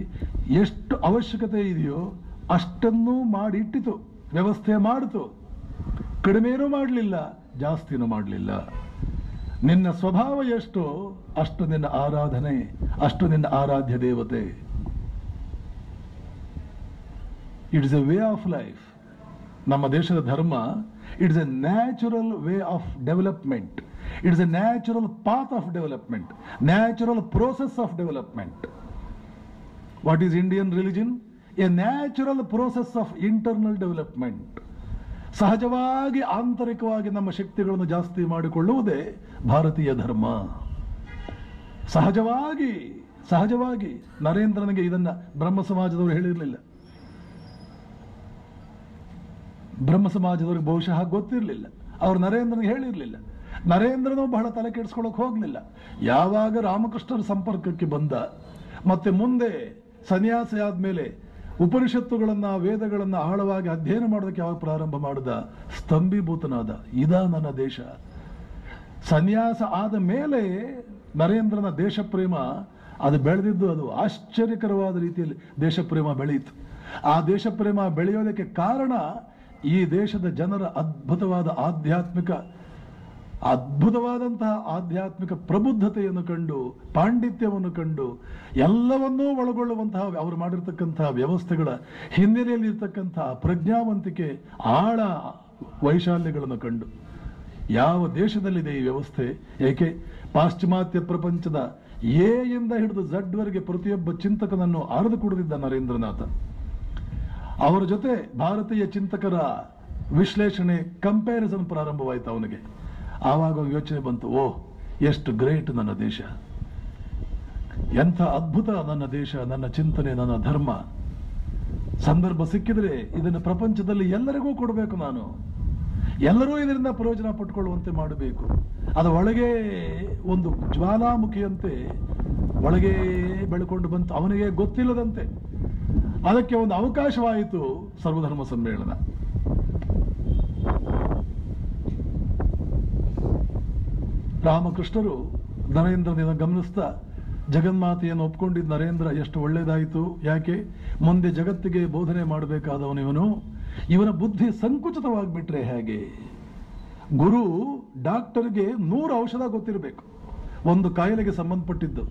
ಎಷ್ಟು ಅವಶ್ಯಕತೆ ಇದೆಯೋ ಅಷ್ಟನ್ನೂ ಮಾಡಿಟ್ಟಿತು, ವ್ಯವಸ್ಥೆ ಮಾಡಿತು. ಕಡಿಮೆನೂ ಮಾಡಲಿಲ್ಲ, ಜಾಸ್ತಿನೂ ಮಾಡಲಿಲ್ಲ. ನಿನ್ನ ಸ್ವಭಾವ ಎಷ್ಟೋ ಅಷ್ಟು ನಿನ್ನ ಆರಾಧನೆ, ಅಷ್ಟು ನಿನ್ನ ಆರಾಧ್ಯ ದೇವತೆ. It is A way of life. ನಮ್ಮ ದೇಶದ ಧರ್ಮ, it is A natural way of development. It is A natural path of development, natural process of development. What is Indian religion? A natural process of internal development. ಸಹಜವಾಗಿ ಆಂತರಿಕವಾಗಿ ನಮ್ಮ ಶಕ್ತಿಗಳನ್ನು ಜಾಸ್ತಿ ಮಾಡಿಕೊಳ್ಳುವುದೇ ಭಾರತೀಯ ಧರ್ಮ. ಸಹಜವಾಗಿ ನರೇಂದ್ರನಿಗೆ ಇದನ್ನ ಬ್ರಹ್ಮ ಸಮಾಜದವರು ಹೇಳಿರಲಿಲ್ಲ. ಬ್ರಹ್ಮ ಸಮಾಜದವ್ರಿಗೆ ಬಹುಶಃ ಗೊತ್ತಿರಲಿಲ್ಲ, ಅವರು ನರೇಂದ್ರನಿಗೆ ಹೇಳಿರಲಿಲ್ಲ. ನರೇಂದ್ರನೂ ಬಹಳ ತಲೆ ಕೆಡಿಸ್ಕೊಳ್ಳೋಕೆ ಹೋಗಲಿಲ್ಲ. ಯಾವಾಗ ರಾಮಕೃಷ್ಣರ ಸಂಪರ್ಕಕ್ಕೆ ಬಂದ, ಮತ್ತೆ ಮುಂದೆ ಸನ್ಯಾಸಿ ಆದ್ಮೇಲೆ ಉಪನಿಷತ್ತುಗಳನ್ನ, ವೇದಗಳನ್ನ ಆಳವಾಗಿ ಅಧ್ಯಯನ ಮಾಡೋದಕ್ಕೆ ಯಾವಾಗ ಪ್ರಾರಂಭ ಮಾಡಿದ, ಸ್ತಂಭೀಭೂತನಾದ. ಇದಾ ನನ್ನ ದೇಶ. ಸನ್ಯಾಸ ಆದ ಮೇಲೆ ನರೇಂದ್ರನ ದೇಶ ಪ್ರೇಮ ಅದು ಬೆಳೆದಿದ್ದು, ಅದು ಆಶ್ಚರ್ಯಕರವಾದ ರೀತಿಯಲ್ಲಿ ದೇಶ ಪ್ರೇಮ ಬೆಳೆಯಿತು. ಆ ದೇಶ ಪ್ರೇಮ ಬೆಳೆಯೋದಕ್ಕೆ ಕಾರಣ ಈ ದೇಶದ ಜನರ ಅದ್ಭುತವಾದಂತಹ ಆಧ್ಯಾತ್ಮಿಕ ಪ್ರಬುದ್ಧತೆಯನ್ನು ಕಂಡು, ಪಾಂಡಿತ್ಯವನ್ನು ಕಂಡು, ಎಲ್ಲವನ್ನೂ ಒಳಗೊಳ್ಳುವಂತಹ ಅವರು ಮಾಡಿರ್ತಕ್ಕಂತಹ ವ್ಯವಸ್ಥೆಗಳ ಹಿನ್ನೆಲೆಯಲ್ಲಿ ಇರ್ತಕ್ಕಂತಹ ಪ್ರಜ್ಞಾವಂತಿಕೆ, ಆಳ ವೈಶಾಲ್ಯಗಳನ್ನು ಕಂಡು. ಯಾವ ದೇಶದಲ್ಲಿದೆ ಈ ವ್ಯವಸ್ಥೆ? ಏಕೆ ಪಾಶ್ಚಿಮಾತ್ಯ ಪ್ರಪಂಚದ ಎ ಯಿಂದ ಹಿಡಿದು ಝಡ್ ವರೆಗೆ ಪ್ರತಿಯೊಬ್ಬ ಚಿಂತಕನನ್ನು ಆರಿದು ಕುಡಿದಿದ್ದ ನರೇಂದ್ರನಾಥ. ಅವರ ಜೊತೆ ಭಾರತೀಯ ಚಿಂತಕರ ವಿಶ್ಲೇಷಣೆ, ಕಂಪ್ಯಾರಿಸನ್ ಪ್ರಾರಂಭವಾಯಿತು ಅವನಿಗೆ. ಆವಾಗ ಯೋಚನೆ ಬಂತು, ಓಹ್ ಎಷ್ಟು ಗ್ರೇಟ್ ನನ್ನ ದೇಶ, ಎಂಥ ಅದ್ಭುತ ನನ್ನ ದೇಶ, ನನ್ನ ಚಿಂತನೆ, ನನ್ನ ಧರ್ಮ. ಸಂದರ್ಭ ಸಿಕ್ಕಿದ್ರೆ ಇದನ್ನು ಪ್ರಪಂಚದಲ್ಲಿ ಎಲ್ಲರಿಗೂ ಕೊಡಬೇಕು, ನಾನು ಎಲ್ಲರೂ ಇದರಿಂದ ಪ್ರಯೋಜನ ಪಟ್ಕೊಳ್ಳುವಂತೆ ಮಾಡಬೇಕು. ಅದು ಒಳಗೆ ಒಂದು ಜ್ವಾಲಾಮುಖಿಯಂತೆ ಒಳಗೆ ಬೆಳ್ಕೊಂಡು ಬಂತು, ಅವನಿಗೆ ಗೊತ್ತಿಲ್ಲದಂತೆ. ಅದಕ್ಕೆ ಒಂದು ಅವಕಾಶವಾಯಿತು ಸರ್ವಧರ್ಮ ಸಮ್ಮೇಳನ. ರಾಮಕೃಷ್ಣರು ನರೇಂದ್ರನಿಂದ ಗಮನಿಸ್ತಾ, ಜಗನ್ಮಾತೆಯನ್ನು ಒಪ್ಕೊಂಡಿದ್ದ ನರೇಂದ್ರ ಎಷ್ಟು ಒಳ್ಳೇದಾಯಿತು. ಯಾಕೆ? ಮುಂದೆ ಜಗತ್ತಿಗೆ ಬೋಧನೆ ಮಾಡಬೇಕಾದವನು ಇವನ ಬುದ್ಧಿ ಸಂಕುಚಿತವಾಗಿಬಿಟ್ರೆ ಹೇಗೆ? ಗುರು ಡಾಕ್ಟರ್ಗೆ 100 ಔಷಧ ಗೊತ್ತಿರಬೇಕು, ಒಂದು ಕಾಯಿಲೆಗೆ ಸಂಬಂಧಪಟ್ಟಿದ್ದು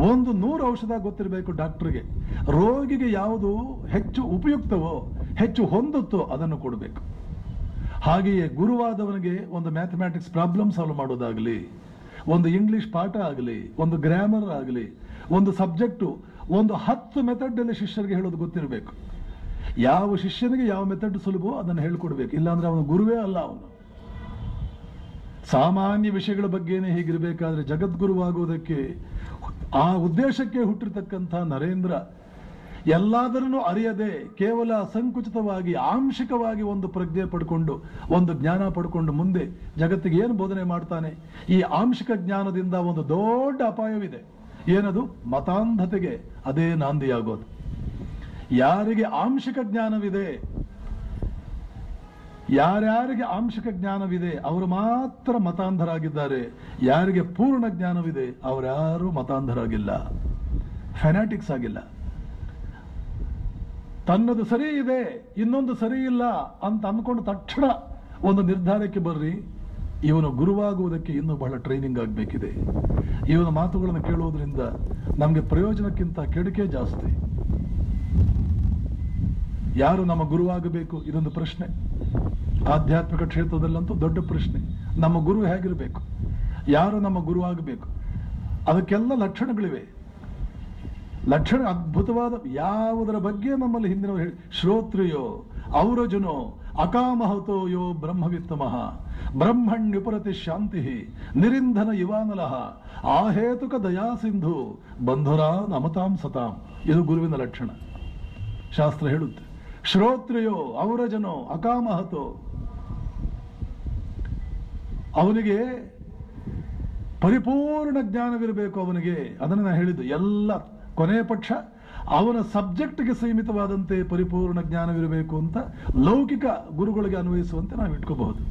100 ಔಷಧ ಗೊತ್ತಿರಬೇಕು ಡಾಕ್ಟರ್ಗೆ. ರೋಗಿಗೆ ಯಾವುದು ಹೆಚ್ಚು ಉಪಯುಕ್ತವೋ, ಹೆಚ್ಚು ಹೊಂದುತ್ತೋ ಅದನ್ನು ಕೊಡಬೇಕು. ಹಾಗೆಯೇ ಗುರುವಾದವನಿಗೆ ಒಂದು ಮ್ಯಾಥಮ್ಯಾಟಿಕ್ಸ್ ಪ್ರಾಬ್ಲಮ್ ಸಾಲ್ವ್ ಮಾಡೋದಾಗಲಿ, ಒಂದು ಇಂಗ್ಲಿಷ್ ಪಾಠ ಆಗಲಿ, ಒಂದು ಗ್ರಾಮರ್ ಆಗಲಿ, ಒಂದು ಸಬ್ಜೆಕ್ಟು, ಒಂದು 10 ಮೆಥಡ್ ಶಿಷ್ಯರಿಗೆ ಹೇಳೋದು ಗೊತ್ತಿರಬೇಕು. ಯಾವ ಶಿಷ್ಯನಿಗೆ ಯಾವ ಮೆಥಡ್ ಸುಲಭವೋ ಅದನ್ನು ಹೇಳ್ಕೊಡ್ಬೇಕು, ಇಲ್ಲಾಂದ್ರೆ ಅವನು ಗುರುವೇ ಅಲ್ಲ. ಅವನು ಸಾಮಾನ್ಯ ವಿಷಯಗಳ ಬಗ್ಗೆನೇ ಹೀಗಿರಬೇಕಾದ್ರೆ ಜಗದ್ಗುರುವಾಗುವುದಕ್ಕೆ ಆ ಉದ್ದೇಶಕ್ಕೆ ಹುಟ್ಟಿರ್ತಕ್ಕಂಥ ನರೇಂದ್ರ ಎಲ್ಲಾದರನ್ನು ಅರಿಯದೆ ಕೇವಲ ಸಂಕುಚಿತವಾಗಿ ಆಂಶಿಕವಾಗಿ ಒಂದು ಪ್ರಜ್ಞೆ ಪಡ್ಕೊಂಡು, ಒಂದು ಜ್ಞಾನ ಪಡ್ಕೊಂಡು ಮುಂದೆ ಜಗತ್ತಿಗೆ ಏನು ಬೋಧನೆ ಮಾಡ್ತಾನೆ? ಈ ಆಂಶಿಕ ಜ್ಞಾನದಿಂದ ಒಂದು ದೊಡ್ಡ ಅಪಾಯವಿದೆ. ಏನದು? ಮತಾಂಧತೆಗೆ ಅದೇ ನಾಂದಿಯಾಗೋದು. ಯಾರಿಗೆ ಆಂಶಿಕ ಜ್ಞಾನವಿದೆ, ಯಾರ್ಯಾರಿಗೆ ಆಂಶಿಕ ಜ್ಞಾನವಿದೆ ಅವರು ಮಾತ್ರ ಮತಾಂಧರಾಗಿದ್ದಾರೆ. ಯಾರಿಗೆ ಪೂರ್ಣ ಜ್ಞಾನವಿದೆ ಅವರ್ಯಾರು ಮತಾಂಧರಾಗಿಲ್ಲ, ಫೆನಾಟಿಕ್ಸ್ ಆಗಿಲ್ಲ. ತನ್ನದು ಸರಿ ಇದೆ, ಇನ್ನೊಂದು ಸರಿ ಇಲ್ಲ ಅಂತ ಅಂದ್ಕೊಂಡು ತಕ್ಷಣ ಒಂದು ನಿರ್ಧಾರಕ್ಕೆ ಬರ್ರಿ. ಇವನು ಗುರುವಾಗುವುದಕ್ಕೆ ಇನ್ನೂ ಬಹಳ ಟ್ರೈನಿಂಗ್ ಆಗಬೇಕಿದೆ. ಇವನ ಮಾತುಗಳನ್ನು ಕೇಳುವುದರಿಂದ ನಮಗೆ ಪ್ರಯೋಜನಕ್ಕಿಂತ ಕೆಡುಕೆ ಜಾಸ್ತಿ. ಯಾರು ನಮ್ಮ ಗುರುವಾಗಬೇಕು? ಇದೊಂದು ಪ್ರಶ್ನೆ. ಆಧ್ಯಾತ್ಮಿಕ ಕ್ಷೇತ್ರದಲ್ಲಂತೂ ದೊಡ್ಡ ಪ್ರಶ್ನೆ. ನಮ್ಮ ಗುರು ಹೇಗಿರಬೇಕು? ಯಾರು ನಮ್ಮ ಗುರುವಾಗಬೇಕು? ಅದಕ್ಕೆಲ್ಲ ಲಕ್ಷಣಗಳಿವೆ. ಲಕ್ಷಣ ಅದ್ಭುತವಾದ ಯಾವುದರ ಬಗ್ಗೆ ನಮ್ಮಲ್ಲಿ ಹಿಂದಿನವರು ಹೇಳಿ, ಶ್ರೋತ್ರಿಯೋ ಔರಜನೋ ಅಕಾಮಹತೋ ಯೋ ಬ್ರಹ್ಮವಿತ್ತಮಃ ಬ್ರಹ್ಮಣ್ಯುಪರತಿ ಶಾಂತಿ ನಿರಿಂಧನ ಯುವಾನಲಃ ಆಹೇತುಕ ದಯಾ ಸಿಂಧು ಬಂಧುರಾ ನಮತಾಂ ಸತಾಂ. ಇದು ಗುರುವಿನ ಲಕ್ಷಣ. ಶಾಸ್ತ್ರ ಹೇಳುತ್ತೆ. ಶ್ರೋತ್ರಿಯೋ ಔರಜನೋ ಅಕಾಮಹತೋ, ಅವನಿಗೆ ಪರಿಪೂರ್ಣ ಜ್ಞಾನವಿರಬೇಕು. ಅವನಿಗೆ ಅದನ್ನು ನಾನು ಹೇಳಿದ್ದು, ಎಲ್ಲ ಕೊನೆಯ ಪಕ್ಷ ಅವನ ಸಬ್ಜೆಕ್ಟ್ಗೆ ಸೀಮಿತವಾದಂತೆ ಪರಿಪೂರ್ಣ ಜ್ಞಾನವಿರಬೇಕು ಅಂತ ಲೌಕಿಕ ಗುರುಗಳಿಗೆ ಅನ್ವಯಿಸುವಂತೆ ನಾವು ಇಟ್ಕೋಬಹುದು.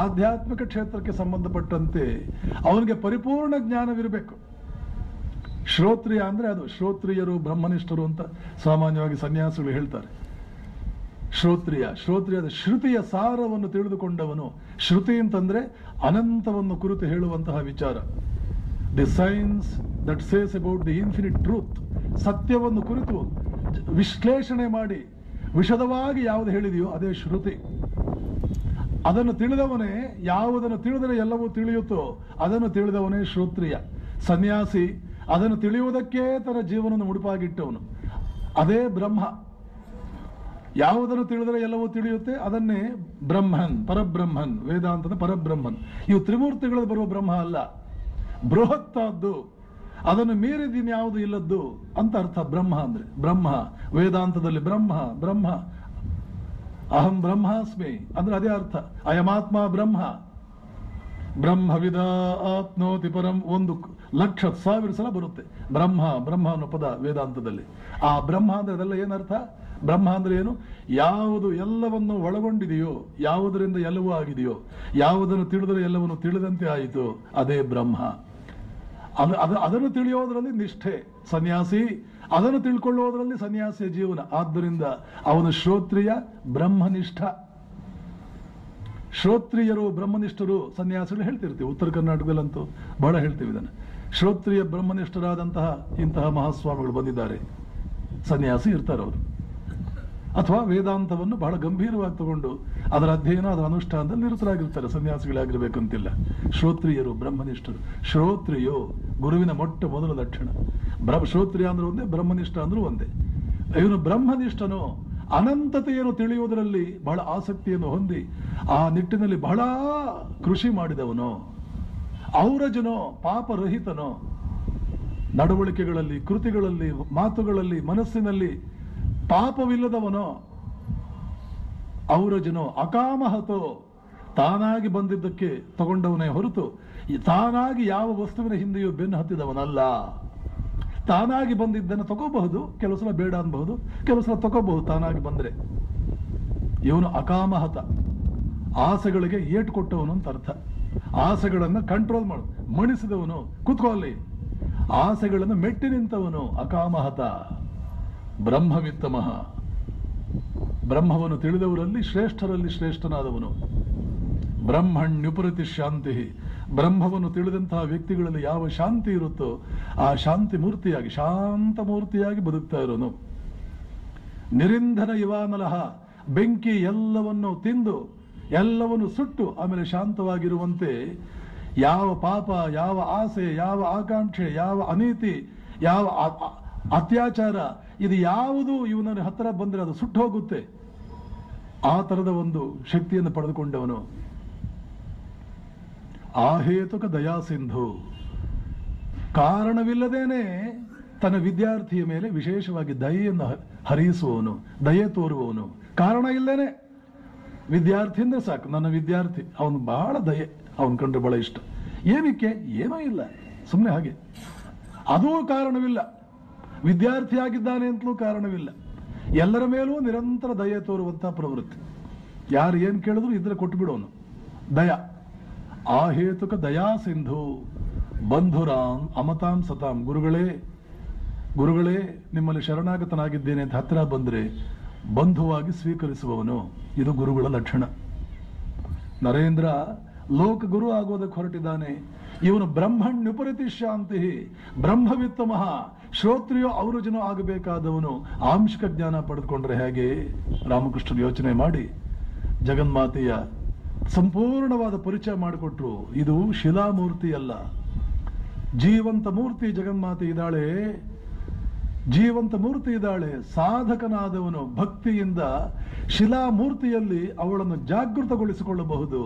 ಆಧ್ಯಾತ್ಮಿಕ ಕ್ಷೇತ್ರಕ್ಕೆ ಸಂಬಂಧಪಟ್ಟಂತೆ ಅವನಿಗೆ ಪರಿಪೂರ್ಣ ಜ್ಞಾನವಿರಬೇಕು. ಶ್ರೋತ್ರಿಯ ಅಂದ್ರೆ ಅದು, ಶ್ರೋತ್ರಿಯರು ಬ್ರಹ್ಮನಿಷ್ಠರು ಅಂತ ಸಾಮಾನ್ಯವಾಗಿ ಸನ್ಯಾಸಿಗಳು ಹೇಳ್ತಾರೆ. ಶ್ರೋತ್ರಿಯದ ಶ್ರುತಿಯ ಸಾರವನ್ನು ತಿಳಿದುಕೊಂಡವನು. ಶ್ರುತಿ ಅಂತಂದ್ರೆ ಅನಂತವನ್ನು ಕುರಿತು ಹೇಳುವಂತಹ ವಿಚಾರ. The science that says about the infinite truth. ಸತ್ಯವನ್ನು ಕುರಿತು ವಿಶ್ಲೇಷಣೆ ಮಾಡಿ ವಿಶದವಾಗಿ ಯಾವುದು ಹೇಳಿದೆಯೋ ಅದೇ ಶ್ರುತಿ. ಅದನ್ನು ತಿಳಿದವನೇ, ಯಾವುದನ್ನು ತಿಳಿದರೆ ಎಲ್ಲವೂ ತಿಳಿಯುತ್ತೋ ಅದನ್ನು ತಿಳಿದವನೇ ಶ್ರೋತ್ರಿಯ. ಸನ್ಯಾಸಿ ಅದನ್ನು ತಿಳಿಯುವುದಕ್ಕೆ ತನ್ನ ಜೀವನವನ್ನು ಮುಡುಪಾಗಿಟ್ಟವನು. ಅದೇ ಬ್ರಹ್ಮ. ಯಾವುದನ್ನು ತಿಳಿದರೆ ಎಲ್ಲವೂ ತಿಳಿಯುತ್ತೆ, ಅದನ್ನೇ ಬ್ರಹ್ಮನ್, ಪರಬ್ರಹ್ಮನ್, ವೇದಾಂತದ ಪರಬ್ರಹ್ಮನ್. ಇವು ತ್ರಿಮೂರ್ತಿಗಳಲ್ಲಿ ಬರುವ ಬ್ರಹ್ಮ ಅಲ್ಲ, ಬೃಹತ್ತಾದ್ದು, ಅದನ್ನು ಮೀರಿದಿನ್ಯಾವುದು ಇಲ್ಲದ್ದು ಅಂತ ಅರ್ಥ. ಬ್ರಹ್ಮ ಅಂದ್ರೆ ಬ್ರಹ್ಮ. ವೇದಾಂತದಲ್ಲಿ ಬ್ರಹ್ಮ ಅಹಂ ಬ್ರಹ್ಮಾಸ್ಮಿ ಅಂದ್ರೆ ಅದೇ ಅರ್ಥ. ಅಯಮಾತ್ಮ ಬ್ರಹ್ಮವಿದ ಆಪ್ನೋತಿ ಪರಂ. 1,00,000 ಸಲ ಬರುತ್ತೆ ಬ್ರಹ್ಮ ಅನ್ನೋ ಪದ ವೇದಾಂತದಲ್ಲಿ. ಆ ಬ್ರಹ್ಮ ಅಂದ್ರೆ ಅದೆಲ್ಲ ಏನರ್ಥ? ಬ್ರಹ್ಮ ಅಂದ್ರೆ ಏನು? ಯಾವುದು ಎಲ್ಲವನ್ನು ಒಳಗೊಂಡಿದೆಯೋ, ಯಾವುದರಿಂದ ಎಲ್ಲವೂ ಆಗಿದೆಯೋ, ಯಾವುದನ್ನು ತಿಳಿದರೆ ಎಲ್ಲವನ್ನು ತಿಳಿದಂತೆ ಆಯಿತು, ಅದೇ ಬ್ರಹ್ಮ. ಅದನ್ನು ತಿಳಿಯೋದರಲ್ಲಿ ನಿಷ್ಠೆ ಸನ್ಯಾಸಿ, ಅದನ್ನು ತಿಳ್ಕೊಳ್ಳುವುದರಲ್ಲಿ ಸನ್ಯಾಸಿಯ ಜೀವನ. ಆದ್ದರಿಂದ ಅವನು ಶ್ರೋತ್ರಿಯ ಬ್ರಹ್ಮನಿಷ್ಠ. ಶ್ರೋತ್ರಿಯರು ಬ್ರಹ್ಮನಿಷ್ಠರು ಸನ್ಯಾಸಿಗಳು ಹೇಳ್ತಿರ್ತೀವಿ. ಉತ್ತರ ಕರ್ನಾಟಕದಲ್ಲಂತೂ ಬಹಳ ಹೇಳ್ತೀವಿ ಇದನ್ನು. ಶ್ರೋತ್ರಿಯ ಬ್ರಹ್ಮನಿಷ್ಠರಾದಂತಹ ಇಂತಹ ಮಹಾಸ್ವಾಮಿಗಳು ಬಂದಿದ್ದಾರೆ. ಸನ್ಯಾಸಿ ಇರ್ತಾರೆ ಅವರು. ಅಥವಾ ವೇದಾಂತವನ್ನು ಬಹಳ ಗಂಭೀರವಾಗಿ ತಗೊಂಡು ಅದರ ಅಧ್ಯಯನ, ಅದರ ಅನುಷ್ಠಾನದಲ್ಲಿ ನಿರತರಾಗಿರ್ತಾರೆ. ಸನ್ಯಾಸಿಗಳಾಗಿರ್ಬೇಕಂತಿಲ್ಲ. ಶ್ರೋತ್ರಿಯರು ಬ್ರಹ್ಮನಿಷ್ಠರು. ಶ್ರೋತ್ರಿಯೋ ಗುರುವಿನ ಮೊದಲ ಲಕ್ಷಣ. ಶ್ರೋತ್ರಿಯ ಅಂದ್ರೆ ಒಂದೇ, ಬ್ರಹ್ಮನಿಷ್ಠ ಅಂದ್ರೂ ಒಂದೇ. ಇವನು ಬ್ರಹ್ಮನಿಷ್ಠನು. ಅನಂತತೆಯನ್ನು ತಿಳಿಯುವುದರಲ್ಲಿ ಬಹಳ ಆಸಕ್ತಿಯನ್ನು ಹೊಂದಿ ಆ ನಿಟ್ಟಿನಲ್ಲಿ ಬಹಳ ಕೃಷಿ ಮಾಡಿದವನು. ಔರಜನೋ ಪಾಪರಹಿತನೋ. ನಡವಳಿಕೆಗಳಲ್ಲಿ, ಕೃತಿಗಳಲ್ಲಿ, ಮಾತುಗಳಲ್ಲಿ, ಮನಸ್ಸಿನಲ್ಲಿ ಪಾಪವಿಲ್ಲದವನೋ, ಔರಜನೋ ಅಕಾಮಹತೋ, ತಾನಾಗಿ ಬಂದಿದ್ದಕ್ಕೆ ತಗೊಂಡವನೇ ಹೊರತು ತಾನಾಗಿ ಯಾವ ವಸ್ತುವಿನ ಹಿಂದೆಯೂ ಬೆನ್ನು ಹತ್ತಿದವನಲ್ಲ. ತಾನಾಗಿ ಬಂದಿದ್ದನ್ನು ತಗೋಬಹುದು, ಕೆಲವು ಸಲ ಬೇಡ ಅನ್ಬಹುದು, ಕೆಲವು ಸಲ ತಗೋಬಹುದು ತಾನಾಗಿ ಬಂದ್ರೆ. ಇವನು ಅಕಾಮಹತ, ಆಸೆಗಳಿಗೆ ಏಟು ಕೊಟ್ಟವನು ಅಂತ ಅರ್ಥ. ಆಸೆಗಳನ್ನು ಕಂಟ್ರೋಲ್ ಮಾಡು, ಮಣಿಸಿದವನು, ಕೂತ್ಕೊಳ್ಳಿ. ಆಸೆಗಳನ್ನು ಮೆಟ್ಟಿ ನಿಂತವನು ಅಕಾಮಹತ. ಬ್ರಹ್ಮವಿತ್ತಮಃ, ಬ್ರಹ್ಮವನ್ನು ತಿಳಿದವರಲ್ಲಿ ಶ್ರೇಷ್ಠರಲ್ಲಿ ಶ್ರೇಷ್ಠನಾದವನು. ಬ್ರಹ್ಮಣ್ಯುಪರತಿ ಶಾಂತಿ, ಬ್ರಹ್ಮವನ್ನು ತಿಳಿದಂತಹ ವ್ಯಕ್ತಿಗಳಲ್ಲಿ ಯಾವ ಶಾಂತಿ ಇರುತ್ತೋ ಆ ಶಾಂತಿ ಮೂರ್ತಿಯಾಗಿ, ಶಾಂತ ಮೂರ್ತಿಯಾಗಿ ಬದುಕ್ತಾ ಇರೋನು. ನಿರಿಂಧನ ಇವಾನಲಹ, ಬೆಂಕಿ ಎಲ್ಲವನ್ನು ತಿಂದು ಎಲ್ಲವನ್ನು ಸುಟ್ಟು ಆಮೇಲೆ ಶಾಂತವಾಗಿರುವಂತೆ ಯಾವ ಪಾಪ, ಯಾವ ಆಸೆ, ಯಾವ ಆಕಾಂಕ್ಷೆ, ಯಾವ ಅನೀತಿ, ಯಾವ ಅತ್ಯಾಚಾರ, ಇದು ಯಾವುದು ಇವನ ಹತ್ತಿರ ಬಂದರೆ ಅದು ಸುಟ್ಟು ಹೋಗುತ್ತೆ. ಆ ತರದ ಒಂದು ಶಕ್ತಿಯನ್ನು ಪಡೆದುಕೊಂಡವನು. ಆಹೇತುಕ ದಯಾ ಸಿಂಧು, ಕಾರಣವಿಲ್ಲದೇನೆ ತನ್ನ ವಿದ್ಯಾರ್ಥಿಯ ಮೇಲೆ ವಿಶೇಷವಾಗಿ ದಯೆಯನ್ನು ಹರಿಸುವವನು, ದಯೆ ತೋರುವವನು. ಕಾರಣ ಇಲ್ಲೇನೆ ವಿದ್ಯಾರ್ಥಿ ಅಂದ್ರೆ ಸಾಕು, ನನ್ನ ವಿದ್ಯಾರ್ಥಿ, ಅವನು ಬಹಳ ದಯೆ, ಅವನು ಕಂಡ್ರೆ ಬಹಳ ಇಷ್ಟ. ಏನಕ್ಕೆ? ಏನೋ ಇಲ್ಲ, ಸುಮ್ಮನೆ ಹಾಗೆ. ಅದೂ ಕಾರಣವಿಲ್ಲ. ವಿದ್ಯಾರ್ಥಿ ಆಗಿದ್ದಾನೆ ಅಂತಲೂ ಕಾರಣವಿಲ್ಲ. ಎಲ್ಲರ ಮೇಲೂ ನಿರಂತರ ದಯೆ ತೋರುವಂತಹ ಪ್ರವೃತ್ತಿ. ಯಾರು ಏನು ಕೇಳಿದ್ರು ಇದ್ರೆ ಕೊಟ್ಟು ಬಿಡೋನು, ದಯ. ಆಹೇತುಕ ದಯಾ ಸಿಂಧು ಬಂಧುರಾಮ್ ಅಮತಾಂ ಸತಾಂ. ಗುರುಗಳೇ ನಿಮ್ಮಲ್ಲಿ ಶರಣಾಗತನಾಗಿದ್ದೇನೆ ಅಂತ ಹತ್ತಿರ ಬಂದರೆ ಬಂಧುವಾಗಿ ಸ್ವೀಕರಿಸುವವನು. ಇದು ಗುರುಗಳ ಲಕ್ಷಣ. ನರೇಂದ್ರ ಲೋಕ ಗುರು ಆಗೋದಕ್ಕೆ ಹೊರಟಿದ್ದಾನೆ. ಇವನು ಬ್ರಹ್ಮಣ್ಯುಪರತಿ ಶಾಂತಿ, ಬ್ರಹ್ಮವಿತ್ತಮಃ, ಶ್ರೋತ್ರಿಯೋ ಔರಜನೋ ಆಗಬೇಕಾದವನು. ಆಂಶಿಕ ಜ್ಞಾನ ಪಡೆದುಕೊಂಡ್ರೆ ಹೇಗೆ? ರಾಮಕೃಷ್ಣರು ಯೋಚನೆ ಮಾಡಿ ಜಗನ್ಮಾತೆಯ ಸಂಪೂರ್ಣವಾದ ಪರಿಚಯ ಮಾಡಿಕೊಟ್ರು. ಇದು ಶಿಲಾಮೂರ್ತಿ ಅಲ್ಲ, ಜೀವಂತ ಮೂರ್ತಿ. ಜಗನ್ಮಾತೆ ಇದ್ದಾಳೆ, ಜೀವಂತ ಮೂರ್ತಿ ಇದ್ದಾಳೆ. ಸಾಧಕನಾದವನು ಭಕ್ತಿಯಿಂದ ಶಿಲಾಮೂರ್ತಿಯಲ್ಲಿ ಅವಳನ್ನು ಜಾಗೃತಗೊಳಿಸಿಕೊಳ್ಳಬಹುದು.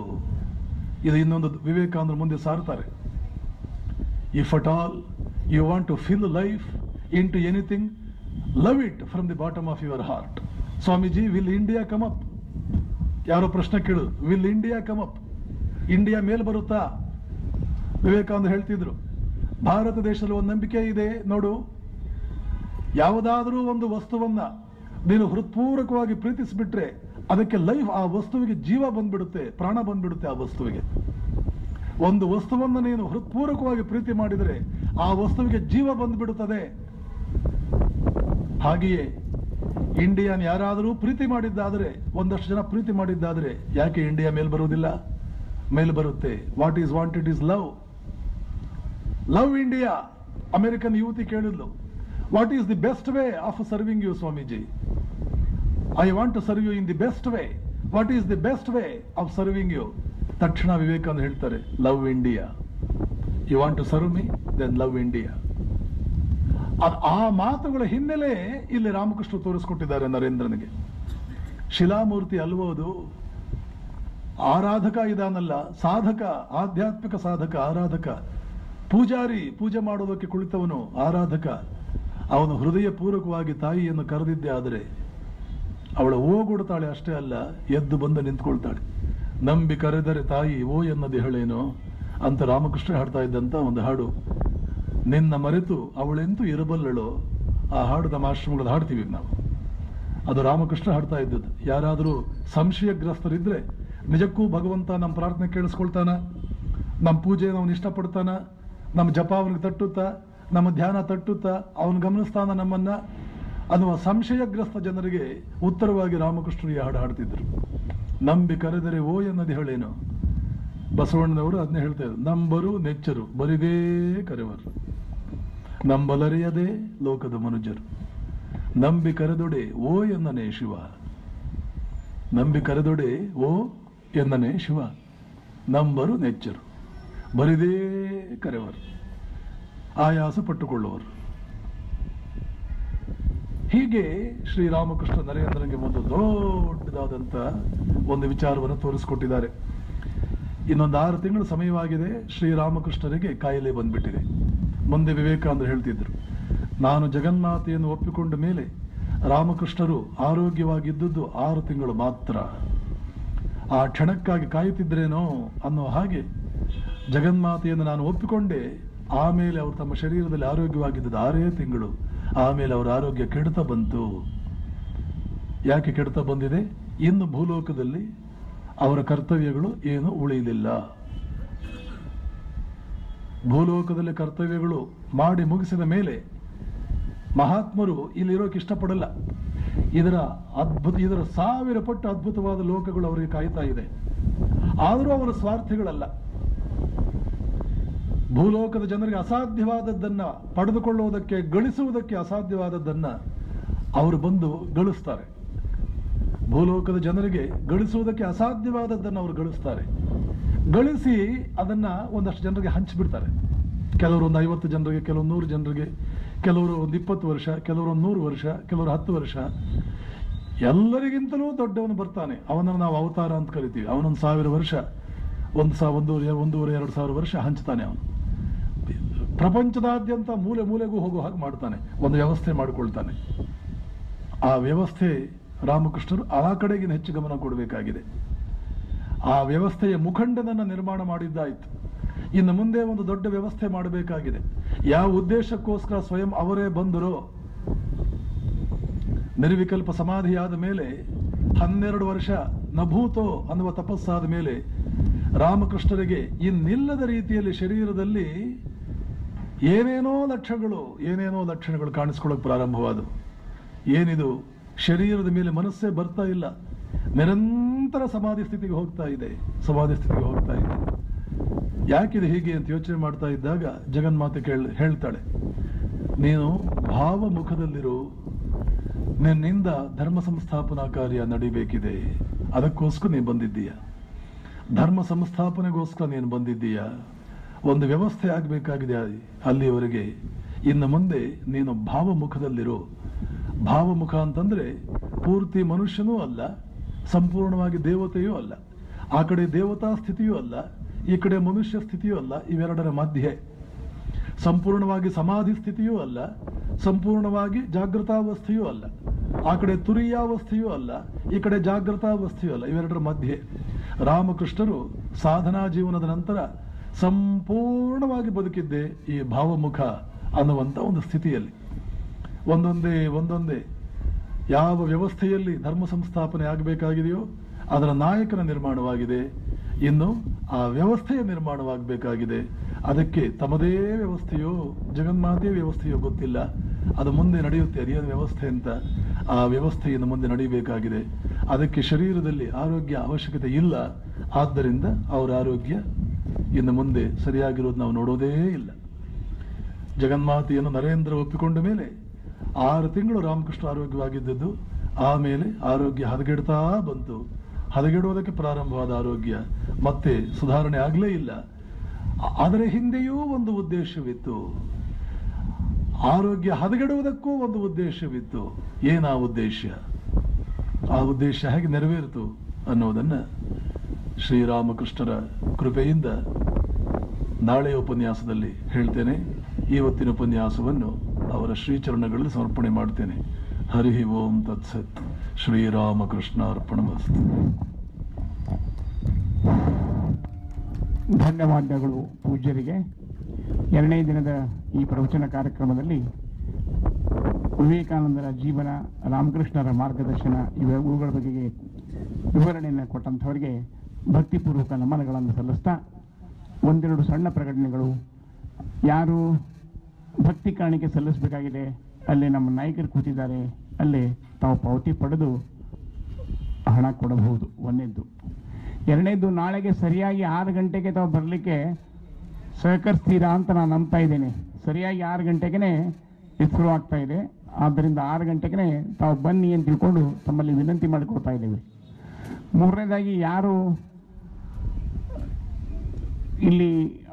ಇದು ಇನ್ನೊಂದು ವಿವೇಕಾನಂದರು ಮುಂದೆ ಸಾರ್ತಾರೆ. If at all you want to fill life into anything, love it from the bottom of your heart. Swamiji, will India come up? ಯಾರೋ ಪ್ರಶ್ನೆ ಕೇಳಿದ್ರು, will India come up? India ಮೇಲೆ ಬರುತ್ತಾ? ವಿವೇಕಾನಂದರು ಹೇಳ್ತಿದ್ರು, ಭಾರತ ದೇಶದಲ್ಲಿ ಒಂದು ನಂಬಿಕೆ ಇದೆ ನೋಡು, ಯಾವುದಾದರೂ ಒಂದು ವಸ್ತುವನ್ನ ನೀನು ಹೃತ್ಪೂರ್ವಕವಾಗಿ ಪ್ರೀತಿಸಿಬಿಟ್ರೆ ಅದಕ್ಕೆ ಲೈಫ್, ಆ ವಸ್ತುವಿಗೆ ಜೀವ ಬಂದ್ಬಿಡುತ್ತೆ, ಪ್ರಾಣ ಬಂದ್ಬಿಡುತ್ತೆ ಆ ವಸ್ತುವಿಗೆ. ಒಂದು ವಸ್ತುವನ್ನು ನೀನು ಹೃತ್ಪೂರ್ವಕವಾಗಿ ಪ್ರೀತಿ ಮಾಡಿದರೆ ಆ ವಸ್ತುವಿಗೆ ಜೀವ ಬಂದ್ಬಿಡುತ್ತದೆ. ಹಾಗೆಯೇ ಇಂಡಿಯಾನ್ ಯಾರಾದರೂ ಪ್ರೀತಿ ಮಾಡಿದ್ದಾದರೆ, ಒಂದಷ್ಟು ಜನ ಪ್ರೀತಿ ಮಾಡಿದ್ದಾದರೆ, ಯಾಕೆ ಇಂಡಿಯಾ ಮೇಲ್ ಬರುವುದಿಲ್ಲ? ಮೇಲ್ ಬರುತ್ತೆ. What is wanted is love. Love India. American ಯುವತಿ ಕೇಳಿದ್ಲು, what is the best way of serving you Swamiji? I want to serve you in the best way. What is the best way of serving you? ತಕ್ಷಣ ವಿವೇಕಾನಂದರು ಹೇಳ್ತಾರೆ, love India. You want to serve me, then love India. ಆ ಮಾತುಗಳ ಹಿನ್ನೆಲೆ ಇಲ್ಲಿ ರಾಮಕೃಷ್ಣ ತೋರಿಸ್ಕೊಟ್ಟಿದ್ದಾರೆ ನರೇಂದ್ರನಿಗೆ. ಶಿಲಾಮೂರ್ತಿ ಅಲ್ವೋದು, ಆರಾಧಕ ಇದಾನಲ್ಲ, ಸಾಧಕ, ಆಧ್ಯಾತ್ಮಿಕ ಸಾಧಕ, ಆರಾಧಕ. ಪೂಜಾರಿ, ಪೂಜೆ ಮಾಡೋದಕ್ಕೆ ಕುಳಿತವನು ಆರಾಧಕ. ಅವನು ಹೃದಯ ಪೂರ್ವಕವಾಗಿ ತಾಯಿಯನ್ನು ಕರೆದಿದ್ದೆ ಆದರೆ ಅವಳು ಓಗೊಡ್ತಾಳೆ ಅಷ್ಟೇ ಅಲ್ಲ, ಎದ್ದು ಬಂದು ನಿಂತ್ಕೊಳ್ತಾಳೆ. ನಂಬಿ ಕರೆದರೆ ತಾಯಿ ಓ ಎನ್ನದೆ ಹೇಳೇನೋ ಅಂತ ರಾಮಕೃಷ್ಣ ಹಾಡ್ತಾ ಇದ್ದಂತ ಒಂದು ಹಾಡು. ನಿನ್ನ ಮರೆತು ಅವಳೆಂತೂ ಇರಬಲ್ಲಳೋ, ಆ ಹಾಡು ನಮ್ಮ ಆಶ್ರಮಗಳಲ್ಲಿ ಹಾಡ್ತೀವಿ ನಾವು. ಅದು ರಾಮಕೃಷ್ಣ ಹಾಡ್ತಾ ಇದ್ದದ್ದು. ಯಾರಾದರೂ ಸಂಶಯಗ್ರಸ್ತರಿದ್ರೆ ನಿಜಕ್ಕೂ ಭಗವಂತ ನಮ್ಮ ಪ್ರಾರ್ಥನೆ ಕೇಳಿಸ್ಕೊಳ್ತಾನ, ನಮ್ಮ ಪೂಜೆ ಅವನು ಇಷ್ಟಪಡ್ತಾನ, ನಮ್ಮ ಜಪ ಅವನಿಗೆ ತಟ್ಟುತ್ತಾ, ನಮ್ಮ ಧ್ಯಾನ ತಟ್ಟುತ್ತಾ, ಅವನು ಗಮನಿಸ್ತಾನ ನಮ್ಮನ್ನ ಅನ್ನುವ ಸಂಶಯಗ್ರಸ್ತ ಜನರಿಗೆ ಉತ್ತರವಾಗಿ ರಾಮಕೃಷ್ಣರು ಈ ಹಾಡು ಹಾಡ್ತಿದ್ರು. ನಂಬಿ ಕರೆದರೆ ಓ ಎನ್ನದೆ ಹೇಳೇನು. ಬಸವಣ್ಣನವರು ಅದನ್ನೇ ಹೇಳ್ತಾ ಇದ್ರು, ನಂಬರು ನೆಚ್ಚರು ಬರಿದೇ ಕರೆವರು, ನಂಬಲರಿಯದೇ ಲೋಕದ ಮನುಜರು. ನಂಬಿ ಕರೆದೊಡೆ ಓ ಎನ್ನನೇ ಶಿವ. ನಂಬಿ ಕರೆದೊಡೆ ಓ ಎನ್ನನೇ ಶಿವ. ನಂಬರು ನೆಚ್ಚರು ಬರಿದೇ ಕರೆವರು, ಆಯಾಸ ಪಟ್ಟುಕೊಳ್ಳುವರು. ಹೀಗೆ ಶ್ರೀರಾಮಕೃಷ್ಣ ನರೇಂದ್ರನಿಗೆ ಒಂದು ದೊಡ್ಡದಾದಂಥ ಒಂದು ವಿಚಾರವನ್ನು ತೋರಿಸಿಕೊಟ್ಟಿದ್ದಾರೆ. ಇನ್ನೊಂದು 6 ತಿಂಗಳು ಸಮಯವಾಗಿದೆ. ಶ್ರೀರಾಮಕೃಷ್ಣರಿಗೆ ಕಾಯಿಲೆ ಬಂದ್ಬಿಟ್ಟಿದೆ. ಮುಂದೆ ವಿವೇಕಾನಂದರು ಹೇಳ್ತಿದ್ರು, ನಾನು ಜಗನ್ಮಾತೆಯನ್ನು ಒಪ್ಪಿಕೊಂಡ ಮೇಲೆ ರಾಮಕೃಷ್ಣರು ಆರೋಗ್ಯವಾಗಿದ್ದುದು 6 ತಿಂಗಳು ಮಾತ್ರ. ಆ ಕ್ಷಣಕ್ಕಾಗಿ ಕಾಯುತ್ತಿದ್ರೇನೋ ಅನ್ನೋ ಹಾಗೆ ಜಗನ್ಮಾತೆಯನ್ನು ನಾನು ಒಪ್ಪಿಕೊಂಡೆ. ಆಮೇಲೆ ಅವರು ತಮ್ಮ ಶರೀರದಲ್ಲಿ ಆರೋಗ್ಯವಾಗಿದ್ದದ್ದು 6 ತಿಂಗಳು. ಆಮೇಲೆ ಅವರ ಆರೋಗ್ಯ ಕೆಡ್ತಾ ಬಂತು. ಯಾಕೆ ಕೆಡ್ತಾ ಬಂದಿದೆ? ಇನ್ನು ಭೂಲೋಕದಲ್ಲಿ ಅವರ ಕರ್ತವ್ಯಗಳು ಏನು ಉಳಿಯಲಿಲ್ಲ. ಭೂಲೋಕದಲ್ಲಿ ಕರ್ತವ್ಯಗಳು ಮಾಡಿ ಮುಗಿಸಿದ ಮೇಲೆ ಮಹಾತ್ಮರು ಇಲ್ಲಿರೋಕೆ ಇಷ್ಟಪಡಲ್ಲ. ಇದರ 1000 ಪಟ್ಟು ಅದ್ಭುತವಾದ ಲೋಕಗಳು ಅವರಿಗೆ ಕಾಯ್ತಾ ಇದೆ. ಆದರೂ ಅವರ ಸ್ವಾರ್ಥಿಗಳಲ್ಲ. ಭೂಲೋಕದ ಜನರಿಗೆ ಅಸಾಧ್ಯವಾದದ್ದನ್ನ ಪಡೆದುಕೊಳ್ಳುವುದಕ್ಕೆ, ಗಳಿಸುವುದಕ್ಕೆ ಅಸಾಧ್ಯವಾದದ್ದನ್ನ ಅವರು ಬಂದು ಗಳಿಸ್ತಾರೆ. ಭೂಲೋಕದ ಜನರಿಗೆ ಗಳಿಸುವುದಕ್ಕೆ ಅಸಾಧ್ಯವಾದದ್ದನ್ನು ಅವರು ಗಳಿಸ್ತಾರೆ. ಗಳಿಸಿ ಅದನ್ನ ಒಂದಷ್ಟು ಜನರಿಗೆ ಹಂಚಿಬಿಡ್ತಾರೆ. ಕೆಲವರು ಒಂದು 50 ಜನರಿಗೆ, ಕೆಲವರು 100 ಜನರಿಗೆ, ಕೆಲವರು ಒಂದು 20 ವರ್ಷ, ಕೆಲವರು ಒಂದು 100 ವರ್ಷ, ಕೆಲವರು 10 ವರ್ಷ. ಎಲ್ಲರಿಗಿಂತಲೂ ದೊಡ್ಡವನು ಬರ್ತಾನೆ, ಅವನನ್ನು ನಾವು ಅವತಾರ ಅಂತ ಕರಿತೀವಿ. ಅವನೊಂದು 1000 ವರ್ಷ, 1,500-2,000 ವರ್ಷ ಹಂಚ್ತಾನೆ. ಅವನು ಪ್ರಪಂಚದಾದ್ಯಂತ ಮೂಲೆ ಮೂಲೆಗೂ ಹೋಗೋ ಹಾಗೆ ಮಾಡ್ತಾನೆ, ಒಂದು ವ್ಯವಸ್ಥೆ ಮಾಡಿಕೊಳ್ತಾನೆ. ಆ ವ್ಯವಸ್ಥೆ ರಾಮಕೃಷ್ಣರು ಆ ಕಡೆಗಿನ ಹೆಚ್ಚು ಗಮನ ಕೊಡಬೇಕಾಗಿದೆ. ಆ ವ್ಯವಸ್ಥೆಯ ಮುಖಂಡನನ್ನು ನಿರ್ಮಾಣ ಮಾಡಿದ್ದಾಯಿತು. ಇನ್ನು ಮುಂದೆ ಒಂದು ದೊಡ್ಡ ವ್ಯವಸ್ಥೆ ಮಾಡಬೇಕಾಗಿದೆ. ಯಾವ ಉದ್ದೇಶಕ್ಕೋಸ್ಕರ ಸ್ವಯಂ ಅವರೇ ಬಂದರೋ, ನಿರ್ವಿಕಲ್ಪ ಸಮಾಧಿಯಾದ ಮೇಲೆ 12 ವರ್ಷ ನಭೂತೋ ಅನ್ನುವ ತಪಸ್ಸಾದ ಮೇಲೆ ರಾಮಕೃಷ್ಣರಿಗೆ ಇನ್ನಿಲ್ಲದ ರೀತಿಯಲ್ಲಿ ಶರೀರದಲ್ಲಿ ಏನೇನೋ ಲಕ್ಷಣಗಳು ಕಾಣಿಸ್ಕೊಳ್ಳೋಕೆ ಪ್ರಾರಂಭವಾದವು. ಏನಿದು? ಶರೀರದ ಮೇಲೆ ಮನಸ್ಸೇ ಬರ್ತಾ ಇಲ್ಲ, ನಿರಂತರ ಸಮಾಧಿ ಸ್ಥಿತಿಗೆ ಹೋಗ್ತಾ ಇದೆ. ಯಾಕಿದೆ ಹೀಗೆ ಅಂತ ಯೋಚನೆ ಮಾಡ್ತಾ ಇದ್ದಾಗ ಜಗನ್ಮಾತೆ ಹೇಳ್ತಾಳೆ, ನೀನು ಭಾವಮುಖದಲ್ಲಿರು, ನಿನ್ನಿಂದ ಧರ್ಮ ಸಂಸ್ಥಾಪನಾ ಕಾರ್ಯ ನಡಿಬೇಕಿದೆ. ಅದಕ್ಕೋಸ್ಕರ ನೀನು ಬಂದಿದ್ದೀಯ. ಧರ್ಮ ಸಂಸ್ಥಾಪನೆಗೋಸ್ಕರ ನೀನು ಬಂದಿದ್ದೀಯ. ಒಂದು ವ್ಯವಸ್ಥೆ ಆಗಬೇಕಾಗಿದೆ. ಅಲ್ಲಿಯವರೆಗೆ ಇನ್ನು ಮುಂದೆ ನೀನು ಭಾವಮುಖದಲ್ಲಿರು. ಭಾವಮುಖ ಅಂತಂದ್ರೆ ಪೂರ್ತಿ ಮನುಷ್ಯನೂ ಅಲ್ಲ, ಸಂಪೂರ್ಣವಾಗಿ ದೇವತೆಯೂ ಅಲ್ಲ, ಆ ಕಡೆ ದೇವತಾ ಸ್ಥಿತಿಯೂ ಅಲ್ಲ, ಈ ಕಡೆ ಮನುಷ್ಯ ಸ್ಥಿತಿಯೂ ಅಲ್ಲ, ಇವೆರಡರ ಮಧ್ಯೆ. ಸಂಪೂರ್ಣವಾಗಿ ಸಮಾಧಿ ಸ್ಥಿತಿಯೂ ಅಲ್ಲ, ಸಂಪೂರ್ಣವಾಗಿ ಜಾಗೃತಾವಸ್ಥೆಯೂ ಅಲ್ಲ, ಆ ಕಡೆ ತುರಿಯಾವಸ್ಥೆಯೂ ಅಲ್ಲ, ಈ ಕಡೆ ಜಾಗೃತಾವಸ್ಥೆಯೂ ಅಲ್ಲ, ಇವೆರಡರ ಮಧ್ಯೆ ರಾಮಕೃಷ್ಣರು ಸಾಧನಾ ಜೀವನದ ನಂತರ ಸಂಪೂರ್ಣವಾಗಿ ಬದುಕಿದ್ದೆ ಈ ಭಾವಮುಖ ಅನ್ನುವಂಥ ಒಂದು ಸ್ಥಿತಿಯಲ್ಲಿ. ಒಂದೊಂದೇ ಯಾವ ವ್ಯವಸ್ಥೆಯಲ್ಲಿ ಧರ್ಮ ಸಂಸ್ಥಾಪನೆ ಆಗಬೇಕಾಗಿದೆಯೋ ಅದರ ನಾಯಕನ ನಿರ್ಮಾಣವಾಗಿದೆ. ಇನ್ನು ಆ ವ್ಯವಸ್ಥೆಯ ನಿರ್ಮಾಣವಾಗಬೇಕಾಗಿದೆ. ಅದಕ್ಕೆ ತಮ್ಮದೇ ವ್ಯವಸ್ಥೆಯೋ ಜಗನ್ಮಾತೆಯ ವ್ಯವಸ್ಥೆಯೋ ಗೊತ್ತಿಲ್ಲ, ಅದು ಮುಂದೆ ನಡೆಯುತ್ತೆ. ಅದೇನು ವ್ಯವಸ್ಥೆ ಅಂತ, ಆ ವ್ಯವಸ್ಥೆಯನ್ನು ಮುಂದೆ ನಡೆಯಬೇಕಾಗಿದೆ. ಅದಕ್ಕೆ ಶರೀರದಲ್ಲಿ ಆರೋಗ್ಯ ಅವಶ್ಯಕತೆ ಇಲ್ಲ. ಆದ್ದರಿಂದ ಅವರ ಆರೋಗ್ಯ ಇನ್ನು ಮುಂದೆ ಸರಿಯಾಗಿರೋದು ನಾವು ನೋಡೋದೇ ಇಲ್ಲ. ಜಗನ್ಮಾತೆಯನ್ನು ನರೇಂದ್ರ ಒಪ್ಪಿಕೊಂಡ ಮೇಲೆ 6 ತಿಂಗಳು ರಾಮಕೃಷ್ಣ ಆರೋಗ್ಯವಾಗಿದ್ದದ್ದು. ಆಮೇಲೆ ಆರೋಗ್ಯ ಹದಗೆಡ್ತಾ ಬಂತು. ಹದಗೆಡುವುದಕ್ಕೆ ಪ್ರಾರಂಭವಾದ ಆರೋಗ್ಯ ಮತ್ತೆ ಸುಧಾರಣೆ ಆಗಲೇ ಇಲ್ಲ. ಅದರ ಹಿಂದೆಯೂ ಒಂದು ಉದ್ದೇಶವಿತ್ತು. ಆರೋಗ್ಯ ಹದಗೆಡುವುದಕ್ಕೂ ಒಂದು ಉದ್ದೇಶವಿತ್ತು. ಏನಾ ಉದ್ದೇಶ? ಆ ಉದ್ದೇಶ ಹೇಗೆ ನೆರವೇರಿತು ಅನ್ನೋದನ್ನ ಶ್ರೀರಾಮಕೃಷ್ಣರ ಕೃಪೆಯಿಂದ ನಾಳೆಯ ಉಪನ್ಯಾಸದಲ್ಲಿ ಹೇಳ್ತೇನೆ. ಇವತ್ತಿನ ಉಪನ್ಯಾಸವನ್ನು ಅವರ ಶ್ರೀಚರಣಗಳಲ್ಲಿ ಸಮರ್ಪಣೆ ಮಾಡ್ತೇನೆ. ಹರಿ ಓಂ ತತ್ಸತ್. ಶ್ರೀರಾಮಕೃಷ್ಣಾರ್ಪಣಮಸ್ತು. ಧನ್ಯವಾದಗಳು ಪೂಜ್ಯರಿಗೆ. 2ನೇ ದಿನದ ಈ ಪ್ರವಚನ ಕಾರ್ಯಕ್ರಮದಲ್ಲಿ ವಿವೇಕಾನಂದರ ಜೀವನ, ರಾಮಕೃಷ್ಣರ ಮಾರ್ಗದರ್ಶನ ಇವುಗಳ ಬಗೆಗೆ ವಿವರಣೆಯನ್ನು ಕೊಟ್ಟಂಥವರಿಗೆ ಭಕ್ತಿಪೂರ್ವಕ ನಮನಗಳನ್ನು ಸಲ್ಲಿಸ್ತಾ 1-2 ಸಣ್ಣ ಪ್ರಕಟಣೆಗಳು. ಯಾರು ಭಕ್ತಿ ಕಾಣಿಕೆ ಸಲ್ಲಿಸಬೇಕಾಗಿದೆ ಅಲ್ಲಿ ನಮ್ಮ ನಾಯಕರು ಕೂತಿದ್ದಾರೆ, ಅಲ್ಲಿ ತಾವು ಪಾವತಿ ಪಡೆದು ಹಣ ಕೊಡಬಹುದು. 1ನೇದ್ದು. 2ನೇದ್ದು, ನಾಳೆಗೆ ಸರಿಯಾಗಿ 6 ಗಂಟೆಗೆ ತಾವು ಬರಲಿಕ್ಕೆ ಸಹಕರಿಸ್ತೀರಾ ಅಂತ ನಾನು ನಂಬ್ತಾ ಇದ್ದೇನೆ. ಸರಿಯಾಗಿ 6 ಗಂಟೆಗೆ ಶುರು ಆಗ್ತಾ ಇದೆ. ಆದ್ದರಿಂದ 6 ಗಂಟೆಗೆ ತಾವು ಬನ್ನಿ ಅಂತ ತಿಳ್ಕೊಂಡು ತಮ್ಮಲ್ಲಿ ವಿನಂತಿ ಮಾಡಿಕೊಡ್ತಾ ಇದ್ದೇವೆ. 3ನೇದಾಗಿ, ಯಾರು ಇಲ್ಲಿ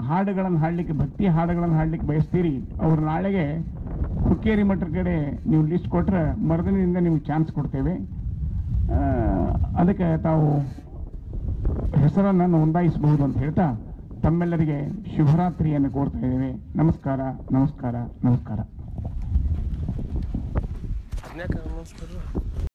ಹಾಡುಗಳನ್ನು ಹಾಡಲಿಕ್ಕೆ, ಭಕ್ತಿ ಹಾಡುಗಳನ್ನು ಹಾಡಲಿಕ್ಕೆ ಬಯಸ್ತೀರಿ, ಅವರು ನಾಳೆಗೆ ಹುಕ್ಕೇರಿ ಮಠದ ಕಡೆ ನೀವು ಲಿಸ್ಟ್ ಕೊಟ್ಟರೆ ಮರುದಿನದಿಂದ ನಿಮ್ಗೆ ಚಾನ್ಸ್ ಕೊಡ್ತೇವೆ. ಅದಕ್ಕೆ ತಾವು ಹೆಸರನ್ನು ನೋಂದಾಯಿಸಬಹುದು ಅಂತ ಹೇಳ್ತಾ ತಮ್ಮೆಲ್ಲರಿಗೆ ಶುಭರಾತ್ರಿಯನ್ನು ಕೋರ್ತಾ ಇದ್ದೇವೆ. ನಮಸ್ಕಾರ, ನಮಸ್ಕಾರ, ನಮಸ್ಕಾರ. ಅದನ್ಯಾಕೆ ಅನ್ನಿಸ್ತಾರೆ